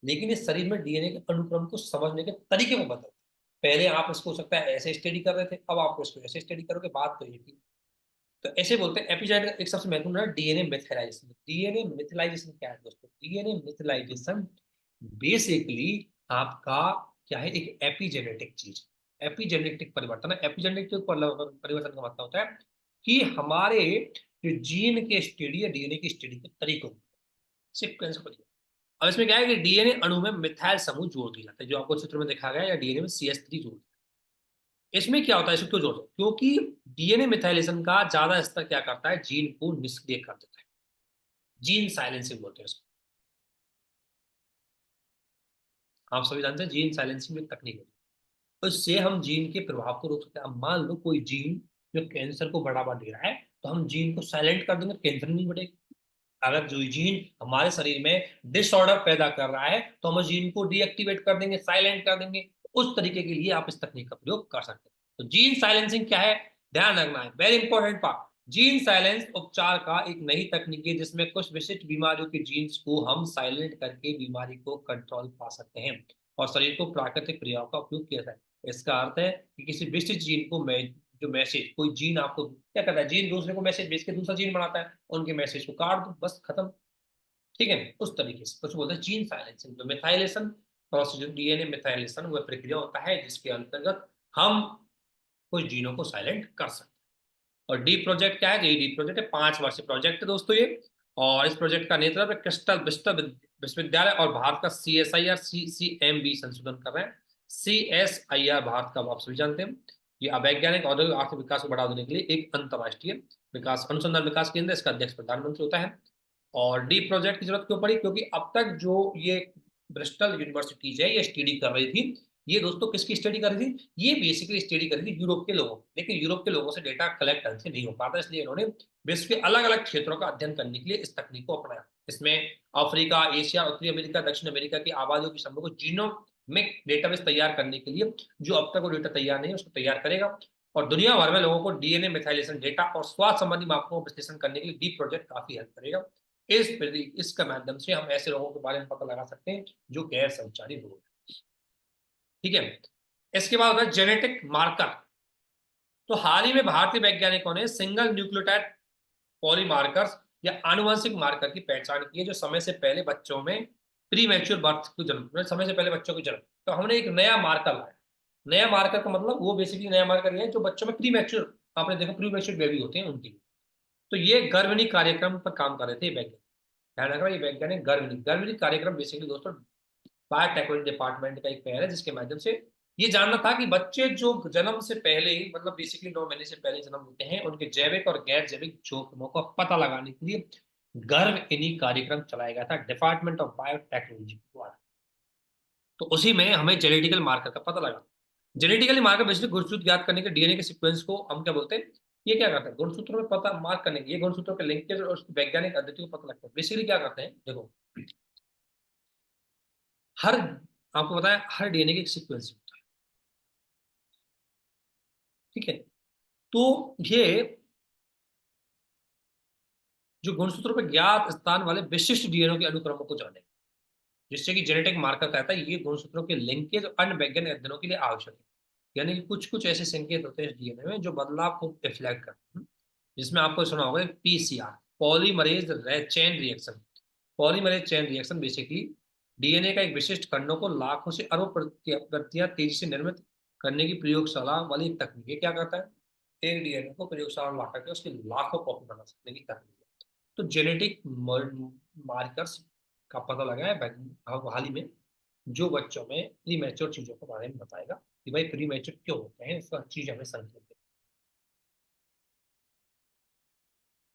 लेकिन इस शरीर में डीएनए के अनुक्रम को समझने के तरीके को बदलते हैं। पहले आप इसको हो सकता है ऐसे स्टडी कर रहे थे, अब आपको इसको ऐसे स्टडी करोगे, बात तो ये की। तो ऐसे बोलते हैं एपिजेनेटिक। एक सबसे महत्वपूर्ण है डीएनए मिथाइलाइजेशन। डीएनए मिथाइलाइजेशन क्या है दोस्तों? डीएनए मिथाइलाइजेशन बेसिकली आपका क्या है, एक एपिजेनेटिक चीज। एपिजेनेटिक परिवर्तन है। एपिजेनेटिक परिवर्तन का मतलब होता है कि हमारे जो जीन के स्टडी या डीएनए की स्टडी के तरीकों, सीक्वेंस को। अब इसमें क्या है कि डीएनए अणु में मिथाइल समूह जोड़ दिया जाता है, जो आपको चित्र में देखा गया, या डीएनए में CH3 जोड़ दिया। इसमें क्या होता है, इसको क्यों जोड़ते हैं? क्योंकि डीएनए मिथाइलेशन का ज्यादा स्तर क्या करता है, जीन को निष्क्रिय कर देता है। जीन साइलेंसिंग बोलते हैं इसको। आप सभी जानते हैं जीन साइलेंसिंग में तकनीक होती है, तो इससे हम जीन के प्रभाव को रोक सकते हैं। अब मान लो कोई जीन जो कैंसर को बढ़ावा दे रहा है, तो हम जीन को साइलेंट कर देंगे, कैंसर नहीं बढ़ेगा। अगर जो जीन हमारे शरीर में डिसऑर्डर पैदा कर रहा है, तो हम उस जीन को डीएक्टिवेट कर देंगे, साइलेंट कर देंगे। उस तरीके के लिए आप इस तकनीक का प्रयोग कर सकते हैं। तो जीन साइलेंसिंग क्या है, ध्यान रखना है, very important part. Gene silence उपचार का एक नई तकनीक है जिसमें कुछ विशिष्ट बीमारियों के जीन्स को हम साइलेंट करके बीमारी को कंट्रोल पा सकते हैं और शरीर को प्राकृतिक क्रियाओं का उपयोग किया जाता है। इसका अर्थ है कि किसी विशिष्ट जीन को जो मैसेज, कोई जीन आपको क्या करता है, जीन दूसरे को मैसेज भेज के दूसरा जीन बनाता है, उनके मैसेज को काट दो, बस खत्म। ठीक है, उस तरीके से कुछ बोलते हैं जीन साइलेंसिंग। तो मिथाइलेशन प्रोसीजर, डीएनए मिथाइलेशन वह प्रक्रिया होता है जिसके अंतर्गत हम कुछ जीनों को साइलेंट कर सकते हैं। और डी प्रोजेक्ट क्या है? डी प्रोजेक्ट है 5 वर्षीय प्रोजेक्ट है दोस्तों ये। और इस प्रोजेक्ट का नेतृत्व क्रिस्टल विश्वविद्यालय और भारत का CSIR CCMB संशोधन कर रहे हैं। CSIR भारत का, आप सभी जानते हैं, ये वैज्ञानिक औद्योगिक आर्थिक विकास को बढ़ावा देने के लिए एक अंतर्राष्ट्रीय विकास अनुसंधान विकास केंद्र, इसका अध्यक्ष प्रधानमंत्री होता है। और डी प्रोजेक्ट की जरूरत क्यों पड़ी? क्योंकि अब तक जो ये ब्रिस्टल यूनिवर्सिटीज है ये स्टडी कर रही थी, ये दोस्तों किसकी स्टडी कर रही थी? ये बेसिकली स्टडी कर रही थी यूरोप के लोगों, लेकिन यूरोप के लोगों से डेटा कलेक्ट ढंग से नहीं हो पाता, इसलिए इन्होंने विश्व के अलग अलग क्षेत्रों का अध्ययन करने के लिए इस तकनीक को अपनाया। इसमें अफ्रीका, एशिया, उत्तरी अमेरिका, दक्षिण अमेरिका की आबादियों की समूह को जीनोम में डेटाबेस तैयार करने के लिए, जो अब तक वो डेटा तैयार नहीं है उसको तैयार करेगा, और दुनिया भर में लोगों को डीएनए मेथाइलेशन डेटा और स्वास्थ्य संबंधी मापकों का विश्लेषण करने के लिए डीप प्रोजेक्ट काफी हेल्प करेगा। इसके माध्यम से हम ऐसे लोगों के बारे में पता लगा सकते हैं जो गैर संचारी रोग है। ठीक है, इसके बाद होता है जेनेटिक मार्कर। तो हाल ही में भारतीय वैज्ञानिकों ने सिंगल न्यूक्लियोटाइड पॉलीमार्कर्स या आनुवंशिक मार्कर की पहचान की है, जो समय से पहले बच्चों में प्री मैच्योर बर्थ को जन्म, समय से पहले बच्चों को जन्म। तो हमने एक नया मार्कर लाया। नया मार्कर का मतलब वो बेसिकली नया मार्कर है जो बच्चों में प्री मैच्योर, आपने देखा प्री मैच्योर बेबी होते हैं उनकी। तो ये गर्भनी कार्यक्रम पर काम कर रहे थे वैज्ञानिक। ध्यान रखना, ये वैज्ञानिक गर्भनी कार्यक्रम बेसिकली दोस्तों बायोटेक्नोलॉजी डिपार्टमेंट का एक पहल है, जिसके माध्यम से ये जानना था कि बच्चे जो जन्म से पहले ही, मतलब बेसिकली 9 महीने से पहले जन्म होते हैं, उनके जैविक और गैर जैविक जोखिमों का पता लगाने के लिए गर्भनी कार्यक्रम चलाया गया था डिपार्टमेंट ऑफ बायोटेक्नोलॉजी द्वारा। तो उसी में हमें जेनेटिकल मार्कर का पता लगा। जेनेटिकली मार्कर बेसिकली गुणसूत्र ज्ञात करने के डीएनए के सीक्वेंस को हम क्या बोलते हैं, ये क्या करते हैं गुणसूत्रों में पता मार्क करने के, ये गुणसूत्रों के लिंकेज और उसकी वैज्ञानिक पद्धति को पता लगता है। बेसिकली क्या करते हैं, देखो हर, आपको बताया हर डीएनए के एक सीक्वेंस होता है। ठीक है, तो ये जो गुणसूत्रों पर ज्ञात स्थान वाले विशिष्ट डीएनए के अनुक्रमों को जाने, जिससे कि जेनेटिक मार्कर कहता है ये गुणसूत्रों के लिंकेज और अन्य वैज्ञानिक अध्ययनों के लिए आवश्यक है। यानी कि कुछ कुछ ऐसे संकेत होते हैं डीएनए में जो बदलाव को रिफ्लेक्ट करते हैं, जिसमें आपको सुना होगा PCR, polymerase chain reaction. Polymerase chain reaction basically DNA का एक विशिष्ट खंडों को लाखों से अरबों प्रतियां तेजी से निर्मित करने की प्रयोगशाला वाली एक तकनीक है। क्या करता है, एक डीएनए को प्रयोगशाला में ला करके उसकी लाखों कॉपी बना सकने की तकनीक है। तो जेनेटिक मार्कर्स का पता लगा है हाल ही में, जो बच्चों में प्री मैच्योर चीजों के बारे में बताएगा कि भाई प्री मैच्योर क्यों होते हैं, इसका चीज हमें संकेत है।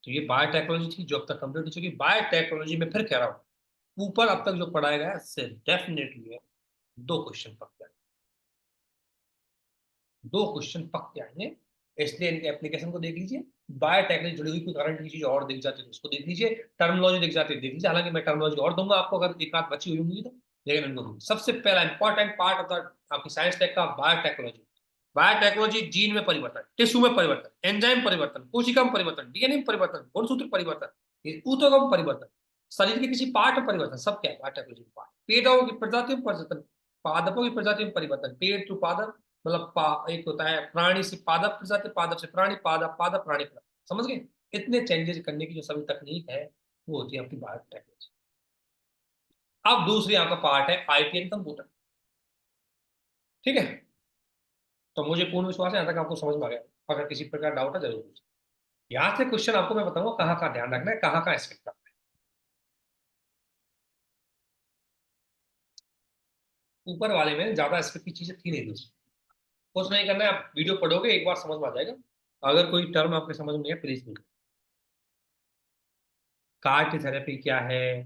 तो ये बायोटेक्नोलॉजी थी जो अब तक कंप्लीट हो चुकी। बायोटेक्नोलॉजी में फिर कह रहा हूँ, ऊपर अब तक जो पढ़ाया गया है डेफिनेटली 2 क्वेश्चन पक्के आएंगे, 2 क्वेश्चन पक्के आएंगे। इसलिए इनके एप्लीकेशन को देख लीजिए। बायोटेक्नोलॉजी जुड़ी हुई कोई करंट की चीज और दिख जाती है तो उसको देख लीजिए, टर्मिनोलॉजी दिख जाती है देख लीजिए। हालांकि मैं टर्मिनोलॉजी और दूंगा आपको अगर एक आध बची हुई होंगी तो, लेकिन इनको दूंगा। सबसे पहला इंपॉर्टेंट पार्ट ऑफ द आपकी साइंस टेक का बायोटेक्नोलॉजी। बायोटेक्नोलॉजी जीन में परिवर्तन, टिश्यू में परिवर्तन, एंजाइम परिवर्तन, कोशिका में परिवर्तन, डीएनए में परिवर्तन, गुणसूत्र परिवर्तन, ऊतकों में परिवर्तन, शरीर के किसी पार्ट में परिवर्तन, सब क्या है बायोटेक्नोलॉजी पार्ट। पेड़ों की प्रजातियों में परिवर्तन, पादपों की प्रजाति में परिवर्तन, पेड़ टू पादप, मतलब एक होता है प्राणी से पादप प्रजाति, पादप से प्राणी, पादप पादप प्राणी प्रजाति, समझ गए। इतने चेंजेस करने की जो सभी तकनीक है वो होती है आपकी बायोटेक्नोलॉजी। अब दूसरी आपका पार्ट है आईटी एंड कंप्यूटर। ठीक है, तो मुझे पूर्ण विश्वास है यहाँ तक आपको समझ में आ गया। अगर किसी प्रकार डाउट है जरूर पूछें। यहाँ से क्वेश्चन आपको मैं बताऊंगा कहाँ कहाँ ध्यान रखना है, कहाँ कहाँ स्किप करना है। ऊपर वाले में ज्यादा स्किप की चीजें थी नहीं दोस्तों, कुछ नहीं करना है, आप वीडियो पढ़ोगे एक बार समझ में आ जाएगा। अगर कोई टर्म आपके समझ में नहीं है प्लीज नहीं। कार्ट थेरेपी क्या है,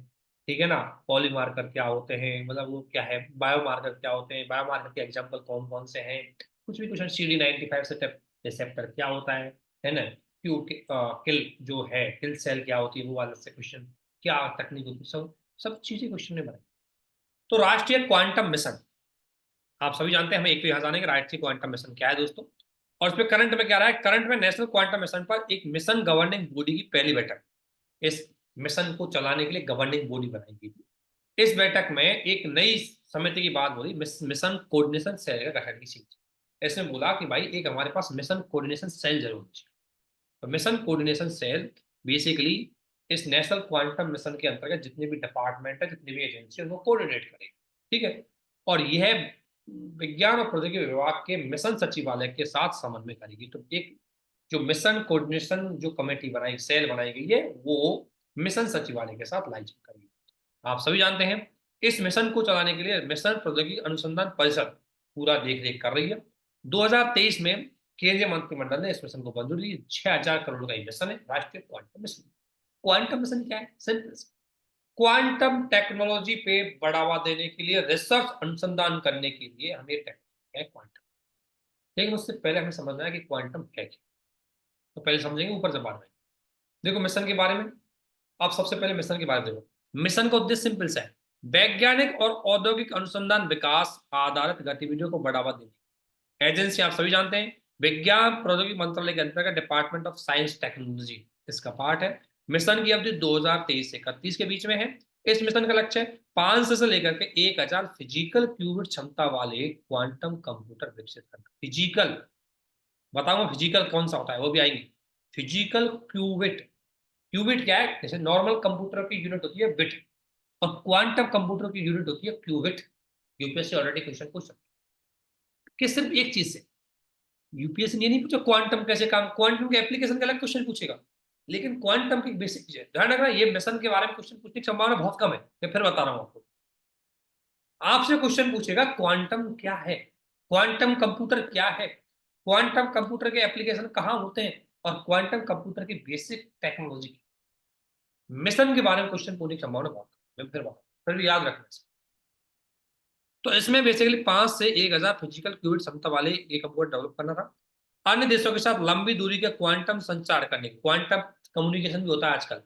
ठीक है ना, पॉलीमार्कर क्या होते हैं, मतलब वो क्या है, बायोमार्कर क्या होते हैं, बायोमार्कर के एग्जांपल कौन कौन से हैं, कुछ भी क्वेश्चन, CD95 रिसेप्टर क्या होता है ना, क्यू किल जो है किल सेल क्या होती है वो वाला से क्वेश्चन, क्या तकनीक होती है, सब सब चीजें क्वेश्चन में बनाए। तो राष्ट्रीय क्वांटम मिशन, आप सभी जानते हैं, हमें एक तो यहाँ जाने के राष्ट्रीय क्वांटम मिशन क्या है दोस्तों। और उसमें करंट में क्या रहा है, करंट में नेशनल क्वांटम मिशन पर एक मिशन गवर्निंग बॉडी की पहली बैठक, इस मिशन को चलाने के लिए गवर्निंग बॉडी बनाई गई थी। इस बैठक में एक नई समिति की बात बोली, मिशन कोऑर्डिनेशन सेल का गठन की थी। इसमें बोला कि भाई एक हमारे पास मिशन कोऑर्डिनेशन सेल जरूर चाहिए। तो मिशन कोऑर्डिनेशन सेल बेसिकली इस नेशनल क्वांटम मिशन के अंतर्गत जितने भी डिपार्टमेंट है, जितनी भी एजेंसी है, उनको कोऑर्डिनेट करेगी। ठीक है, और यह विज्ञान और प्रौद्योगिकी विभाग के मिशन सचिवालय के साथ समन्वय करेगी। तो एक जो मिशन कोऑर्डिनेशन जो कमेटी बनाई, सेल बनाई गई है, वो मिशन सचिवालय के साथ लाइजन करेगी। आप सभी जानते हैं इस मिशन को चलाने के लिए मिशन प्रौद्योगिकी अनुसंधान परिषद पूरा देख रेख कर रही है। 2023 में केंद्रीय मंत्रिमंडल ने इस मिशन को मंजूरी दी। 6,000 करोड़ का ये मिशन है, राष्ट्रीय क्वांटम मिशन। क्वांटम मिशन क्या है, सिंपल, क्वांटम टेक्नोलॉजी पे बढ़ावा देने के लिए, रिसर्च अनुसंधान करने के लिए हमें टेक्नोलॉजी है क्वांटम। लेकिन उससे पहले हमें समझना है कि क्वांटम है क्या। तो पहले समझेंगे, ऊपर से बाद में देखो मिशन के बारे में। आप सबसे पहले मिशन के बारे में देखो। मिशन का उद्देश्य सिंपल सा है, वैज्ञानिक और औद्योगिक अनुसंधान विकास आधारित गतिविधियों को बढ़ावा देने। एजेंसी आप सभी जानते हैं, विज्ञान प्रौद्योगिकी मंत्रालय के अंतर्गत डिपार्टमेंट ऑफ साइंस टेक्नोलॉजी इसका पार्ट है। मिशन की अवधि 2023 से 31 के बीच में है। इस मिशन का लक्ष्य 500 से लेकर के 1000 फिजिकल क्यूबिट क्षमता वाले क्वांटम कंप्यूटर विकसित करना। फिजिकल बताऊंगा, फिजिकल कौन सा होता है वो भी आएंगे। फिजिकल क्यूबिट, क्यूबिट क्या है? जैसे नॉर्मल कंप्यूटर की यूनिट होती है बिट, और क्वांटम कंप्यूटर की यूनिट होती है क्यूबिट। यूपीएससी ऑलरेडी क्वेश्चन पूछ सकती है कि सिर्फ एक चीज से। यूपीएससी ने नहीं पूछा क्वांटम कैसे काम, क्वांटम के एप्लीकेशन का अलग क्वेश्चन पूछेगा, लेकिन क्वांटम की बेसिक चीज है। ध्यान रखना, ये मिशन के बारे में क्वेश्चन पूछने की संभावना बहुत कम है। मैं फिर बता रहा हूं आपको, आपसे क्वेश्चन पूछेगा क्वांटम क्या है, क्वांटम कंप्यूटर क्या है, क्वांटम कंप्यूटर के एप्लीकेशन कहां होते हैं, और क्वांटम कंप्यूटर की बेसिक टेक्नोलॉजी मिशन के बारे में क्वेश्चन पूछने की संभावना बहुत कम। मैं फिर बता, फिर भी याद रखना। तो इसमें बेसिकली 5 से 1000 फिजिकल क्यूबिट क्षमता वाले ये कंप्यूटर डेवलप करना था। अन्य देशों के साथ लंबी दूरी के क्वांटम संचार करने, क्वांटम कम्युनिकेशन भी होता है आजकल।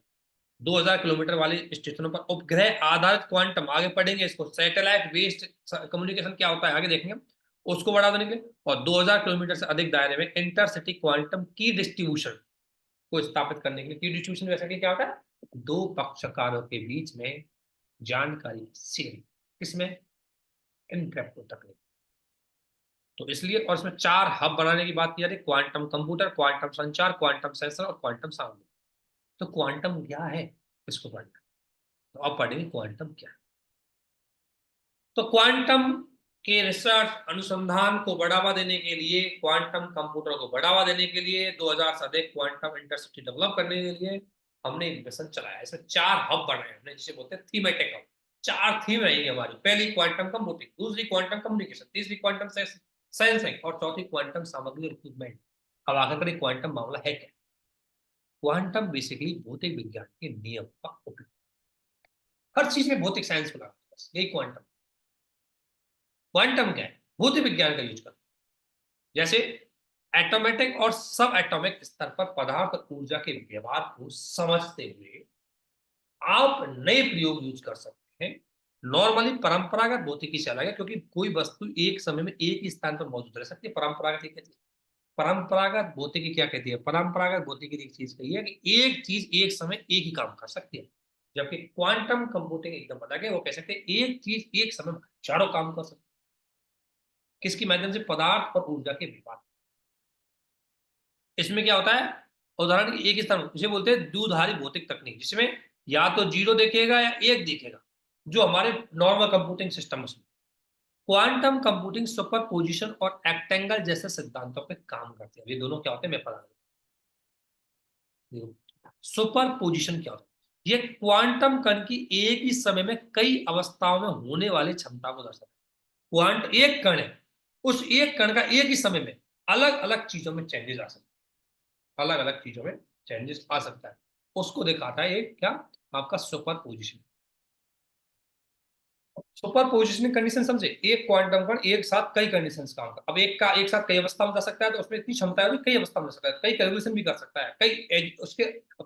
2000 किलोमीटर वाले स्टेशनों पर उपग्रह आधारित क्वांटम, आगे पढ़ेंगे इसको, सैटेलाइट बेस्ड कम्युनिकेशन क्या होता है आगे देखेंगे, उसको बढ़ा देने के लिए। और 2000 किलोमीटर से अधिक दायरे में इंटरसिटी क्वांटम की डिस्ट्रीब्यूशन को स्थापित करने के लिए। की डिस्ट्रीब्यूशन वैसे क्या होता है? दो पक्षकारों के बीच में जानकारी शेयरिंग, किसमें? इनक्रिप्टो तकनीक। तो इसलिए, और इसमें 4 हब बनाने की बात की जा रही है, क्वांटम कंप्यूटर, क्वांटम संचार, क्वांटम सेंसर और क्वांटम साउंड। तो क्वांटम क्या है, इसको पढ़ना। तो अब पढ़ेंगे क्वांटम क्या है। तो क्वांटम के रिसर्च अनुसंधान को बढ़ावा देने के लिए, क्वांटम कंप्यूटर को बढ़ावा देने के लिए, 2000 से अधिक क्वांटम इंटरसिटी डेवलप करने के लिए हमने एक मिशन चलाया। इसमें 4 हब बनाए हमने, जिसे बोलते हैं थीमेटिक हब। 4 थीम रहेंगी हमारी। पहली क्वांटम कंप्यूटिंग, दूसरी क्वांटम कम्युनिकेशन, तीसरी क्वांटम सेंसिंग और चौथी क्वांटम सामग्री रिक्रूटमेंट। अब आखिर कर क्वांटम मामला है क्या? क्वांटम बेसिकली भौतिक विज्ञान के नियम का उपयोग, हर चीज में भौतिक साइंस को लागू, बस यही क्वांटम। क्वांटम क्या है? भौतिक विज्ञान का यूज करना। जैसे एटॉमेटिक और सब एटॉमिक स्तर पर पदार्थ और ऊर्जा के व्यवहार को समझते हुए आप नए प्रयोग यूज कर सकते हैं। नॉर्मली परंपरागत भौतिकी से अलग है, क्योंकि कोई वस्तु एक समय में एक ही स्थान पर मौजूद रह सकती है। परंपरागत कहती है, परंपरागत भौतिकी क्या कहती है? परंपरागत भौतिकी एक चीज कही है कि एक चीज एक समय एक ही काम कर सकती है, जबकि क्वांटम कंप्यूटिंग एकदम अलग है। वो कह सकते हैं एक चीज एक समय में हजारों काम कर सकती है। किसके माध्यम से? पदार्थ और ऊर्जा के विवाद। इसमें क्या होता है? उदाहरण एक ही स्थान, इसे बोलते हैं द्विधारी भौतिक तकनीक, जिसमें या तो जीरो देखेगा या एक दिखेगा, जो हमारे नॉर्मल कंप्यूटिंग सिस्टम में। क्वांटम कंप्यूटिंग सुपर पोजिशन और एक्टेंगल जैसे सिद्धांतों पे काम करते हैं। ये दोनों क्या होते हैं मैं पढ़ा दूं। सुपर पोजिशन क्या होता है? ये क्वांटम कण की एक ही समय में कई अवस्थाओं में होने वाली क्षमता को दर्शाता है। क्वांट एक कण है, उस एक कण का एक ही समय में अलग अलग चीजों में चेंजेस आ सकते हैं, अलग अलग चीजों में चेंजेस आ सकता है, उसको दिखाता है एक क्या? आपका super position. Super positioning condition समझे? एक क्वांटम कण एक साथ कई कंडीशंस काम कर, अब एक का एक साथ कई अवस्था में जा सकता है, तो उसमें इतनी क्षमता है कई अवस्था में जा सकता है, कई कैलकुलेशन भी कर सकता है, कई उसके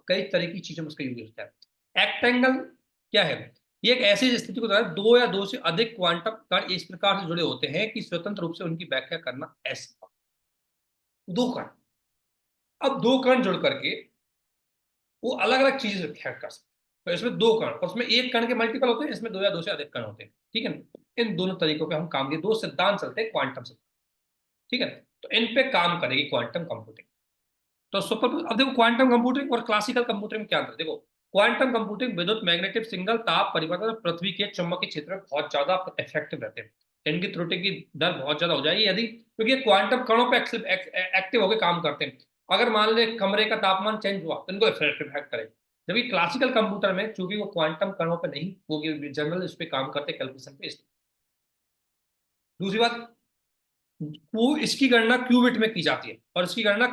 कई तरह की चीजों में उसका यूज होता है। एक्टेंगल क्या है? ये एक ऐसी स्थिति को बताता है दो या दो से अधिक क्वांटम कण इस प्रकार से जुड़े होते हैं कि स्वतंत्र रूप से उनकी व्याख्या करना ऐसा। दो कण, अब दो कण जुड़ करके वो अलग अलग चीजें व्याख्या कर सकते हैं। तो इसमें दो कण, और उसमें एक कण के मल्टीपल होते हैं, इसमें दो या दो से अधिक कण होते हैं। ठीक है ना? इन दोनों तरीकों पे हम काम के दो सिद्धांत चलते हैं क्वांटम सिद्धांत। ठीक है, तो इन पे काम करेगी क्वांटम कंप्यूटिंग। तो सुपर, अब देखो क्वांटम कंप्यूटिंग और क्लासिकल कंप्यूटिंग में क्या अंतर है? देखो, क्वांटम कंप्यूटिंग विद्युत मैग्नेटिक सिंगल ताप परिवर्तन और पृथ्वी के चुंबकीय क्षेत्र में बहुत ज्यादा इफेक्टिव रहते हैं। इनकी त्रुटि की दर बहुत ज्यादा हो जाएगी यदि, क्योंकि क्वांटम कणों पे एक्टिव होकर काम करते हैं। अगर मान ले कमरे का तापमान चेंज हुआ तो इनको इफेक्ट करेगा। जबकि क्लासिकल कंप्यूटर में चूंकि वो क्वांटम कणों पे नहीं, वो जनरल इस पे काम करते हैं, कैलकुलेशन पे। दूसरी बात, वो इसकी गणना क्यूबिट में की जाती है और इसकी गणना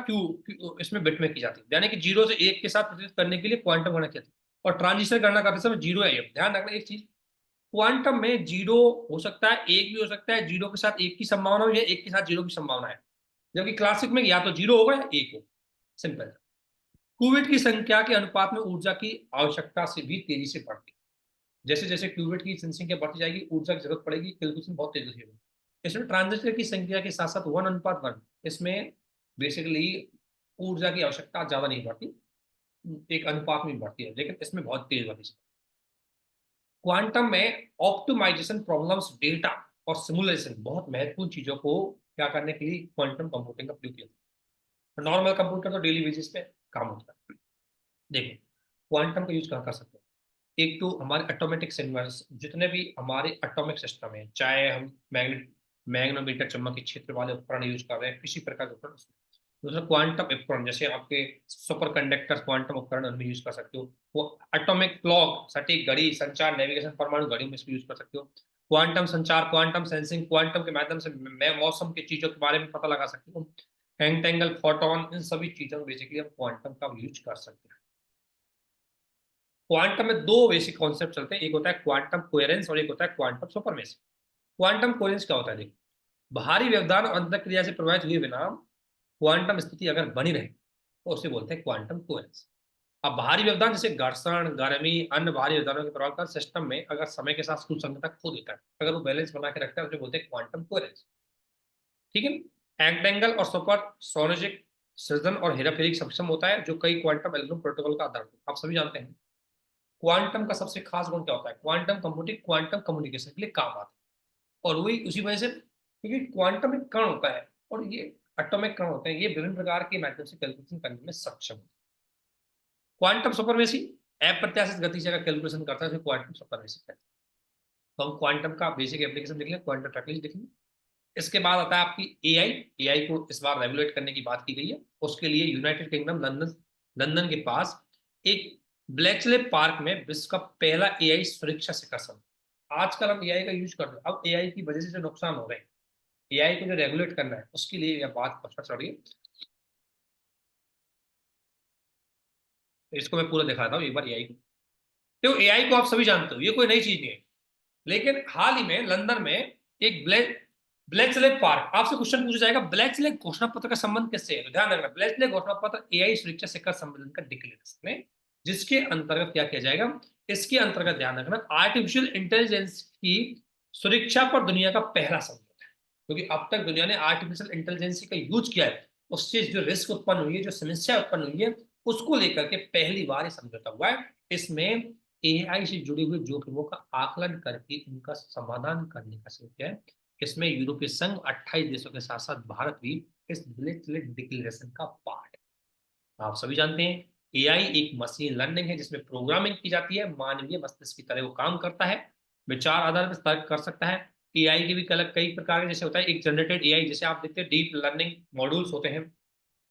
इसमें बिट में की जाती है, यानी कि 0 से 1 के साथ प्रतिनिधित्व करने के लिए क्वांटम गणना की जाती है। और ट्रांजिशन गणना करते समय 0 है। ध्यान रखना एक चीज, क्वांटम में 0 हो सकता है, 1 भी हो सकता है, 0 के साथ 1 की संभावना हो या 1 के साथ 0 की संभावना है। जबकि क्लासिक में या तो 0 होगा या 1 हो। सिंपल। क्यूबिट की संख्या के अनुपात में ऊर्जा की आवश्यकता से भी तेजी से बढ़ती है। जैसे जैसे क्यूबिट की जनसंख्या बढ़ती जाएगी, ऊर्जा की जरूरत पड़ेगी, कैलकुलेशन बहुत तेजी से होगी। इसमें ट्रांजिस्टर की संख्या के साथ साथ 1:1, इसमें बेसिकली ऊर्जा की आवश्यकता ज्यादा नहीं बढ़ती, एक अनुपात में बढ़ती है, लेकिन इसमें बहुत तेज बढ़ती है। क्वांटम में ऑप्टिमाइजेशन प्रॉब्लम्स, डेटा और सिमुलेशन, बहुत महत्वपूर्ण चीजों को क्या करने के लिए क्वांटम कंप्यूटिंग का उपयोग किया। नॉर्मल कंप्यूटर तो डेली बेसिस पे काम होता है। देखो, क्वांटम का यूज कहाँ कर सकते हो? एक तो हमारे एटॉमेटिक सिग्नल्स, जितने भी हमारे एटॉमिक सिस्टम है, चाहे हम मैग्नेटोमीटर, चुंबकीय क्षेत्र वाले उपकरण यूज कर रहे हैं, किसी प्रकार के उपकरण। दूसरा क्वांटम उपकरण, जैसे आपके सुपर कंडक्टर क्वांटम उपकरण, उनमें यूज कर सकते हो। वो एटॉमिक क्लॉक, सटीक घड़ी, संचार, नेविगेशन, परमाणु घड़ी में इसको यूज कर सकते हो। क्वांटम संचार, क्वांटम सेंसिंग, क्वांटम के माध्यम से मैं मौसम की चीजों के बारे में पता लगा सकती हूँ। एंटेंगल, फोटोन, इन सभी चीजों में बेसिकली हम क्वांटम का यूज कर सकते हैं। क्वांटम में दो बेसिक कॉन्सेप्ट चलते हैं, एक होता है क्वांटम कोहेरेंस और एक होता है क्वांटम सुपरमेसी। क्वांटम कोहेरेंस क्या होता है? देखो, बाहरी व्यवधान और अंतःक्रिया से प्रभावित हुए बिना क्वांटम स्थिति अगर बनी रहे तो उसे बोलते हैं क्वांटम कोहेरेंस। अब बाहरी व्यवधान जैसे घर्षण, गर्मी, अन्य बाहरी व्यवधानों के प्रभाव का सिस्टम में अगर समय के साथ सुसंगतता खो देता है, अगर वो बैलेंस बना के रखता है, उसे बोलते हैं क्वांटम कोहेरेंस। ठीक है। एंगटेंगल और सुपर सोनोजिक सृजन और हेराफेरी सक्षम होता है, जो कई क्वांटम एल्गोरिथम प्रोटोकॉल का आधार है, आप सभी जानते हैं। क्वांटम का सबसे खास गुण क्या होता है? क्वांटम कंप्यूटिंग क्वांटम कम्युनिकेशन के लिए काम आता है। और वही उसी वजह से, क्योंकि क्वांटम एक कण होता है और ये एटॉमिक कण होते हैं, ये विभिन्न प्रकार के माध्यम से कैलकुलेशन करने में सक्षम है। क्वांटम सुपरमेसी अप्रत्याशित गति से अगर कैलकुलेशन करता है तो क्वांटम सुपरमेसी कहते हैं। तो हम क्वांटम का बेसिक एप्लीकेशन देख लें, क्वांटम टेक्नोलॉजी देखेंगे। इसके बाद आता है आपकी एआई। एआई को इस बार रेगुलेट करने की बात की गई है। उसके लिए यूनाइटेड किंगडम, लंदन, लंदन के पास एक ब्लेचले पार्क में विश्व का पहला एआई सुरक्षा शिखर सम्मेलन। आजकल हम एआई का यूज कर रहे हैं, अब एआई की वजह से जो नुकसान हो रहे हैं, एआई को जो रेगुलेट करना है, उसके लिए यह बात पता चल रही है। तो इसको मैं पूरा दिखाता हूँ एक बार एआई को। तो एआई को आप सभी जानते हो, ये कोई नई चीज नहीं है। लेकिन हाल ही में लंदन में एक ब्लैक स्लेग पार्क, आपसे क्वेश्चन पूछा जाएगा ब्लैक स्लेग घोषणा पत्र का संबंध किससे है? तो ध्यान रखना, ब्लैक स्लेग घोषणा पत्र एआई सुरक्षा शिखर सम्मेलन का डिक्लेरेशन है, जिसके अंतर्गत क्या किया जाएगा? इसके अंतर्गत ध्यान रखना, आर्टिफिशियल इंटेलिजेंस की सुरक्षा पर दुनिया का पहला समझौता है। क्योंकि अब तक दुनिया ने आर्टिफिशियल इंटेलिजेंस का यूज किया है, उससे जो रिस्क उत्पन्न हुई है, जो समस्या उत्पन्न हुई है, उसको लेकर के पहली बार समझौता हुआ है। इसमें एआई से जुड़े हुए जोखिमों का आकलन करके उनका समाधान करने का सोचा है। इसमें यूरोपीय संघ 28 देशों के साथ साथ भारत भी इस डिक्लेरेशन का पार्ट है। आप सभी जानते हैं, एआई एक मशीन लर्निंग है जिसमें प्रोग्रामिंग की जाती है, मानवीय मस्तिष्क की तरह वो काम करता है, विचार आधार पर तर्क कर सकता है। एआई के भी कई प्रकार के जैसे होता है, एक जनरेटेड एआई, जैसे आप देखते हैं डीप लर्निंग मॉड्यूल्स होते हैं,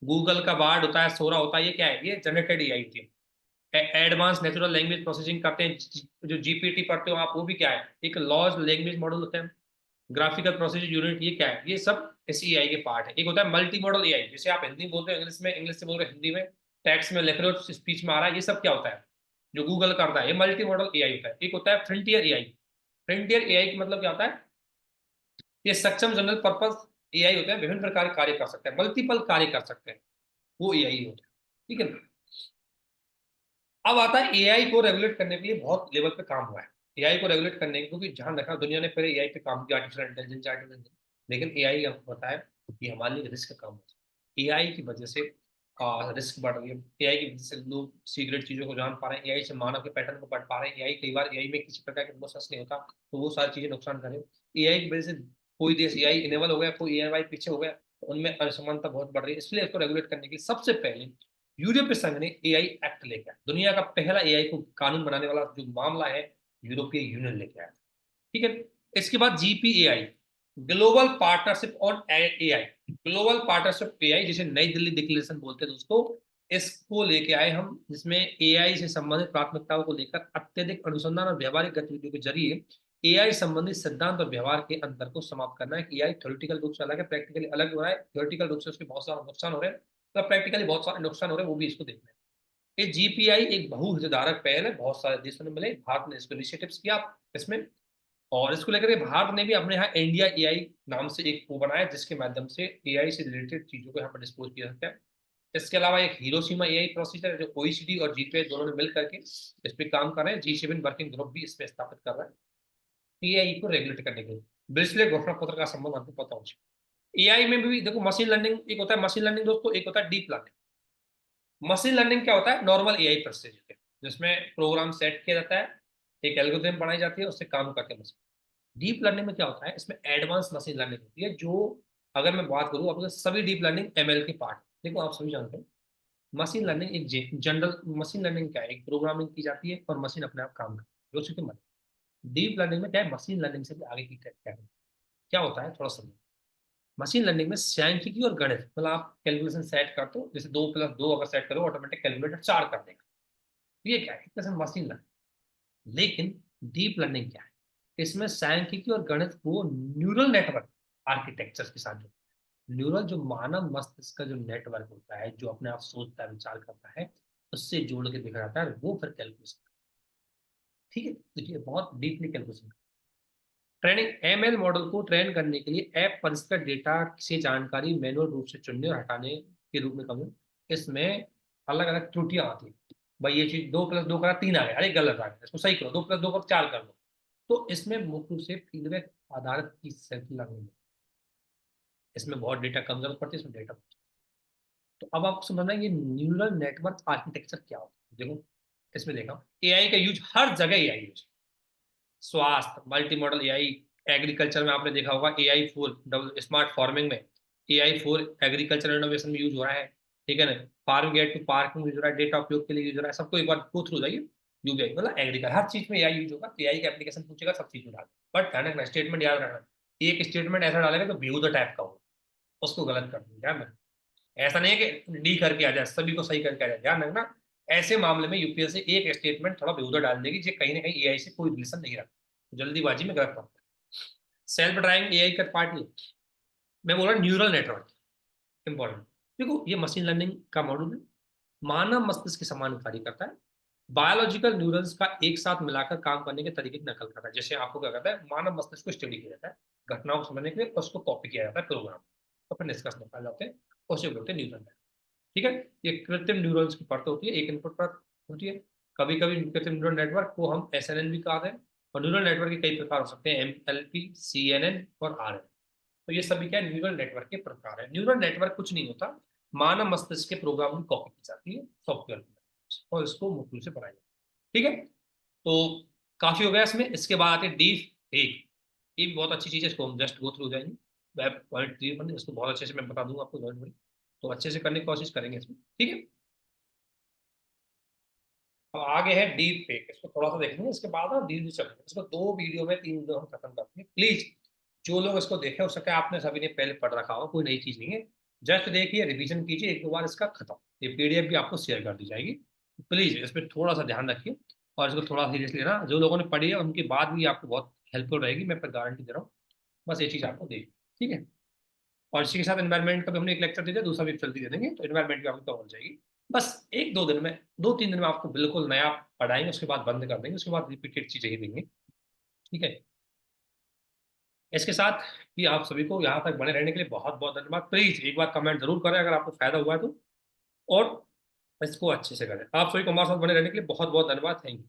गूगल का बार्ड होता है, सोरा होता है, ये क्या है? ये जनरेटेड एआई होती है। एडवांस नेचुरल लैंग्वेज प्रोसेसिंग करते हैं, जो जीपीटी पढ़ते हो आप, वो भी क्या है? एक लॉज लैंग्वेज मॉडल होता है। ग्राफिकल प्रोसेसर यूनिट, ये क्या है? ये सब इस एआई के पार्ट है। एक होता है मल्टी मॉडल एआई, जैसे आप हिंदी बोलते हो इंग्लिश में, इंग्लिश से बोल रहे हो हिंदी में, टेक्स्ट में लिख रहे हो, स्पीच में आ रहा है, ये सब क्या होता है? जो गूगल करता है, ये मल्टी मॉडल एआई होता है। एक होता है फ्रंटियर एआई। फ्रंटियर एआई का मतलब क्या होता है? ये सक्षम जनरल पर्पस एआई होता है, विभिन्न प्रकार के कार्य कर सकते हैं, मल्टीपल कार्य कर सकते हैं, वो एआई होता है। ठीक है ना? अब आता है एआई को रेगुलेट करने के लिए बहुत लेवल पे काम हुआ है। एआई को रेगुलेट करने के, क्योंकि ध्यान रखना, दुनिया ने पहले एआई पे काम किया, आर्टिफिशियल इंटेलिजेंस, लेकिन एआई आपको पता है कि हमारे लिए रिस्क कम हो है। एआई की वजह से रिस्क बढ़ रही है। एआई की वजह से लोग सीक्रेट चीजों को जान पा रहे हैं, एआई से मानव के पैटर्न को पढ़ पा रहे हैं। एआई कई बार, एआई में किसी प्रकार का प्रोसेस नहीं होता, तो वो सारी चीजें नुकसान करें। एआई की वजह से कोई देश एआई इनेबल हो गया, कोई एआई पीछे हो गया, तो उनमें असमानता बहुत बढ़ रही है। इसलिए इसको रेगुलेट करने के लिए सबसे पहले यूरोपीय संघ ने एआई एक्ट लेकर आया। दुनिया का पहला एआई को कानून बनाने वाला जो मामला है, यूरोपीय यूनियन लेके आया। ठीक है। इसके बाद GPAI, global partnership on AI, global partnership AI, जिसे नई दिल्ली डिक्लेरेशन बोलते हैं दोस्तों, इसको लेके आए हम, जिसमें एआई से संबंधित प्राथमिकताओं को लेकर अत्यधिक अनुसंधान और व्यवहारिक गतिविधियों के जरिए एआई संबंधित सिद्धांत और व्यवहार के अंतर को समाप्त करना है। कि एआई थ्योरेटिकल रूप से अलग है, प्रैक्टिकली अलग हो रहा है। थ्योरेटिकल रूप से उसके बहुत सारे नुकसान हो रहे हैं, तो प्रैक्टिकली बहुत सारे नुकसान हो रहे हैं, वो भी इसको देखना है। ये जीपीआई एक बहु हितधारक पहल है, बहुत सारे देशों ने मिले, भारत ने इसको इनिशिएटिव्स किया इसमें। और इसको लेकर के भारत ने भी अपने यहाँ इंडिया एआई नाम से एक वो बनाया, जिसके माध्यम से एआई से रिलेटेड चीजों को यहाँ पर डिस्पोज किया सकता है। इसके अलावा एक हिरोशिमा एआई प्रोसीजर जो ओईसीडी और जीपीए दोनों ने मिल करके इस पे काम कर रहे हैं। G7 वर्किंग ग्रुप भी इस पे स्थापित कर रहा है एआई को रेगुलेट करने के लिए। ब्रिस्ले घोषणा पत्र का संबंध आपको पता होना चाहिए। एआई में भी देखो मशीन लर्निंग एक होता है, मशीन लर्निंग दोस्तों एक होता है डीप लर्निंग। मशीन लर्निंग क्या होता है? नॉर्मल एआई प्रोसीजर जिसमें प्रोग्राम सेट किया जाता है, एक एल्गोरिथम बनाई जाती है, उससे काम करते हैं मशीन। डीप लर्निंग में क्या होता है? इसमें एडवांस मशीन लर्निंग होती है, जो अगर मैं बात करूँ आपको, सभी डीप लर्निंग एमएल के पार्ट। देखो आप सभी जानते हैं मशीन लर्निंग एक जनरल मशीन लर्निंग क्या है, एक प्रोग्रामिंग की जाती है और मशीन अपने आप काम करती है, जो उसकी मदद। डीप लर्निंग में क्या है? मशीन लर्निंग से भी आगे की क्या है, क्या होता है थोड़ा समझो। मशीन लर्निंग में सांख्यिकी और गणित, मतलब आप कैलकुलेशन सेट करते हो, जैसे 2+2 अगर सेट करो ऑटोमेटिक कैलकुलेटर 4 कर देगा। ये क्या है? एक तरह से मशीन लर्निंग। लेकिन डीप लर्निंग क्या है? इसमें सांख्यिकी और गणित को न्यूरल नेटवर्क आर्किटेक्चर के साथ जोड़ते हैं। न्यूरल जो मानव मस्तिष्क का जो नेटवर्क होता है, जो अपने आप सोचता है, विचार करता है, उससे जोड़ के दिखा जाता है, वो फिर कैलकुलेशन। ठीक है, तो ये बहुत deeply calculation. Training ML model को ट्रेन करने के लिए ऐप परिष्कृत डेटा से जानकारी मैनुअल रूप से चुनने और हटाने के रूप में कहूँ, इसमें अलग अलग त्रुटियां आती है। भाई ये चीज 2+2 करा 3 आ गया, अरे गलत आ गया, इसको सही करो, 2+2 को 4 कर दो। तो इसमें मुख्य रूप से फीडबैक आधारित की सेल्फ लर्निंग है। इसमें बहुत डेटा कम जरूरत पड़ती है, इसमें डेटा। तो अब आपको समझना है ये न्यूरल नेटवर्क आर्किटेक्चर क्या होता है। देखो इसमें देखा एआई का यूज हर जगह एआई यूज, स्वास्थ्य मल्टी मॉडल एआई, एग्रीकल्चर में आपने देखा होगा एआई फॉर स्मार्ट फार्मिंग में, एआई फॉर एग्रीकल्चर इनोवेशन में यूज हो रहा है। ठीक है ना, फार्म गेट टू पार्क में यूज हो रहा है, डेटा उपयोग के लिए यूज हो रहा है। सबको एक बार गो थ्रू जाइए। यूबीआई मतलब एग्रीकल्चर, हर चीज में एआई यूज होगा, एआई का एप्लीकेशन पूछेगा, सब चीज में डाल। बट ध्यान रखना, स्टेटमेंट याद रखना, एक स्टेटमेंट ऐसा डालेगा तो बेहुदा टाइप का होगा, उसको गलत कर दूंगा। ध्यान रखना, ऐसा नहीं है कि डी करके आ जाए, सभी को सही करके आ जाए। ध्यान रखना, ऐसे मामले में यूपीएससी एक स्टेटमेंट थोड़ा बेहुदा डाल देगी, जो कहीं ना कहीं एआई से कोई रिलेशन नहीं रखता, जल्दीबाजी में गलत पड़ता है। सेल्फ ड्राइविंग एआई का पार्ट नहीं, मैं बोल रहा हूँ न्यूरल नेटवर्क इंपॉर्टेंट। देखो ये मशीन लर्निंग का मॉड्यूल है, मानव मस्तिष्क के समान कार्य करता है, बायोलॉजिकल न्यूरॉन्स का एक साथ मिलाकर काम करने के तरीके की नकल करता है। जैसे आपको क्या करता है, मानव मस्तिष्क को स्टडी किया जाता है घटनाओं को समझने के लिए, उसको कॉपी किया जाता है प्रोग्राम, तो फिर निष्कर्ष निकाल जाते हैं, उसे बोलते हैं न्यूरल। ठीक है, ये कृत्रिम न्यूरॉन्स की परत होती है, एक इनपुट परत होती है। कभी कभी कृत्रिम न्यूरल नेटवर्क को हम एसएनएन भी कहते हैं। और न्यूरल नेटवर्क के कई प्रकार हो सकते हैं, एमएलपी, सीएनएन और आरएन। तो ये सभी क्या न्यूरल नेटवर्क के प्रकार है। न्यूरल नेटवर्क कुछ नहीं होता, मानव मस्तिष्क के प्रोग्राम की कॉपी की जाती है सॉफ्टवेयर में, और इसको मुख्य रूप से बनाया जाता है। ठीक है, तो काफी हो गया इसमें। इसके बाद आते डीप फेक। ये भी बहुत अच्छी चीज है, इसको हम जस्ट गो थ्रू हो जाएंगे। वेब पॉइंट थ्री बने, इसको बहुत अच्छे से मैं बता दूंगा आपको, तो अच्छे से करने की कोशिश करेंगे इसमें। ठीक है, अब आगे है डीप फेक, इसको थोड़ा सा देखेंगे, इसके बाद हम डीप चलेंगे। इसको 2 वीडियो में 3 वीडियो हम खत्म करते हैं। प्लीज जो लोग इसको देखे, हो सके आपने सभी ने पहले पढ़ रखा हो, कोई नई चीज नहीं है। जस्ट देखिए, रिवीजन कीजिए, 1-2 बार इसका खत्म। ये पीडीएफ भी आपको शेयर कर दी जाएगी। प्लीज इस पर थोड़ा सा ध्यान रखिए और इसको थोड़ा सीरियस लेना। जो लोगों ने पढ़ी है उनकी बात भी आपको बहुत हेल्पफुल रहेगी, मैं पर गारंटी दे रहा हूँ। बस ये चीज आपको देखिए। ठीक है, और इसी के साथ एनवायरमेंट का भी हमने एक लेक्चर दे दिया, दूसरा भी जल्दी दे देंगे, तो एनवायरमेंट भी आपको कवर हो जाएगी। बस 1-2 दिन में, 2-3 दिन में आपको बिल्कुल नया पढ़ाएंगे, उसके बाद बंद कर देंगे, उसके बाद रिपीटेड चीजें ही देंगे। ठीक है, इसके साथ ही आप सभी को यहाँ तक बने रहने के लिए बहुत बहुत धन्यवाद। प्लीज एक बार कमेंट जरूर करें अगर आपको फायदा हुआ है तो, और इसको अच्छे से करें। आप सभी को हमारे साथ बने रहने के लिए बहुत बहुत धन्यवाद। Thank you.